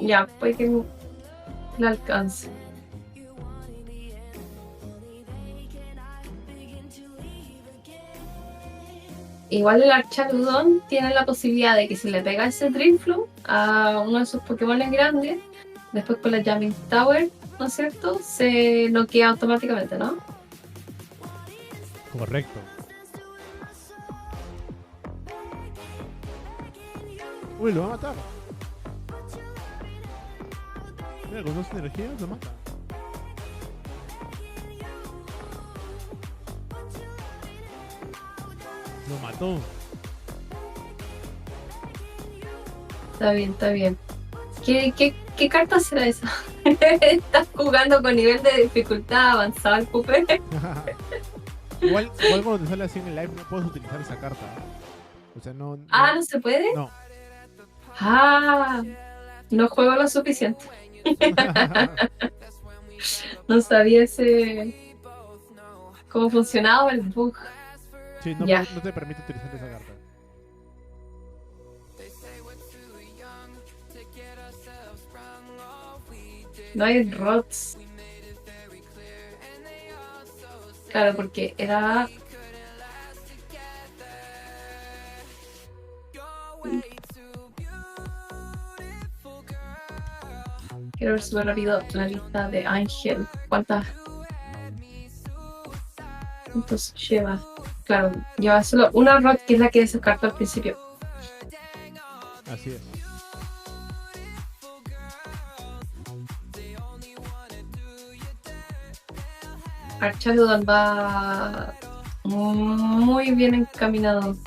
ya, puede que la alcance. Igual el Archarodon tiene la posibilidad de que si le pega ese Drifloon a uno de sus Pokémon grandes, después con la Jamming Tower, ¿no es cierto? Se noquea automáticamente, ¿no? Correcto. Uy, lo va a matar. Mira, con 2 energías lo mata. Lo mató. Está bien, está bien. ¿Qué carta será esa? Estás jugando con nivel de dificultad avanzado el Pupe. igual cuando te sale así en el live no puedes utilizar esa carta. O sea, no. Ah, ¿no se puede? No. Ah, no juego lo suficiente. No sabía cómo funcionaba el bug. Sí, Ya. no te permite utilizar esa carta. No hay rots. Claro, porque era... Quiero ver súper rápido la lista de Ángel. ¿Cuántos lleva? Claro, lleva solo una rot que es la que descartó al principio. Así es. Archarodon va muy bien encaminado.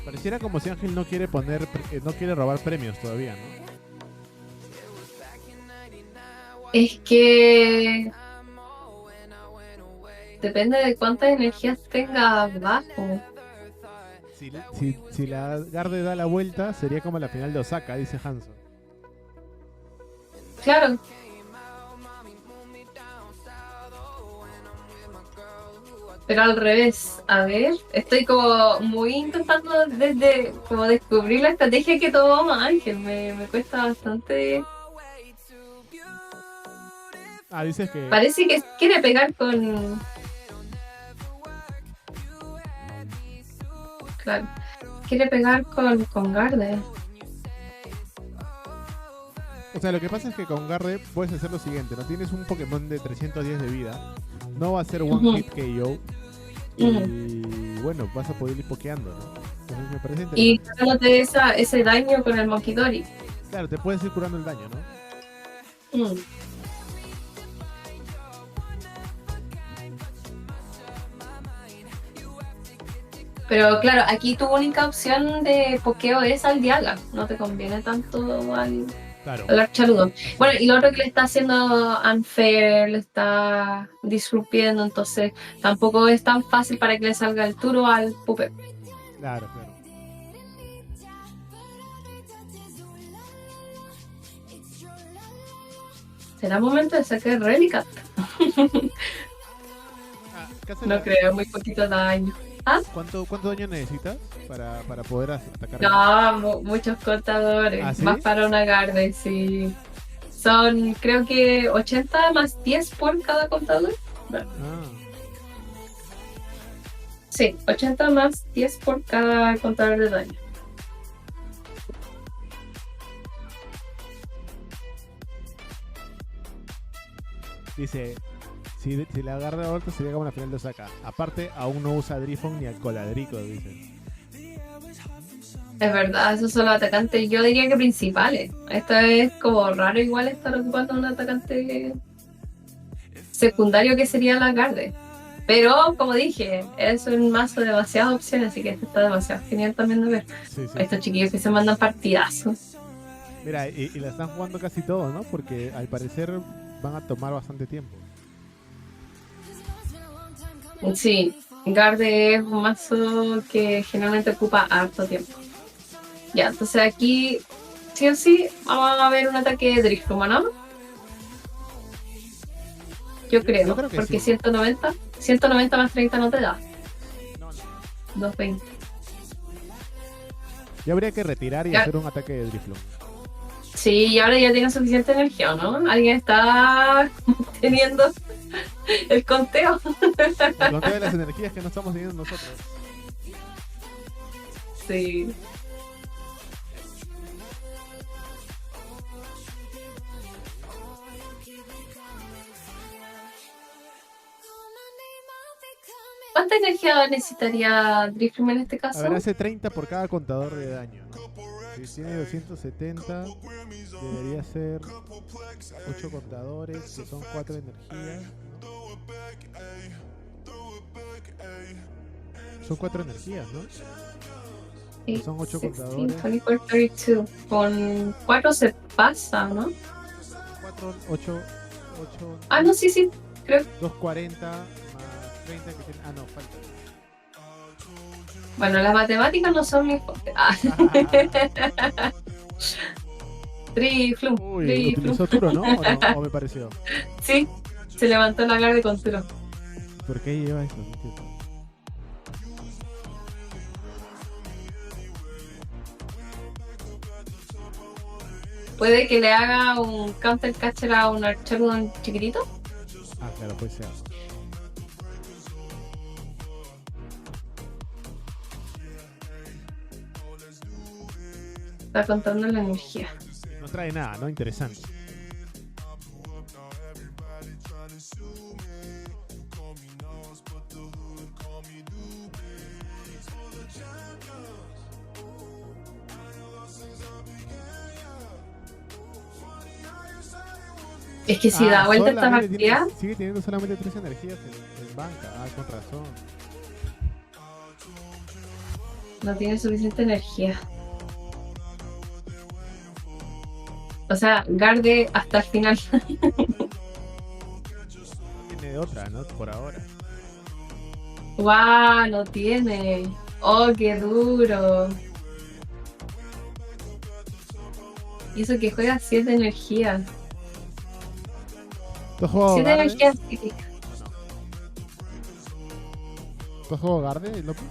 Pareciera como si Ángel no quiere no quiere robar premios todavía, ¿no? Es que depende de cuántas energías tenga abajo. Si la Garde da la vuelta, sería como la final de Osaka, dice Hanzo. Claro. Pero al revés, a ver, estoy como muy intentando como descubrir la estrategia que tomó Ángel, me cuesta bastante. Ah, dices que... Parece que quiere pegar con... Claro, quiere pegar con Garde. O sea, lo que pasa es que con Garde puedes hacer lo siguiente, ¿no? Tienes un Pokémon de 310 de vida, no va a ser one hit KO, y bueno, vas a poder ir pokeando, ¿no? Entonces me parece interesante. Y sacándote ese daño con el Mokidori. Claro, te puedes ir curando el daño, ¿no? Pero claro, aquí tu única opción de pokeo es al Dialga. No te conviene tanto al... Claro. al Archaludo. Bueno, y lo otro que le está haciendo unfair, le está disrumpiendo, entonces tampoco es tan fácil para que le salga el turo al Pupe. Claro, claro. ¿Será momento de sacar Relicat? ¿Qué hace No la- creo, muy poquito daño. ¿Cuánto daño necesitas para poder atacar? No, muchos contadores. ¿Ah, sí? Más para una Garde, sí. Son, creo que 80 más 10 por cada contador. Ah, Sí, 80 más 10 por cada contador de daño. dice, si la agarra de vuelta sería como la final de Osaka. Aparte, aún no usa Drifon ni al Coladrico, dicen. Es verdad, esos son los atacantes, yo diría que principales. Esto es como raro igual estar ocupando un atacante secundario que sería la Garde. Pero, como dije, es un mazo de demasiadas opciones, así que este está demasiado genial también de ver. Sí, sí. Estos chiquillos que se mandan partidazos. Mira, y la están jugando casi todos, ¿no? Porque al parecer van a tomar bastante tiempo. Sí, Garde es un mazo que generalmente ocupa harto tiempo. Ya, entonces aquí, sí o sí, vamos a ver un ataque de Drifloom, ¿no? Yo creo, creo que porque sí. 190 más 30 no te da. No, no. 220. Ya habría que retirar y Ya. hacer un ataque de Drifloom. Sí, y ahora ya tiene suficiente energía, ¿no? Alguien está teniendo el conteo. Con todas las energías que no estamos teniendo nosotros. Sí. ¿Cuánta energía necesitaría Drifloom en este A caso? ver, hace 30 por cada contador de daño, ¿no? Si tiene 270, debería ser 8 contadores, que son 4 energías, ¿no? Son 4 energías, ¿no? Sí, Son 8 16, contadores. 24, 32. Con 4 se pasa, ¿no? 4, 8, Ah, no, sí, sí, creo. 240 más 30 que tiene... Ah, no, falta. Bueno, las matemáticas no son mi fuerte. Ah. Drifloom, Uy, Drifloom. utilizó Turo, ¿no? ¿O no? ¿O me pareció? Sí, se levantó la Garde con Turo. ¿Por qué lleva eso? No entiendo. Puede que le haga un counter catcher a un Archarodon chiquitito. Ah, claro, puede ser. Está contando la energía. No trae nada, ¿no? Interesante. Es que si da vuelta esta solamente partida, sigue teniendo solamente 3 energías en banca. Ah, con razón. no tiene suficiente energía. O sea, Garde hasta el final. Tiene otra, ¿no? Por ahora. ¡Guau! No tiene. ¡Oh, qué duro! Y eso que juega 7 energías. ¿Tú has jugado 7 Garde? energías psíquicas. ¿Tú has jugado Garde, López?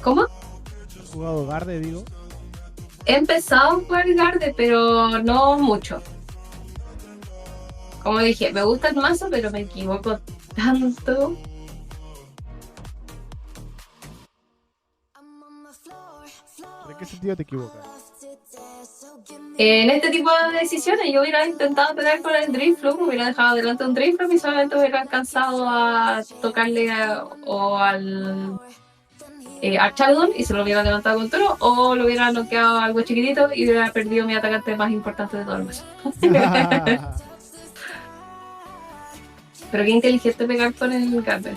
¿Cómo? ¿Has jugado Garde, digo? He empezado a jugar Garde, pero no mucho. Como dije, me gusta el mazo, pero me equivoco tanto. ¿En qué sentido te equivocas? En este tipo de decisiones yo hubiera intentado pelear con el Drifloom, hubiera dejado adelante un Drifloom y solamente hubiera alcanzado a tocarle o al Archarodon y se lo hubiera levantado con Toro, o lo hubiera noqueado a algo chiquitito y hubiera perdido mi atacante más importante de todo el mazo. Pero qué inteligente pegar con el Garde.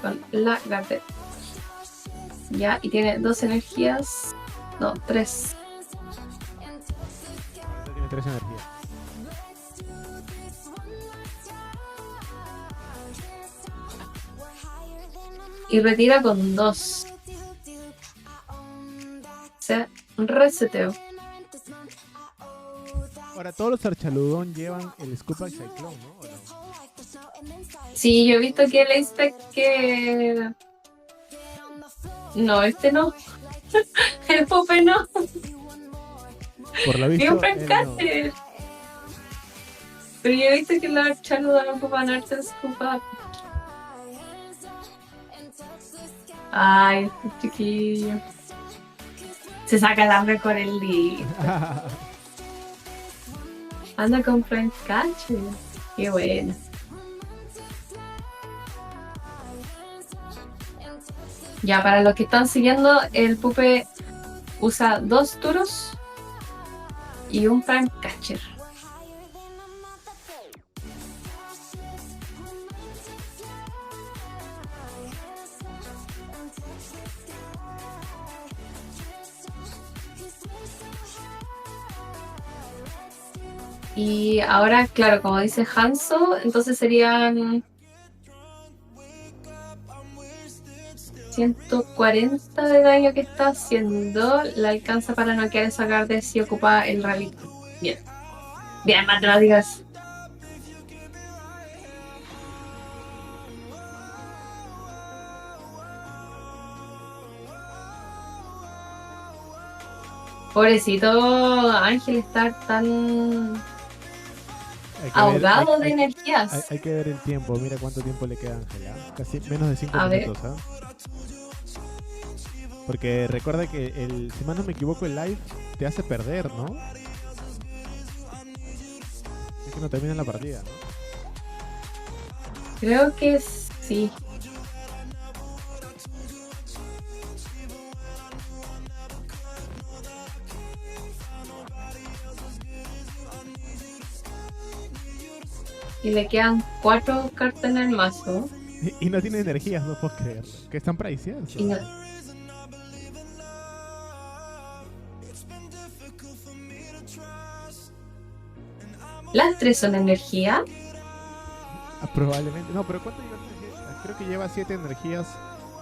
Con la Garde. Ya, y tiene 2 energías. No, 3. Tiene 3 energías. Y retira con 2. Se reseteó. Ahora, todos los Archaludón llevan el Scoop al Cyclone, ¿no? ¿O no? Sí, yo he visto que el Ace que... No, este no. El Pupe no. Por lo Ni visto, un él no. Francaster. Pero yo he visto que los Chaludan ocupan harto Scoop Up. Ay, este chiquillo. Se saca el hambre con el día. Anda con Francaster. Qué bueno. Ya, para los que están siguiendo, el Pupe usa 2 Turos y un Francatcher. Y ahora, claro, como dice Hanzo, entonces serían 140 de daño que está haciendo. Le alcanza para noquear esa guardia si ocupa el rally. Bien. Bien, matemáticas. Pobrecito Ángel estar tan Hay que ahogado ver, de energías. hay que ver el tiempo. Mira cuánto tiempo le queda a Ángela. Casi menos de 5 A ver. minutos, ¿ah? Porque recuerda que si mal no me equivoco, el live te hace perder, ¿no? Es que no termina la partida, ¿no? Creo que sí. Y le quedan 4 cartas en el mazo. Y no tiene energías, no puedo creerlo. Que están priceadas. Y no- Las 3 son energía. Probablemente. No, pero ¿cuánto lleva energía? Creo que lleva 7 energías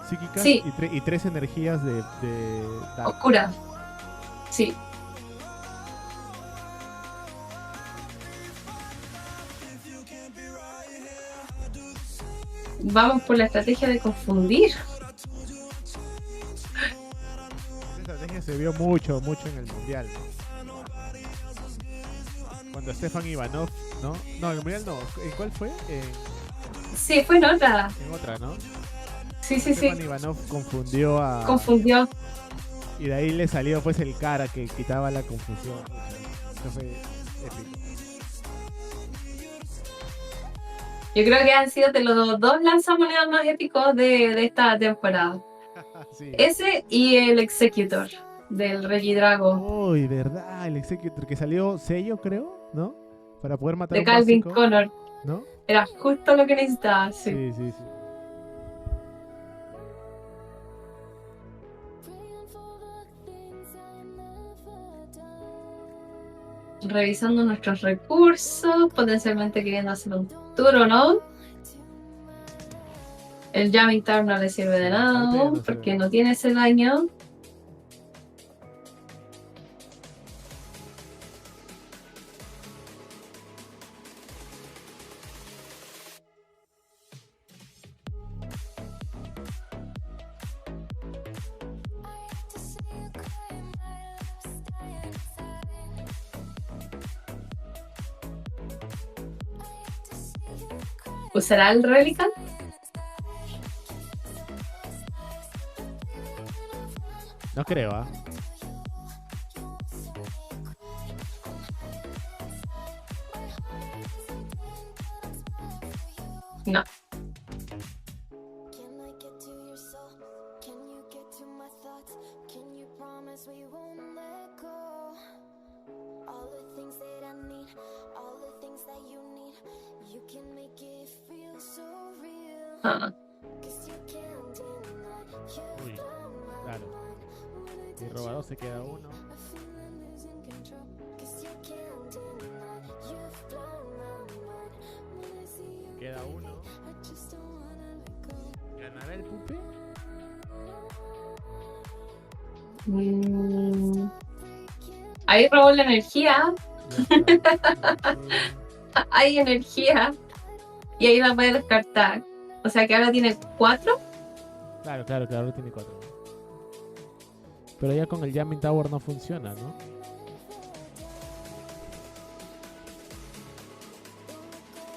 psíquicas Sí. y 3 energías de Dark. Oscura. Sí. Vamos por la estrategia de confundir. Esa estrategia se vio mucho en el mundial, ¿no? Cuando Stefan Ivanov, ¿no? No, en el mundial no. ¿En cuál fue? Sí, fue en otra. En otra, ¿no? Sí, sí, sí. Stefan Ivanov confundió a... Confundió. Y de ahí le salió pues el cara que quitaba la confusión. Eso fue épico. Yo creo que han sido de los 2 lanzamonedas más épicos de esta temporada. Sí. Ese y el Executor del Regidrago Uy, verdad, el Executor que salió sello, creo, ¿no? Para poder matar de un Calvin básico, Connor. ¿no? Era justo lo que necesitaba, sí. Sí, sí, sí. Revisando nuestros recursos, potencialmente queriendo hacer un tour o no. El Jamming Tower no le sirve de nada, ahorita ya no porque sirve. no tiene ese daño. ¿Usará el Relican? No creo, ¿ah? No. Ah, Uy, Claro. Y roba 2, se queda 1. Queda 1. ¿Ganará el Pupe? Ahí robó la energía. Ya está. Hay energía. Y ahí la puede descartar. O sea que ahora tiene 4. Claro, ahora tiene 4. Pero ya con el Jamming Tower no funciona, ¿no?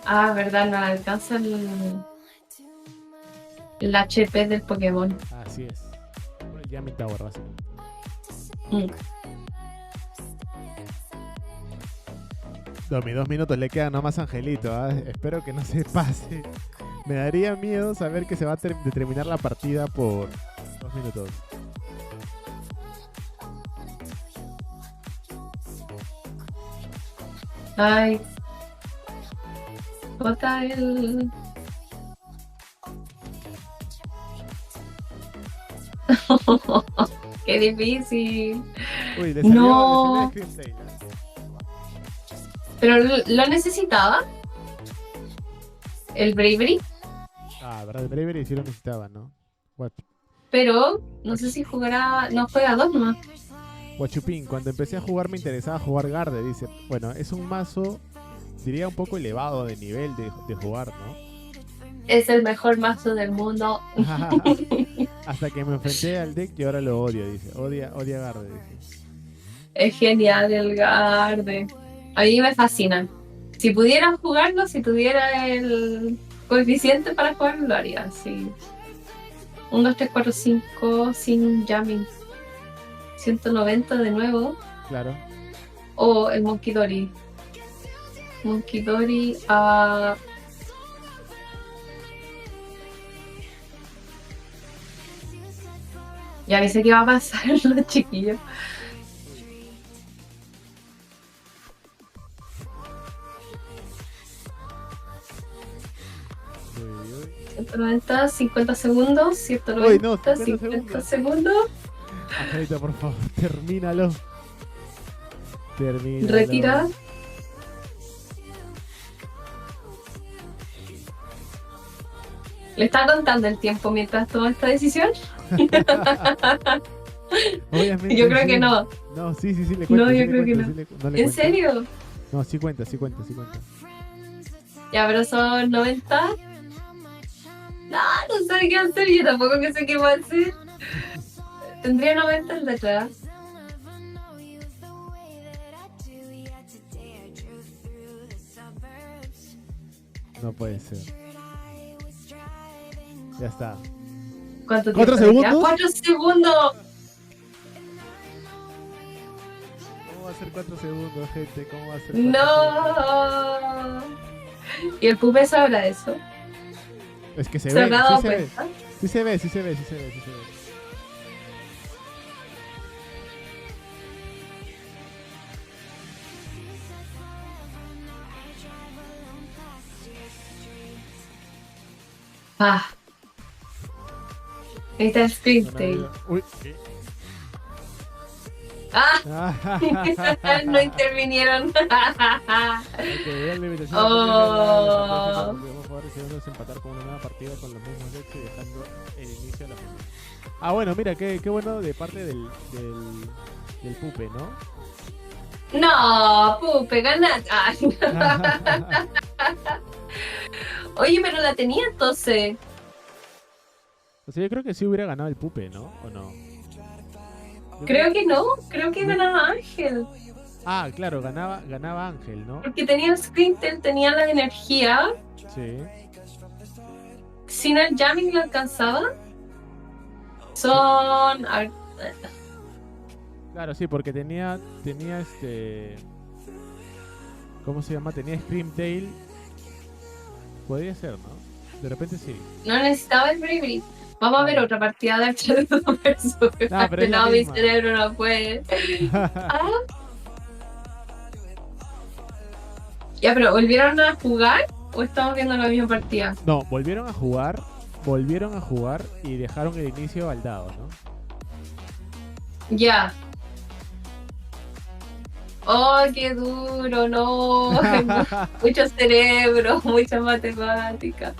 Ah, verdad, no alcanza el HP del Pokémon. Así es. Con el Jamming Tower, básicamente. Mm. 2 minutos le quedan nomás a Angelito, ¿ah? Espero que no se pase. Me daría miedo saber que se va a terminar la partida por 2 minutos. Ay. Bota el... Qué difícil. Uy, le salió, No. le salió Scream Tail. Pero lo necesitaba. El Bravery. Ah, verdad, el Bravery sí lo necesitaba, ¿no? Pero no sé si jugará. No juega 2 nomás. Guachupín, cuando empecé a jugar me interesaba jugar Garde, dice. Bueno, es un mazo, diría un poco elevado de nivel de jugar, ¿no? Es el mejor mazo del mundo. Hasta que me enfrenté al deck y ahora lo odio, dice. Odia Garde, dice. Es genial el Garde. A mí me fascina. Si pudiera jugarlo, si tuviera el coeficiente para jugarlo, lo haría. Sí. 1, 2, 3, 4, 5 sin jamming. 190 de nuevo. Claro. O el Monkey Dory. Monkey Dory a... Ya ni sé qué va a pasar, los chiquillos. Uy, uy. 190, 50 segundos, 190, Uy, no, 50 50 segundos. Angelito, por favor, termínalo. Termínalo. Retira. ¿Le está contando el tiempo mientras toma esta decisión? Obviamente, Yo creo sí. que no. No, sí, le cuento. No, sí yo le creo que cuento, no. sí no le ¿En cuento. serio? No, sí cuenta. Ya, pero son 90. No sé qué hacer. Yo tampoco que sé qué va a hacer. Tendría 90 el de atrás. No puede ser. Ya está. ¿Cuánto 4 tiempo le queda? segundos. 4 segundos. ¿Cómo va a ser 4 segundos, gente? ¿Cómo va a ser 4 segundos? No. ¿Y el Pupe sabrá eso? Es que se ¿Se ve, habrá dado sí se ve. cuenta? Sí se ve. Ah. Ahí está el No, Screamtail. Uy, ¿qué? Ah, no intervinieron. Ok, la limitación Oh. podemos jugar decidiendo empatar con una nueva partida con los mismos decks y dejando el inicio de la primera. Ah, bueno, mira, qué bueno de parte del Pupe, ¿no? No, Pupe, ganaste. Ay. Oye, pero la tenía entonces. O sea, yo creo que sí hubiera ganado el Pupe, ¿no? ¿O no? Yo Creo que no, creo que ganaba Ángel. Ah, claro, ganaba Ángel, ¿no? Porque tenía el Screamtail, tenía la energía. Sí. Sin el jamming lo alcanzaba. Son. A ver, Claro, sí, porque tenía ¿cómo se llama? Tenía Screamtail. Podría ser, ¿no? De repente sí. no necesitaba el Bravery. Vamos a ver otra partida de Archer versus. No, pero es la No, mi misma. cerebro no puede. Ah. Ya, pero ¿volvieron a jugar o estamos viendo la misma partida? No, volvieron a jugar y dejaron el inicio al dado, ¿no? Ya. Oh, qué duro, no. Mucho cerebro, mucha matemática.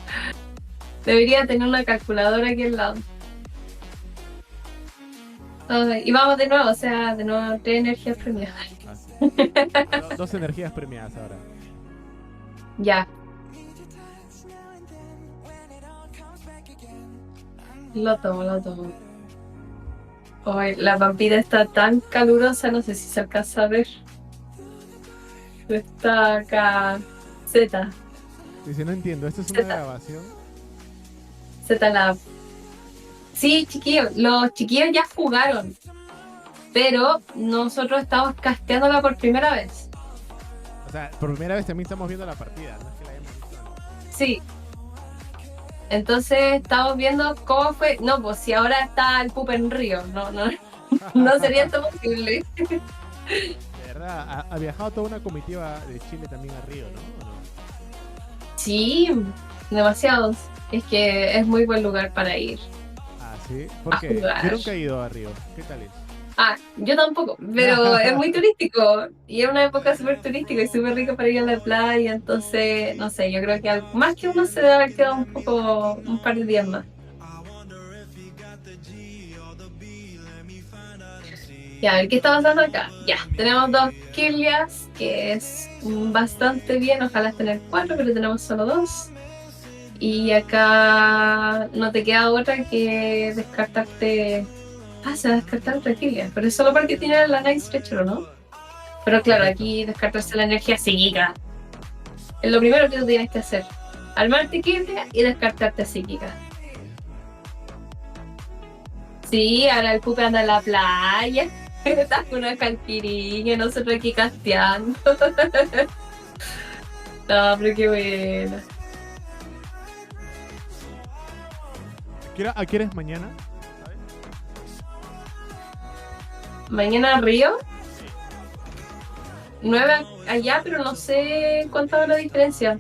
Debería tener una calculadora aquí al lado. Ay, y vamos de nuevo, o sea, de nuevo 3 energías premiadas. Así. Dos energías premiadas ahora. Ya. Lo tomo, lo tomo. Ay, la vampira está tan calurosa, no sé si se alcanza a ver. Está acá. Z. Dice, no entiendo, ¿esto es una Z. grabación? Z-Lab. Sí, chiquillos, los chiquillos ya jugaron, pero nosotros estamos casteándola por primera vez. O sea, por primera vez también estamos viendo la partida, no es que la hayamos visto antes. Sí. Entonces estamos viendo cómo fue. No, pues si ahora está el Pupa en Río, no sería esto posible. De verdad, ha viajado toda una comitiva de Chile también a Río, ¿no? ¿O no? Sí, demasiados. Es que es muy buen lugar para ir. Ah, sí. ¿Por qué? jugar. Yo nunca he ido a Río. ¿Qué tal es? Ah, yo tampoco, pero es muy turístico y es una época súper turística y súper rica para ir a la playa, entonces, no sé, yo creo que más que uno se debe haber quedado un par de días más. Ya, a ver, ¿qué está pasando acá? Ya, tenemos 2 Kirlias, que es bastante bien, ojalá tener 4, pero tenemos solo 2. Y acá no te queda otra que descartarte. Ah, se va a descartar otra Kirlia, pero es solo porque tiene la Night Stretcher, ¿o no? Pero claro, aquí descartarse la energía psíquica. Es lo primero que tú tienes que hacer. Armarte Kirlia y descartarte psíquica. Sí, ahora el Pupe anda en la playa. Estás con una caipirinha, nosotros aquí casteando. No, pero qué buena. ¿A qué hora es mañana? ¿Sabes? Mañana Río. 9 allá, pero no sé cuánto va la diferencia.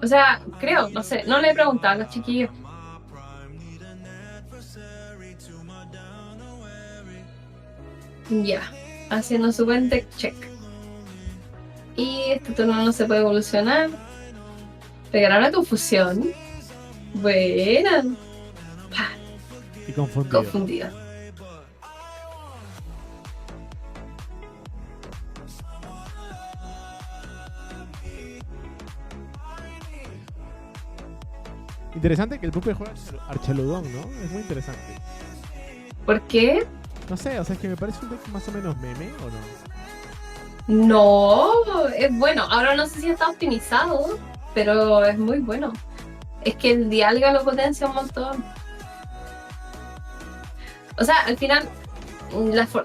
O sea, creo, no sé, no le he preguntado a los chiquillos. Ya, haciendo su buen deck check. Y este turno no se puede evolucionar. Pegará una confusión. Buena. Y confundido. Confundida. Interesante que el Pupe juega Archaludón, ¿no? Es muy interesante. ¿Por qué? No sé, o sea, es que me parece un deck más o menos meme, ¿o no? No, es bueno. Ahora no sé si está optimizado, pero es muy bueno. Es que el Dialga lo potencia un montón. O sea, al final,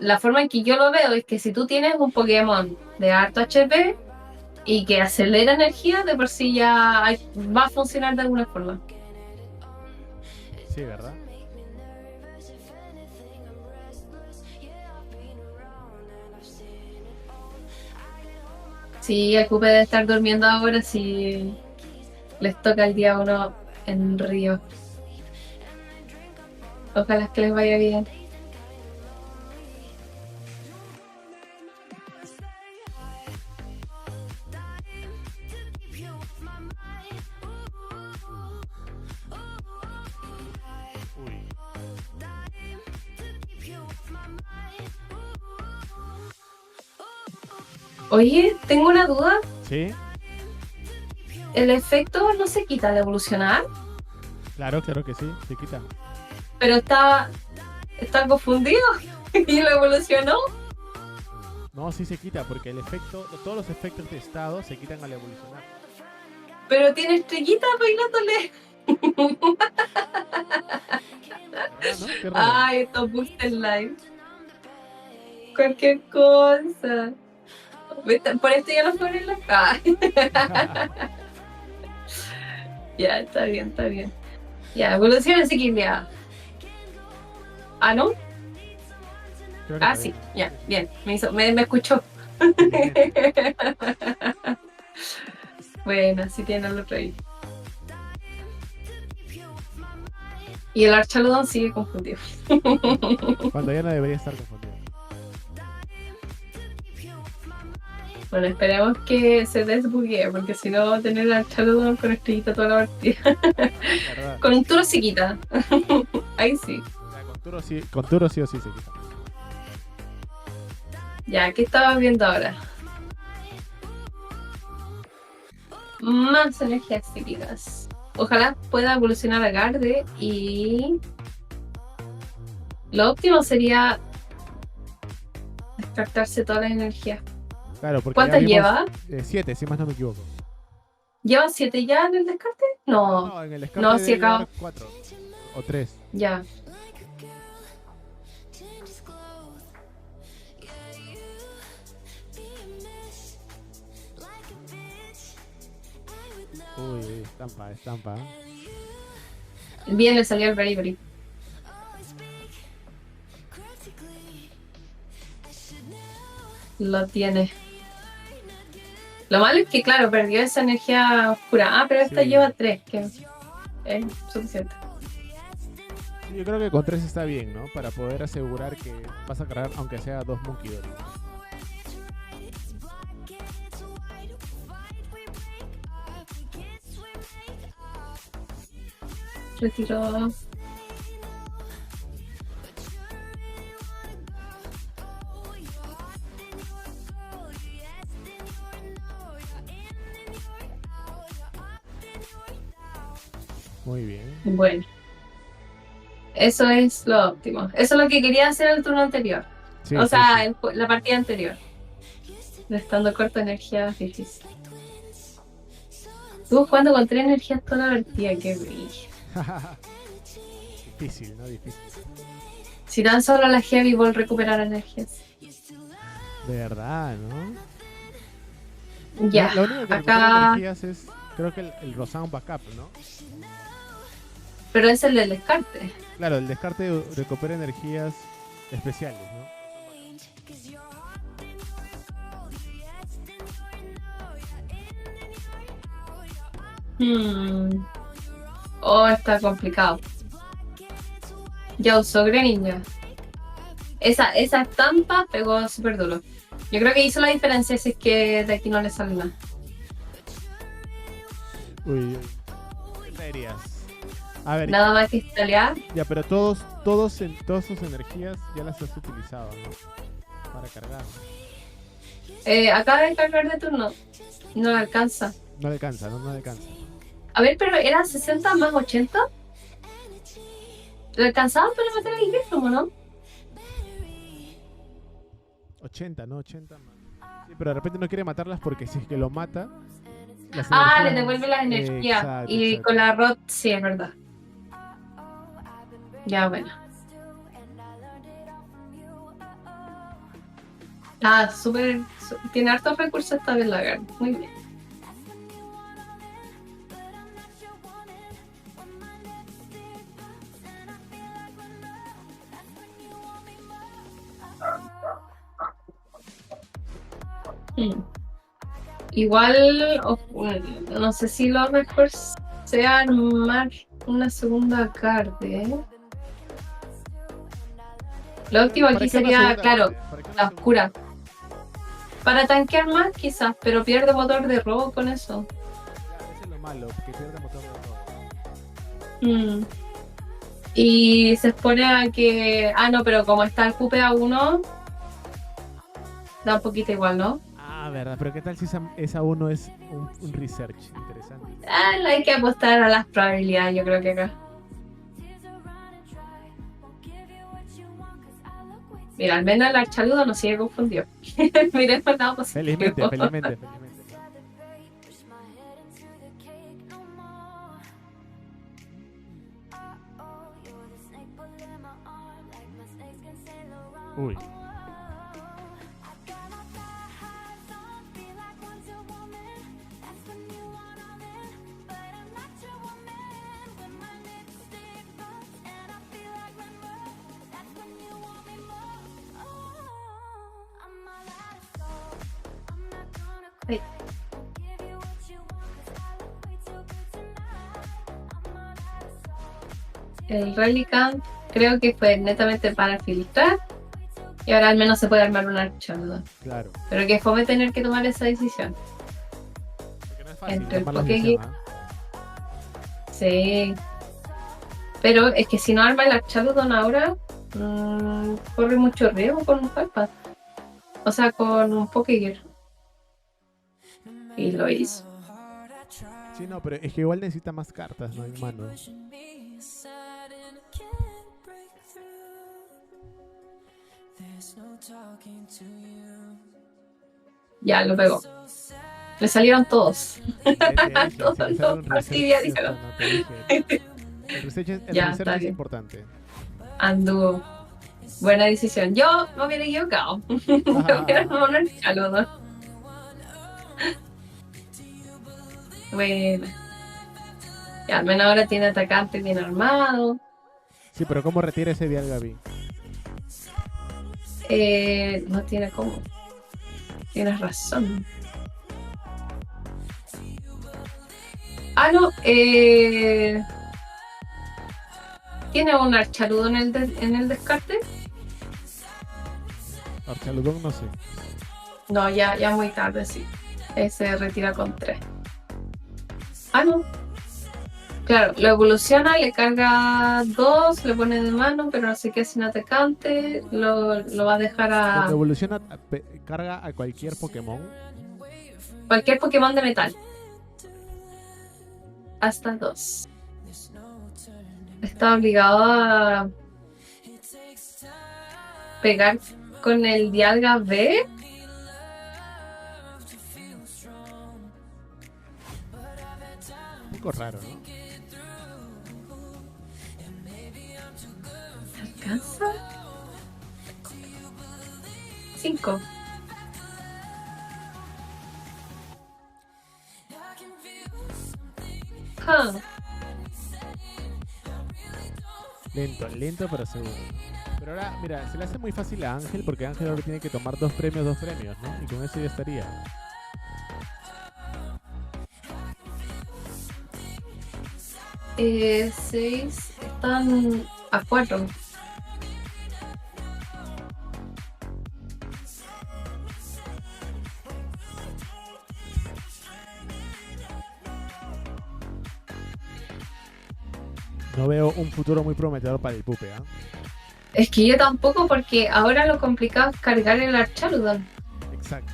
la forma en que yo lo veo es que si tú tienes un Pokémon de alto HP y que acelera energía, de por sí ya va a funcionar de alguna forma. Sí, ¿verdad? Sí, el Cupe debe estar durmiendo ahora si les toca el día 1 en Río. Ojalá que les vaya bien. Uy. Oye, tengo una duda. ¿Sí? ¿El efecto no se quita al evolucionar? Claro que sí, se quita. Pero está confundido y lo evolucionó. No, sí se quita, porque el efecto, todos los efectos de estado se quitan al evolucionar. Pero tiene estrellitas bailándole. ¿Verdad, no? Qué raro. Ay, estos booster live. Cualquier cosa. Por esto ya no fue en la cara. Ya, está bien, está bien. Ya, evoluciona Siquilia. Ah, ¿no? Creo que Ah, está sí, bien. ya, bien. Me escuchó. Bueno, sí tiene el otro ahí. Y el Archaludon sigue confundido. Cuando ya no debería estar confundido. Bueno, esperemos que se desbuguee, porque si no va a tener el Archaludon con estrellita toda la partida. ¿Verdad? Con un Turo se quita. Ahí sí. O sea, con Turo sí o sí se quita. Ya, ¿qué estabas viendo ahora? Más energías psíquicas. Ojalá pueda evolucionar a Garde y... Lo óptimo sería descartarse todas las energías. Claro, porque ¿Cuántas ya lleva? vimos, 7, si más no me equivoco. ¿Lleva 7 ya en el descarte? No, No, en el escape no, debe sí acabo. llevar 4 o 3. Ya. Uy, estampa. Bien, le salió el Beriberi. Lo tiene. Lo malo es que, claro, perdió esa energía oscura. Ah, pero esta Sí. lleva 3, que es suficiente. Yo creo que con 3 está bien, ¿no? Para poder asegurar que vas a cargar aunque sea 2 Monkey Dory. Retiró. Muy bien. Bueno. Eso es lo óptimo. Eso es lo que quería hacer el turno anterior. Sí, o sí, sea, sí. la partida anterior. Estando corto de energía es difícil. Estuvo jugando con 3 energías toda la partida, qué brillo. Difícil, ¿no? Difícil. Si tan solo la Heavy Ball recuperar energías. De verdad, ¿no? Ya, Lo único que recupera acá. energías es, creo que el Rosan Backup, ¿no? Pero es el del descarte. Claro, el descarte recupera energías especiales, ¿no? Oh, está complicado. Ya usó Greninja. Esa estampa pegó súper duro. Yo creo que hizo la diferencia si es que de aquí no le sale nada. Uy. ¿Qué traerías? A ver, Nada más que instalar. ya, pero todas sus energías ya las has utilizado, ¿no? Para cargar. Acaba de cargar de turno. No le alcanza. No le alcanza, no le alcanza. A ver, pero era 60 más 80. ¿Le alcanzaba para matar al Griflomo, no? 80, ¿no? 80 más. Sí, pero de repente no quiere matarlas porque si es que lo mata... las Ah, le energías- devuelve las energías. Exacto, Y exacto. con la Rot, sí, es verdad. Ya, bueno. Ah, súper. Tiene hartos recursos esta vez la Garde. Muy bien. Mm. Igual, no sé si lo mejor sea armar una segunda Garde. Lo óptimo ¿Para aquí qué una sería, segunda claro, parte? ¿Para qué una la segunda? oscura. Para tanquear más quizás, pero pierde motor de robo con eso. Claro, eso es lo malo, que pierde motor de robo. Y se expone a que... Ah, no, pero como está el QPA1, da un poquito igual, ¿no? Ah, verdad, pero ¿qué tal si esa uno es un research interesante? Ah, hay que apostar a las probabilidades, yo creo que acá. Mira, al menos el Archaludo no sigue confundido. Miremos el lado positivo. Felizmente. Uy. Ay. el Relicanth creo que fue netamente para filtrar y ahora al menos se puede armar un Archarodon. Claro. Pero que fome tener que tomar esa decisión. Porque no es fácil Entre el tomar la Pokégear. decisión, Sí. Pero es que si no arma el Archarodon ahora, corre mucho riesgo con un Palpa. O sea, con un Pokégear. Y lo hizo. Sí, no, pero es que igual necesita más cartas, ¿no? En mano. Ya, lo pegó. Le salieron todos. Todos Todos los fastidios, dijeron. El research es, Ya, está es bien. importante. Anduvo. Buena decisión. Yo me hubiera equivocado. Me hubiera tomado un Archarodon. Bueno. Ya, al menos ahora tiene atacante bien armado. Sí, pero ¿cómo retira ese Dialga-V? No tiene cómo. Tienes razón. Ah, no. ¿Tiene un Archarodon en el descarte? Archaludón no sé. No, ya muy tarde, sí. Se retira con 3. Ah, no. Claro, lo evoluciona, le carga 2, le pone de mano, pero no sé qué sin atacante. Lo va a dejar Cuando a evoluciona, carga a cualquier Pokémon. cualquier Pokémon de metal. Hasta 2. Está obligado a pegar con el Dialga V. Un poco raro, ¿no? ¿Alcanza? 5. Lento, pero seguro. Pero ahora, mira, se le hace muy fácil a Ángel porque Ángel ahora tiene que tomar 2 premios, ¿no? Y con eso ya estaría. 6 están a 4. No veo un futuro muy prometedor para el Pupe, ¿ah? Es que yo tampoco, porque ahora lo complicado es cargar el Archarodon. Exacto.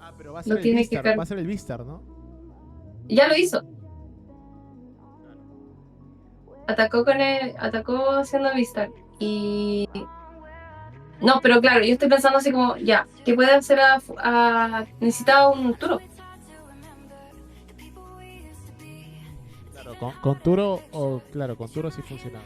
Ah, pero va a ser Lo el tiene que Vistar, car- va a ser el Vistar, ¿no? Ya lo hizo. Atacó haciendo Vistar. Y. No, pero claro, yo estoy pensando así como, ya, ¿qué puede hacer necesita un Turo? Claro, con Turo, claro, con Turo sí funciona.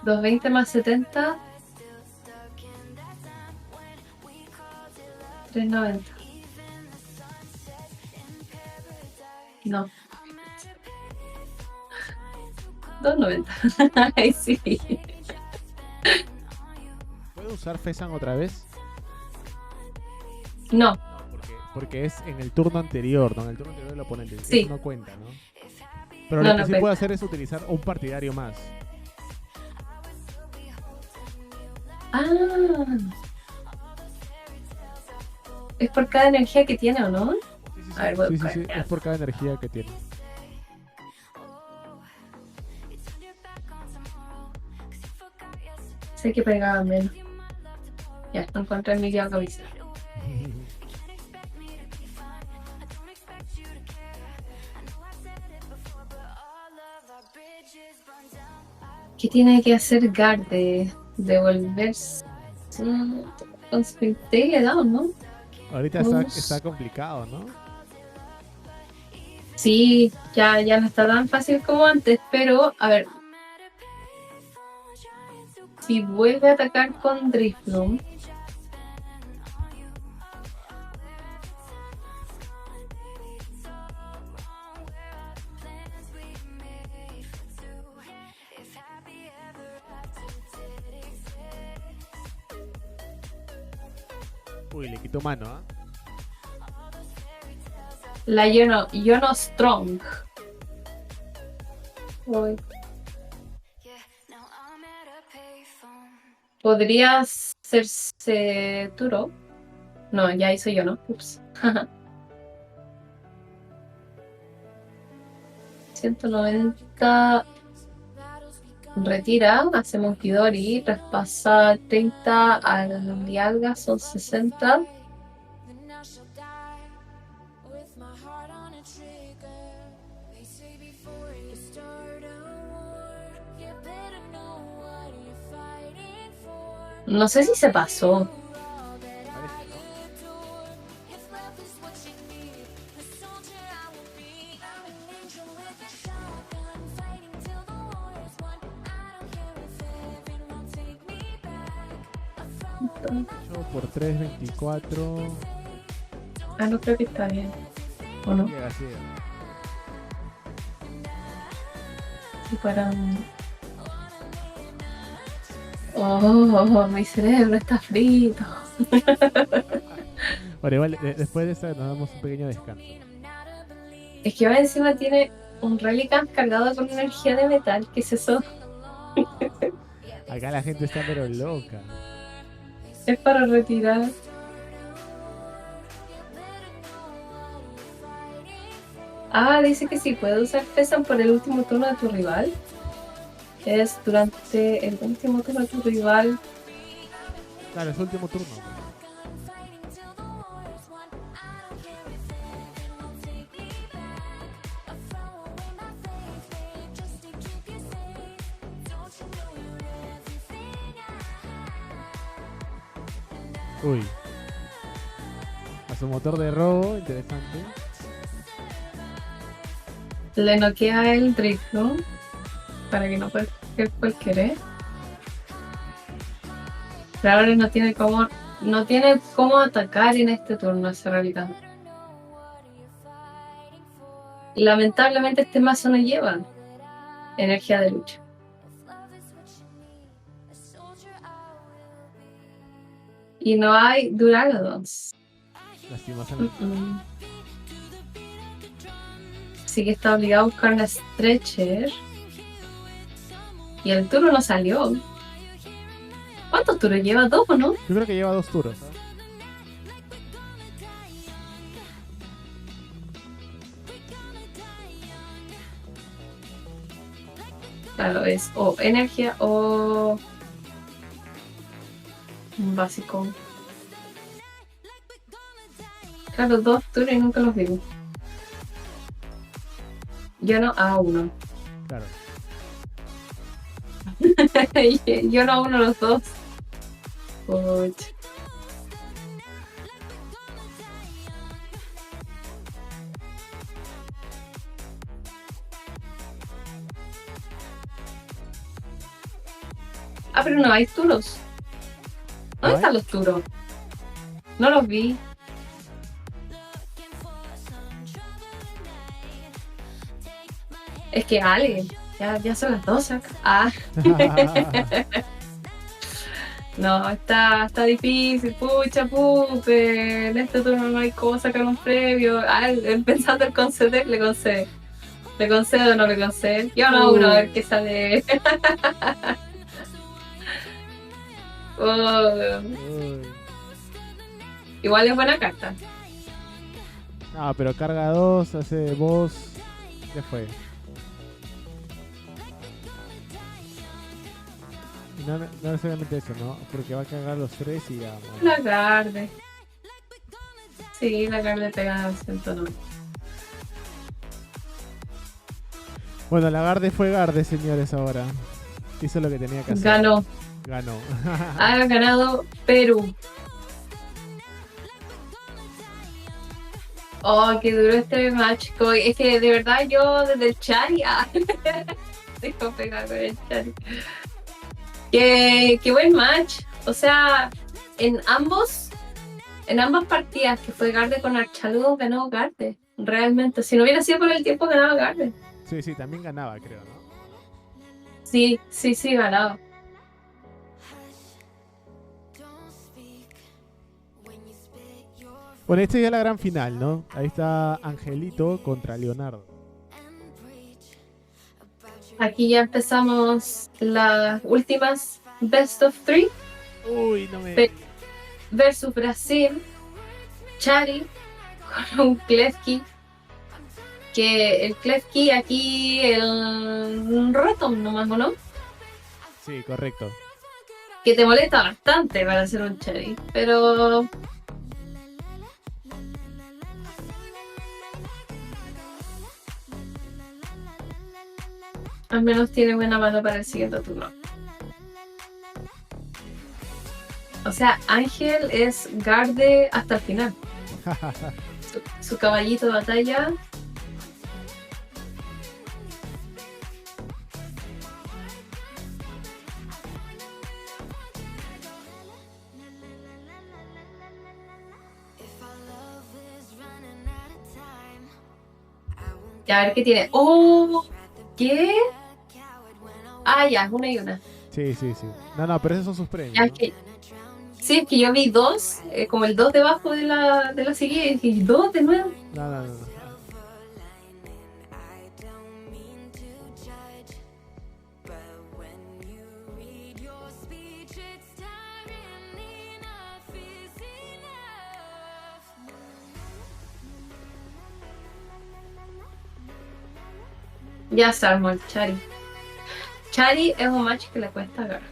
$220 más 70. $390. No. $290. Ay, sí. ¿Puedo usar Fesan otra vez? No. No, porque es en el turno anterior, ¿no? En el turno anterior del oponente. Sí. Eso no cuenta, ¿no? Pero No, lo que no sí cuenta. puedo hacer es utilizar un partidario más. Ah. ¿Es por cada energía que tiene o no? Sí, sí, A ver, voy a sí, buscar, sí, ya. es por cada energía que tiene. Sé que pegaba menos. Ya, encontré mi Dialga Vista. ¿Qué tiene que hacer Garde? Devolverse con Spectacle le da, ¿no? Ahorita está complicado, ¿no? Sí, ya no está tan fácil como antes, pero a ver. Si vuelve a atacar con Drifloom. Uy, le quitó mano, ¿ah? La Yono Strong. Uy. ¿Podría hacerse Turo? No, ya hizo yo, ¿no? Ups. 190. Retira, hacemos Kidori, traspasa 30 al Dialga, son 60. No sé si se pasó. Yo por 3.24. Ah, no creo que está bien. ¿O no? Llega, sí. Sí, para... Oh, mi cerebro está frito. Bueno, igual después de esta nos damos un pequeño descanso. Es que ahora encima tiene un Relicanth cargado con energía de metal. ¿Qué es eso? Acá la gente está pero loca. Es para retirar. Ah, dice que sí, puede usar Fesan por el último turno de tu rival. Es durante el último turno de tu rival. Claro, es su último turno. Uy. A su motor de robo, interesante. Le noquea el drift, ¿no? Para que no pueda coger cualquiera. Pero ahora no tiene cómo atacar en este turno ese Relicanth. Lamentablemente este mazo no lleva energía de lucha. Y no hay Duragadons. Lastimosamente. Así que está obligado a buscar una Stretcher. Y el turno no salió. ¿Cuántos turnos lleva? ¿2 o no? Yo creo que lleva 2 turnos. ¿Eh? Claro, es o energía o un básico. Claro, 2 turnos y nunca los digo. Yo no a 1. Claro. Yo no a 1 los 2. Pucha. Ah, pero no hay turos. ¿Dónde están los turos? No los vi. Es que Ale, ya son las 12 acá. Ah. No, está difícil, pucha, pupe. En este turno no hay cómo sacar un previo. Ah, pensando en conceder, le concede. ¿Le concedo o no le concedo? Yo no, uno a ver qué sale. Oh. Igual es buena carta. Ah, pero carga 2, hace boss. ¿Qué fue? Y no necesariamente eso, ¿no? Porque va a cargar los 3 y ya. Bueno. La Garde. Sí, la Garde pega al 109. Bueno, la Garde fue Garde, señores, ahora. Hizo lo que tenía que hacer. Ganó. Ha ganado Perú. Oh, qué duro este match. Es que de verdad yo desde el Chari. Dejo pegar con el Chari. Qué buen match. O sea, en ambas partidas que fue Garde con Archaludo, ganó Garde. Realmente. Si no hubiera sido por el tiempo, ganaba Garde. Sí, también ganaba, creo, ¿no? Sí, ganaba. Bueno, esta ya es la gran final, ¿no? Ahí está Angelito contra Leonardo. Aquí ya empezamos las últimas Best of 3 Uy, no me... Pe- versus Brasil. Chari con un Klefki. Que el Klefki aquí, el Rotom nomás, ¿o no? Sí, correcto. Que te molesta bastante para hacer un Chari. Pero al menos tiene buena mano para el siguiente turno. O sea, Ángel es Garde hasta el final. Su caballito de batalla. Ya, a ver qué tiene. ¡Oh! ¿Qué? Ah, ya, una y una. Sí, sí, sí. No, pero esos son sus premios. Ya, ¿no? sí, es que yo vi dos, como el dos debajo de la seguida, y dije, ¿dos de nuevo? No. Ya se armó el Chari. Chari es un match que le cuesta agarrar.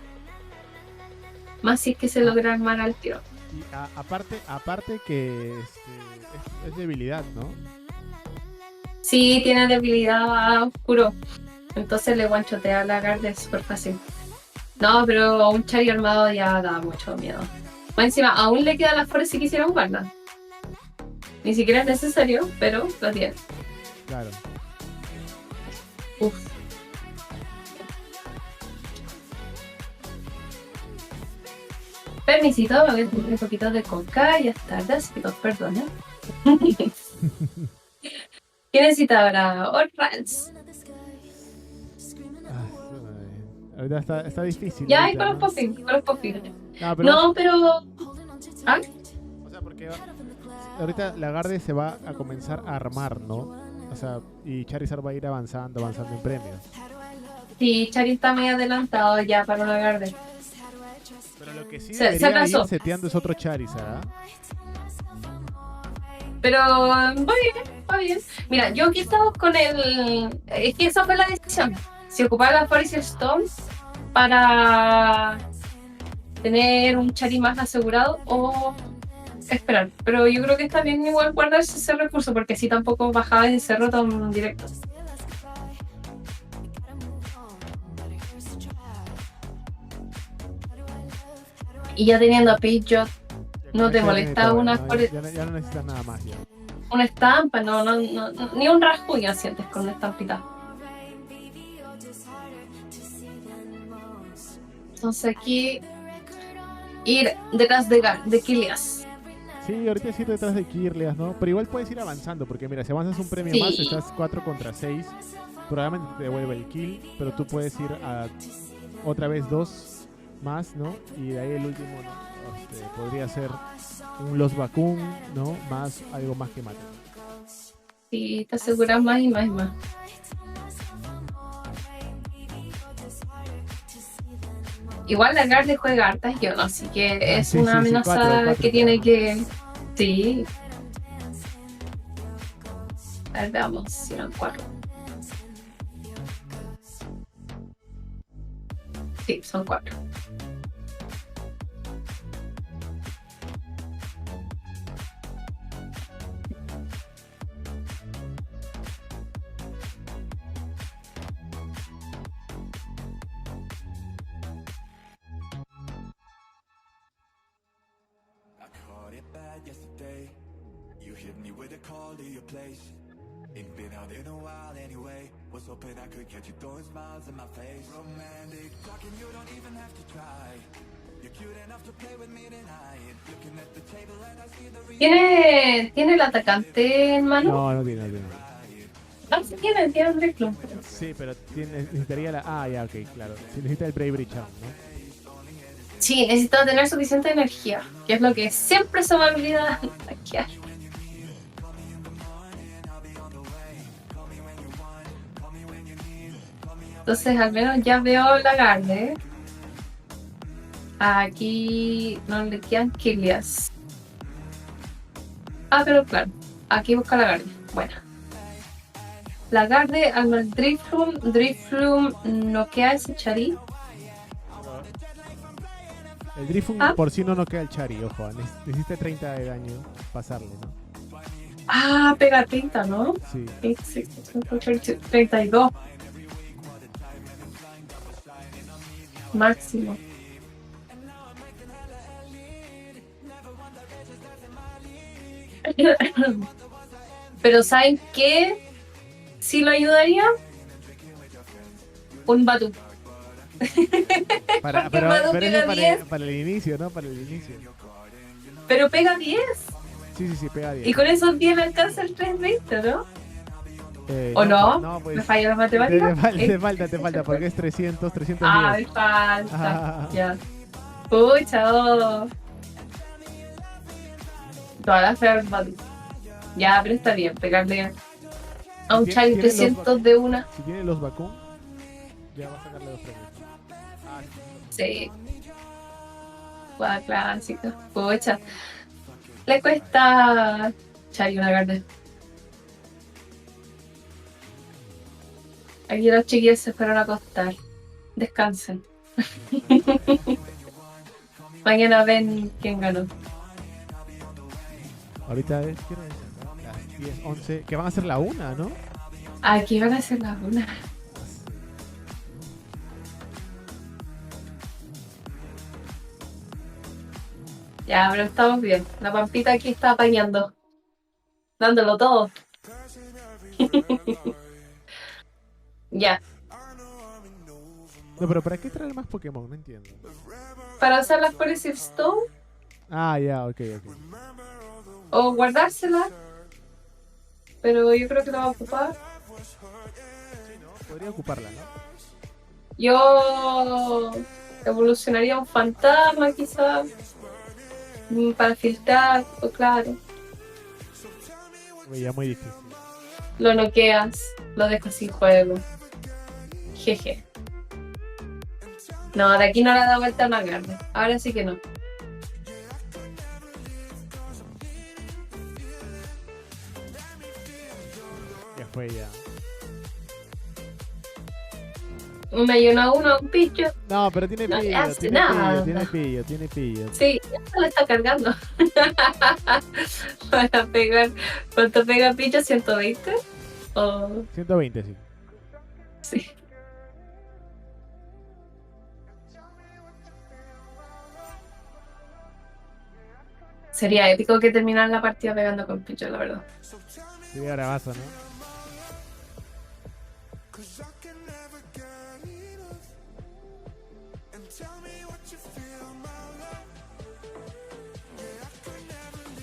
Más si es que se logra armar al tiro. Y aparte que es debilidad, ¿no? Sí, tiene debilidad a oscuro. Entonces le guanchotea la Garde súper fácil. No, pero un Chari armado ya da mucho miedo. Más encima, aún le queda la fuerza si quisiera jugarla. Ni siquiera es necesario, pero lo tiene. Claro. Uf. Permisito, voy a tomar un poquito de coca, ya es tarde, así que perdona. ¿Qué necesita ahora? Orrans. Ahorita está difícil. Ya, ahorita, y con los ¿no? popping, con los popping. No, No, pero... ¿Ah? O sea, porque ahorita la Garde se va a comenzar a armar, ¿no? O sea, y Charizard va a ir avanzando en premios. Sí, Chari está muy adelantado ya para una Garde. Pero lo que sí Se debería atrasó. ir seteando es otro Charizard, ¿ah? Pero va bien. Mira, yo aquí estaba con el... Es que esa fue la decisión. Si ocupar la Forest Stone para tener un Chari más asegurado o esperar. Pero yo creo que está bien igual guardarse ese recurso porque así tampoco bajaba ese cerro tan directo. Y ya teniendo a Pidgeot, ¿no te molesta una, Ya no necesitas nada más ya. una estampa? No, ni un rasguño sientes con una estampita. Entonces aquí ir detrás de Kilias. Sí, ahorita sí detrás de Kirlias, ¿no? Pero igual puedes ir avanzando, porque mira, si avanzas un premio Sí. más, estás 4 contra 6. Probablemente te devuelve el kill, pero tú puedes ir a otra vez 2 más, ¿no? Y de ahí el último, ¿no? Podría ser un Los Bakun, ¿no? Más algo más que mate. Sí, te aseguras más y más y más. Igual la Garde juega hartas yo, ¿no? Así que es sí, una sí, amenaza cuatro, que tiene que... Sí. A ver, veamos si eran 4. Sí, son 4. Yesterday, you hit me with a call to your place. Ain't been out in a while anyway. Was hoping I could catch you throwing smiles in my face. Romantic talking, you don't even have to try. You're cute enough to play with me tonight. Looking at the table and I see the ¿Tiene el atacante en mano? No tiene. No, sí tiene un reclum. Sí, pero necesitaría la... Ah, ya, ok, claro. Sí, necesita el Bravery Charm, ¿no? Sí, necesito tener suficiente energía, que es lo que siempre se me olvida hackear. Entonces al menos ya veo la Garde. Aquí no le quedan Kilias. Ah, pero claro, aquí busca la Garde. Bueno. La Garde arma el Drifloom. Drifloom noquea ese Chari. El Drifloom ¿Ah? por sí no queda el Chari, ojo. Necesita 30 de daño pasarle, ¿no? Ah, pega 30, ¿no? Sí. 32. Máximo. Pero ¿saben qué? Sí lo ayudaría. Un Batu. Pero Batu pega eso 10. para el inicio, ¿no? Para el inicio. Pero pega 10. Sí, pega 10. Y con esos 10 le alcanza el 320, ¿no? ¿O no? no? Pues, ¿Me falla la matemática? Te falta, porque es 300, 310. Ah, me falta. Ya. Pucha, toda la fe al Batu. Ya, pero está bien, pegarle a un Chari 300 de una. Si tiene los Bakun, ya va a sacarle 2 premios. Sí. Guau, clásica. Pucha. Le cuesta Chari una carne. Aquí los chiquillos se fueron a acostar. Descansen. Mañana ven quién ganó. Ahorita es, ¿qué hora es? Las 10, 11, que van a ser la 1, ¿no? Aquí van a hacer la una. Ya, pero estamos bien. La Pampita aquí está apañando. Dándolo todo. Ya. No, pero ¿para qué traer más Pokémon? No entiendo. Para hacer las Policy Stone Ah, ya, ok. o guardársela. Pero yo creo que la va a ocupar. Podría ocuparla, ¿no? Yo evolucionaría un fantasma quizás. Para filtrar, o claro. Ya muy difícil. Lo noqueas, lo dejas sin juego. Jeje. No, de aquí no le da vuelta a la carne. Ahora sí que no. Ya fue ya. Una y una, un pillo. No, pero tiene No le pillo, hace tiene nada. pillo, tiene pillo. Sí, ya se le está cargando. Para pegar. ¿Cuánto pega pillo? ¿120? ¿O 120, sí. sí? Sería épico que terminara la partida pegando con pillo, la verdad. Sí, ahora vas, ¿no?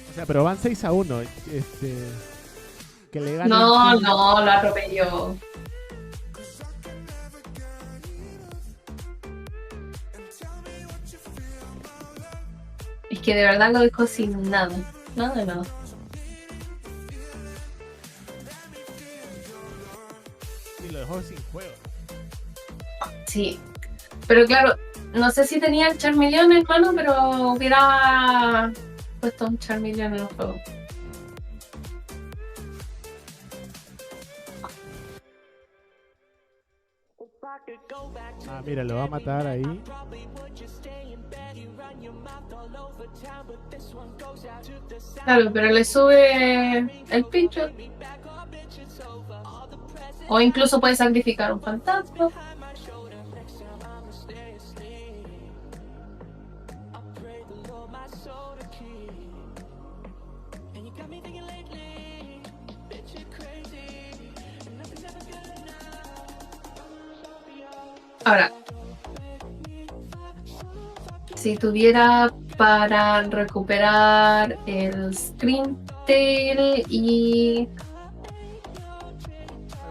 O sea, pero van 6-1. Que le ganen. No, lo atropelló. Es que de verdad lo dejó sin nada. Nada de nada. Y lo dejó sin juego. Sí. Pero claro, no sé si tenía el Charmeleon en mano, pero hubiera puesto un Charmeleon en el juego. Ah, mira, lo va a matar ahí. Claro, pero le sube el pincho. O incluso puede sacrificar un fantasma. Ahora, si tuviera para recuperar el Scream Tail y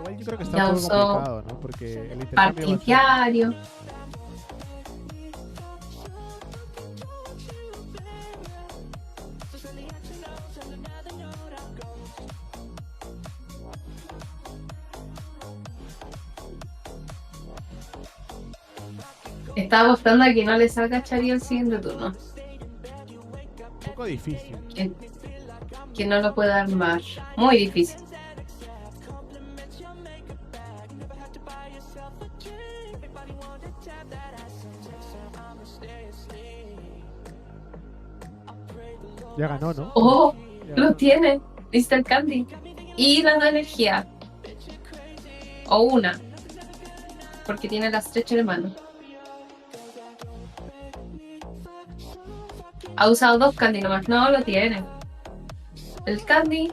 Igual yo creo que está ya un poco usó complicado, ¿no? Porque el intercambio va a ser... Artillario. Estaba apostando a que no le salga Chari al siguiente turno. Un poco difícil. Que no lo pueda armar. Muy difícil. Ya ganó, ¿no? ¡Oh! Ya Lo ganó. tiene. Listo el Candy. Y la da energía. O una. Porque tiene la estrecha de mano. Ha usado 2 Candy nomás. No, lo tiene. El Candy.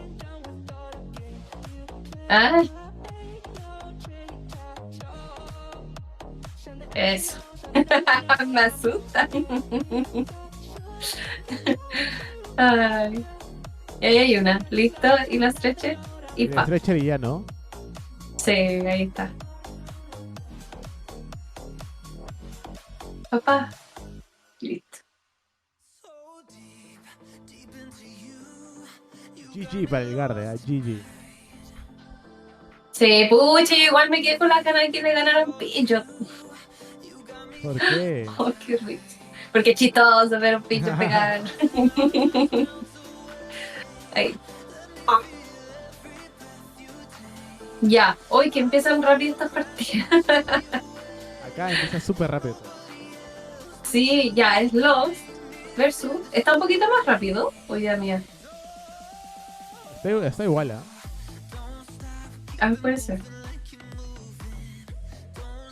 Ah. Eso. Me asusta. Ay. Y ahí hay una. Listo. Y la estreche. Y El pa. Stretcher y ya, ¿no? Sí, ahí está. Papá. Listo. GG para el Garde, GG. Sí, pucha, igual me quedé con la ganas de que le ganaran pillo. ¿Por qué? Oh, qué rico. Porque es chistoso ver un pillo pegar. Ahí. Ya, hoy que empiezan rápido estas partidas. Acá empieza súper rápido. Sí, ya, es Lost versus. Está un poquito más rápido. Oye, mía. Está igual, ¿ah? A ver, puede ser.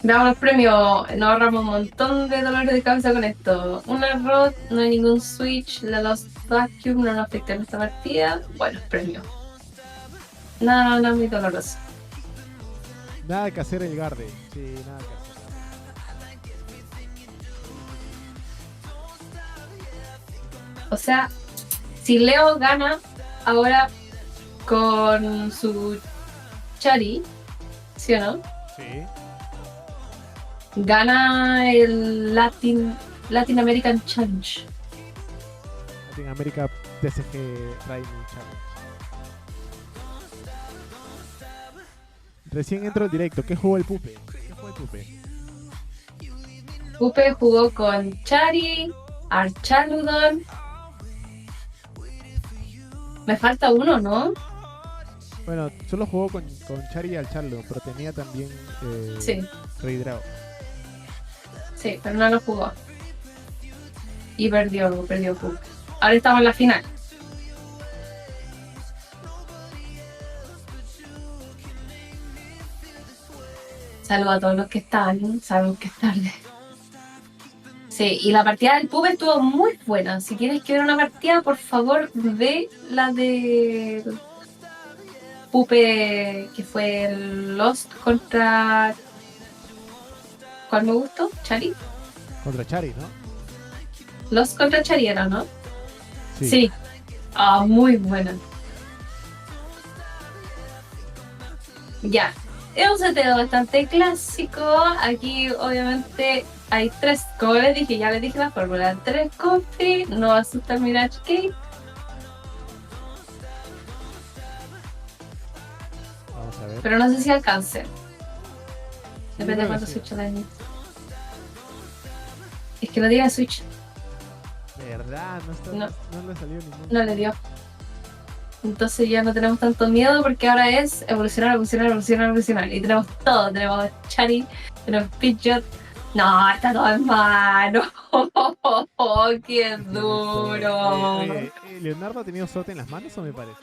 Damos el premio, nos ahorramos un montón de dolores de cabeza con esto. Una rod, no hay ningún switch, la Lost Vacuum no nos afecta en esta partida. Bueno, premio. No, no es muy doloroso. Nada que hacer el Garde. Sí, nada que hacer. O sea, si Leo gana ahora con su Chari, ¿sí o no? Sí. Gana el Latin American Challenge. Latin America TCG Training Challenge. Recién entro al directo. ¿Qué jugó el Pupe? ¿Qué jugó el Pupe? Pupe jugó con Chari, Archaludon. Me falta uno, ¿no? Bueno, solo jugó con Chari y Alcharlo, pero tenía también Sí. Rey Drago. Sí, pero no lo jugó. Y perdió Pupe. Ahora estamos en la final. Saludos a todos los que están. Sabemos que es tarde. Sí, y la partida del Pupe estuvo muy buena. Si tienes que ver una partida, por favor, ve la de Pupe, que fue el Lost contra... ¿Cuál me gustó? ¿Chari? Contra Chari, ¿no? Lost contra Chari era, ¿no? Sí. Ah, muy buena. Ya. Es un seteo bastante clásico. Aquí, obviamente, hay 3. Como les dije, ya les dije la fórmula. 3 Comfrey, no asusta el Mirage Cake. Vamos a ver. Pero no sé si alcance. Depende creo de que cuánto sí. Switch dañe. Es que no diga Switch, ¿Verdad? No. No le salió ningún. no le dio. Entonces ya no tenemos tanto miedo porque ahora es evolucionar. Y tenemos todo. Tenemos Chari, tenemos Pidgeot. No, está todo en mano. Oh, ¡qué duro! ¿Leonardo ha tenido suerte en las manos o me parece?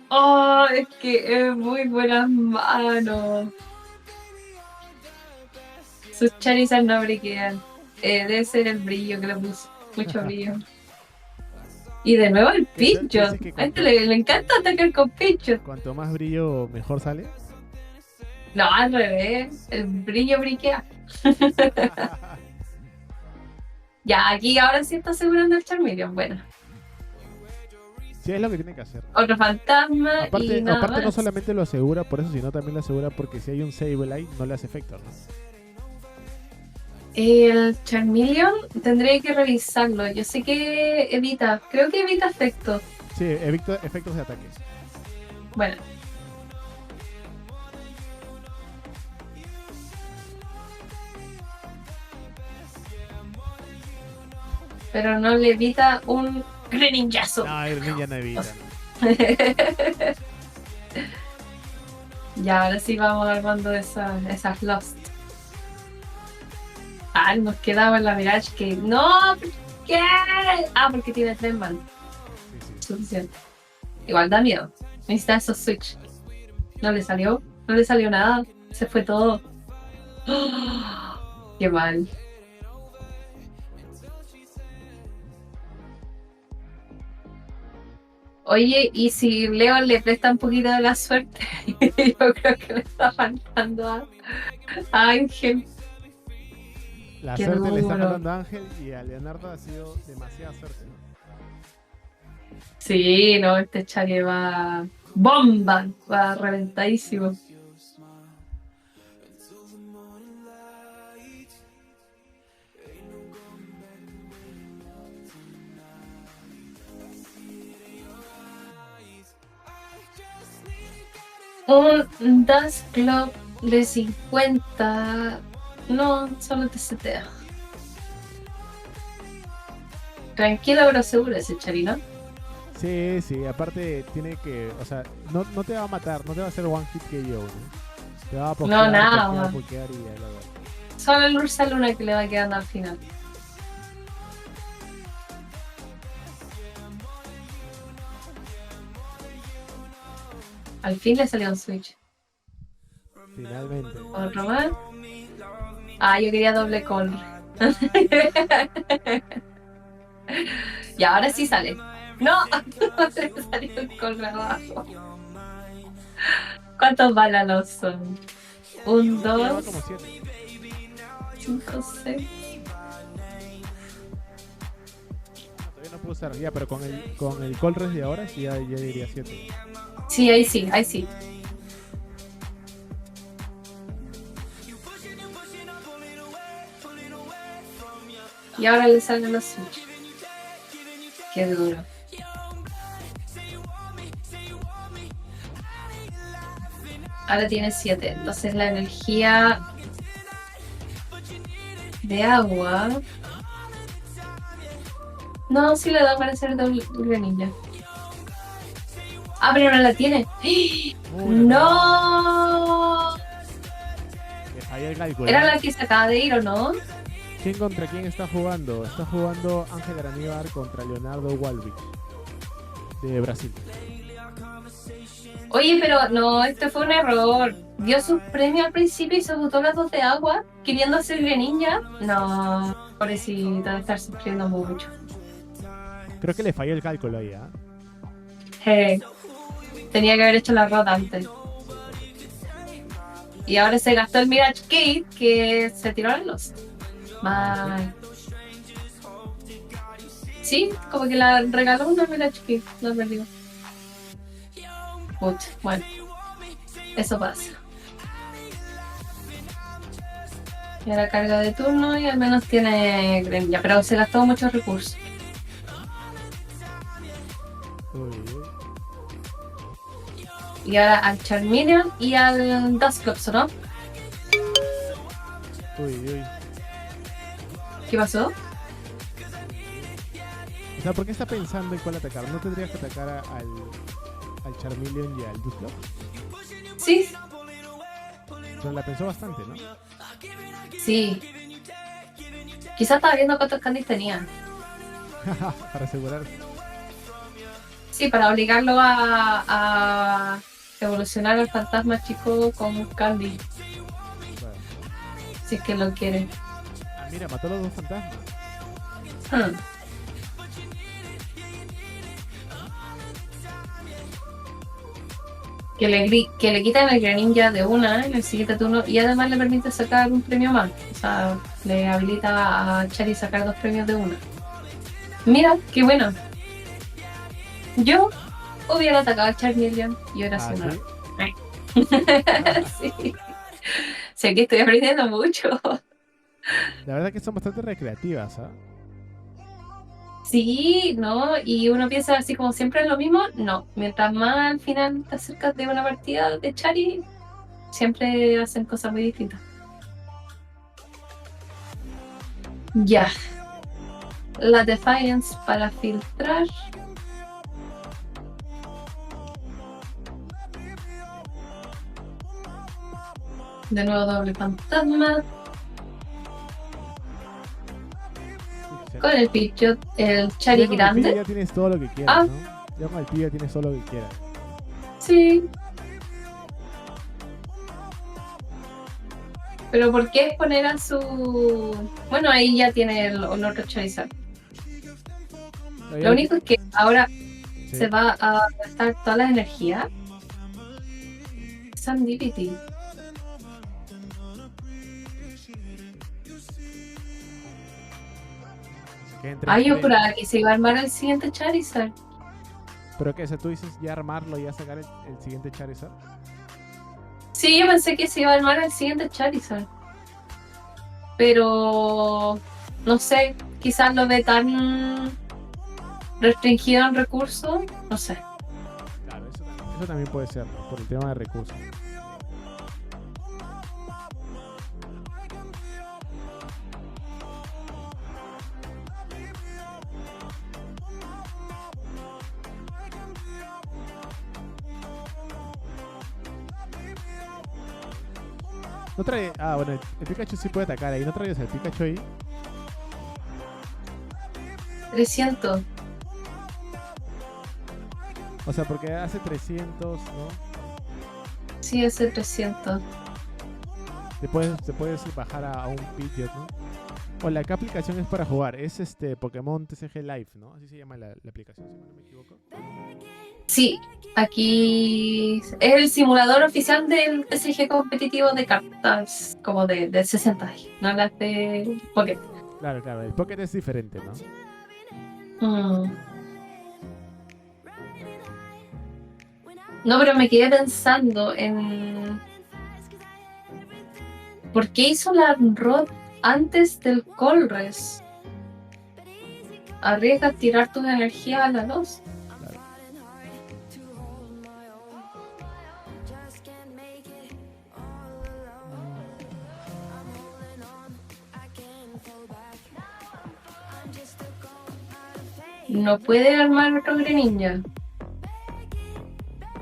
Oh, es que es muy buenas manos. Sus Charizard no briquean. Debe ser el brillo que le puso. Mucho brillo. Y de nuevo el Pidgeot. Dice que A este le encanta atacar con Pidgeot. Cuanto más brillo, mejor sale. No, al revés. El brillo briquea. Ya, aquí ahora sí está asegurando el Charmeleon. Bueno, Sí, es lo que tiene que hacer. otro fantasma y Aparte, nada aparte no más. solamente lo asegura por eso, sino también lo asegura porque si hay un Sableye no le hace efecto, ¿no? El Charmeleon tendré que revisarlo. Yo sé que evita, creo que evita efectos. Sí, evita efectos de ataque. Bueno. pero no le evita un greninjazo. No, el ninja no evita. Ya, ahora sí vamos armando esas Lost. Ah, nos quedaba en la Mirage que... ¡No! ¿Por qué? Ah, porque tiene 3 man. Sí, sí. Suficiente. Igual da miedo. Necesita esos switch. No le salió nada. Se fue todo. ¡Oh! Qué mal. Oye, y si Leo le presta un poquito de la suerte, yo creo que le está faltando a Ángel. La Qué suerte le está duro. faltando a Ángel y a Leonardo ha sido demasiada suerte, ¿no? Sí, no, este Chari va bomba, va reventadísimo. Un Dust Club de 50. No, solo te setea. Tranquilo pero seguro ese Chari, ¿no? Sí, sí, aparte tiene que, o sea, no te va a matar, no te va a hacer one hit que yo, ¿no? Te va a pokear, nada. pokear y ya la verdad. Solo el Ursa Luna que le va quedando al final. Al fin le salió un Switch. Finalmente. Otro más. Ah, yo quería doble con. Y ahora sí sale. ¡No! Se salió el color abajo. ¿Cuántos balalos son? 1, Lleva 2, como 7. 5, 6. Todavía no puedo usar, ya, pero con el Colres de ahora sí ya diría 7. Sí, ahí sí, ahí sí. Y ahora le salen los Switch. Qué duro. Ahora tiene 7. Entonces la energía de agua. No, sí le da para hacer doble ninja. Ah, pero no la tiene. ¡No! Le falló el cálculo. Era la que se acaba de ir, ¿o no? ¿Quién contra quién está jugando? Está jugando Ángel Araníbar contra Leonardo Walvich de Brasil. Oye, pero no, este fue un error. Dio su premio al principio y se botó las 2 de agua, queriendo hacer ninja. No, pobrecita, debe estar sufriendo mucho. Creo que le falló el cálculo ahí, ¿ah? Tenía que haber hecho la rota antes. Y ahora se gastó el Mirage Kate que se tiró a los. Mal. Sí, como que la regaló una Mirage Kate, no perdió. Bueno, eso pasa. Y ahora carga de turno y al menos tiene Greninja, pero se gastó muchos recursos. Uy, uy. Y ahora al Charmeleon y al Dusclops, ¿no? Uy, uy. ¿Qué pasó? O sea, ¿por qué está pensando en cuál atacar? ¿No tendrías que atacar al Charmeleon y al Dusclops? Sí, Pero la pensó bastante, ¿no? sí. Quizás estaba viendo cuántos candies tenía. Para asegurar. Sí, para obligarlo a evolucionar al fantasma chico con un candy, Bueno. si es que lo quiere. Ah, mira, mató a los 2 fantasmas. Hmm. Que le quitan el Greninja de una en el siguiente turno y además le permite sacar un premio más. O sea, le habilita a Chari sacar 2 premios de una. Mira, qué bueno. Yo hubiera atacado a Charmeleon y hubiera Ah, sido ¿sí? sí. Sé que estoy aprendiendo mucho. La verdad que son bastante recreativas, ¿ah? Sí, ¿no? Y uno piensa así como siempre es lo mismo. No, mientras más al final te acercas de una partida de Chari, siempre hacen cosas muy distintas. Ya. la Defiance para filtrar. De nuevo doble fantasma. Con el Pidgeot, el Chari Ya con el grande. Pidgeot ya tienes todo lo que quieras, Ah. ¿no? Ya con el Pidgeot tienes todo lo que quieras. Sí. Pero ¿por qué poner a su...? Bueno, ahí ya tiene el otro Charizard. Lo único es que ahora Sí. se va a gastar todas las energías. Sandipity. Que entre Ay, yo frente. juraba que se iba a armar el siguiente Charizard. Pero que, o sea, tú dices ya armarlo y ya sacar el siguiente Charizard. Sí, yo pensé que se iba a armar el siguiente Charizard. Pero... no sé, quizás lo ve tan restringido en recursos. No sé. Claro, eso también puede ser, ¿no? Por el tema de recursos. No trae... Ah, bueno, el Pikachu sí puede atacar ahí. ¿No traes el Pikachu ahí? 300. O sea, porque hace 300, ¿no? Sí, ese 300. Te puedes bajar a un Pidgeot, ¿no? Hola, ¿qué aplicación es para jugar? Es Pokémon TCG Live, ¿no? Así se llama la aplicación, si no me equivoco. Sí, aquí es el simulador oficial del TCG competitivo de cartas, como de 60, no las de Pokémon. Claro, el Pocket es diferente, ¿no? No, pero me quedé pensando en... ¿por qué hizo la Rod antes del Colress? Arriesgas tirar tus energías a la 2. Claro. No puede armar otro Greninja.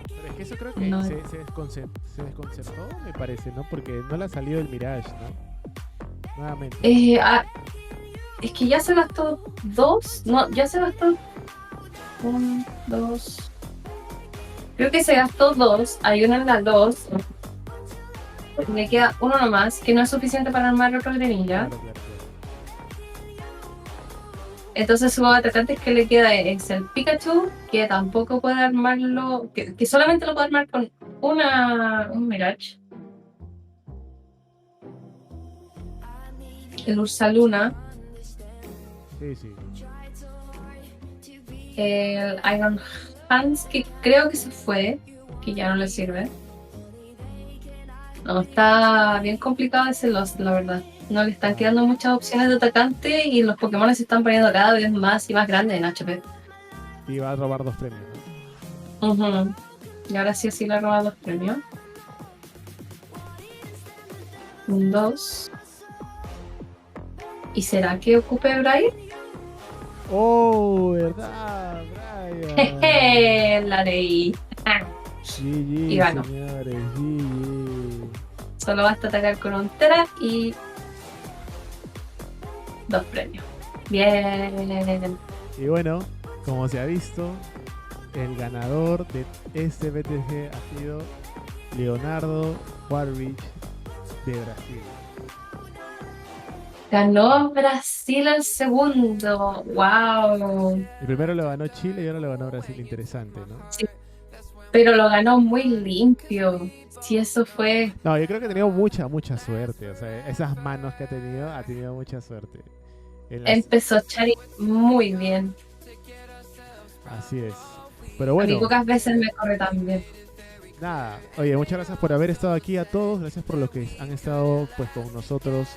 Pero es que eso creo que No. se desconcertó, me parece, ¿no? Porque no le ha salido el Mirage, ¿no? Nuevamente. Es que ya se gastó 2. No, ya se gastó 1, 2. Creo que se gastó 2. Hay uno en la 2. Le queda uno nomás, que no es suficiente para armar otro Greninja. Claro. Entonces su atacante que le queda es el Pikachu, que tampoco puede armarlo, que solamente lo puede armar con un Mirage. El Ursaluna, Sí. el Iron Hands, que creo que se fue, que ya no le sirve. No, está bien complicado ese Lost, la verdad. No le están quedando muchas opciones de atacante y los Pokémon se están poniendo cada vez más y más grandes en HP. Y va a robar 2 premios, ¿no? Ujú. Y ahora sí le ha robado 2 premios. 2. ¿Y será que ocupe Brian? ¡Oh, verdad, Brian! Jeje, la leí. GG, Y ganó. señores, GG. Solo basta atacar con un Tera y 2 premios. Bien. Y bueno, como se ha visto, el ganador de este BTG ha sido Leonardo Warwick de Brasil. Ganó Brasil el segundo. ¡Wow! El primero lo ganó Chile y ahora lo ganó Brasil. Interesante, ¿no? Pero lo ganó muy limpio. Si eso fue... No, yo creo que ha tenido mucha suerte. O sea, esas manos que ha tenido mucha suerte. Empezó Chari muy bien. Así es. Pero A bueno, mí pocas veces me corre tan bien. nada. Oye, muchas gracias por haber estado aquí a todos. Gracias por los que han estado pues con nosotros,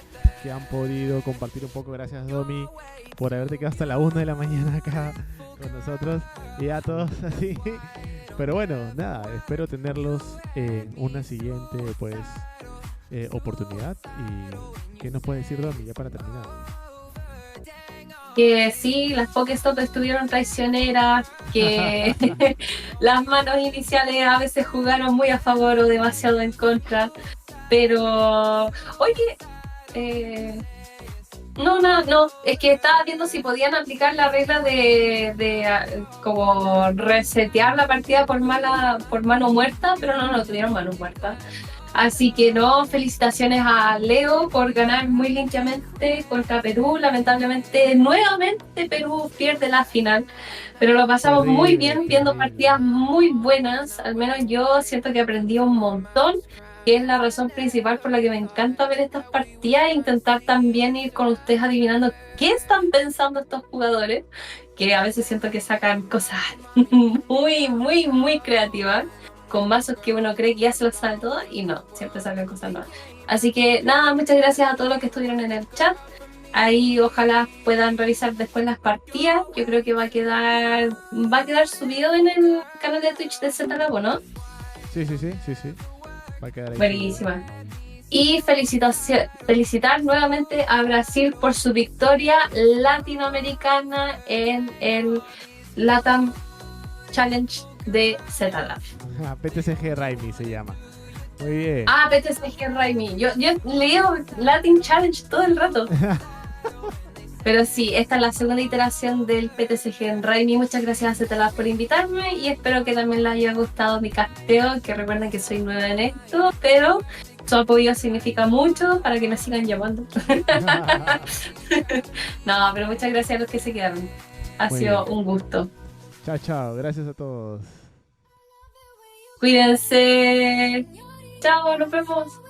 que han podido compartir un poco. Gracias, Domi, por haberte quedado hasta la 1 de la mañana acá con nosotros. Y a todos así. Pero bueno, nada, espero tenerlos en una siguiente pues oportunidad. ¿Y qué nos puede decir Domi ya para terminar? que sí, las Pokéstop estuvieron traicioneras, que las manos iniciales a veces jugaron muy a favor o demasiado en contra, pero oye, no, es que estaba viendo si podían aplicar la regla de como resetear la partida por mano muerta, pero no tuvieron mano muerta. Así que no, felicitaciones a Leo por ganar muy limpiamente contra Perú. Lamentablemente, nuevamente Perú pierde la final, pero lo pasamos muy bien viendo partidas muy buenas. Al menos yo siento que aprendí un montón, que es la razón principal por la que me encanta ver estas partidas e intentar también ir con ustedes adivinando qué están pensando estos jugadores, que a veces siento que sacan cosas muy creativas, con mazos que uno cree que ya se lo sabe todo y no, siempre sacan cosas nuevas. Así que nada, muchas gracias a todos los que estuvieron en el chat. Ahí ojalá puedan revisar después las partidas. Yo creo que va a quedar subido en el canal de Twitch de ZLabo, ¿no? Sí. Va a quedar ahí. Buenísima. Y felicitar nuevamente a Brasil por su victoria latinoamericana en el LATAM Challenge de ZLab. PTCG Raimi se llama. Muy bien. Ah, PTCG Raimi. Yo leo Latin Challenge todo el rato. Pero sí, esta es la segunda iteración del PTCG en Raimi. Muchas gracias a ZLab por invitarme y espero que también les haya gustado mi casteo, que recuerden que soy nueva en esto, pero su apoyo significa mucho para que me sigan llamando. No, pero muchas gracias a los que se quedaron. Ha Muy sido bien. un gusto. Chao. Gracias a todos. Cuídense. Chao, nos vemos.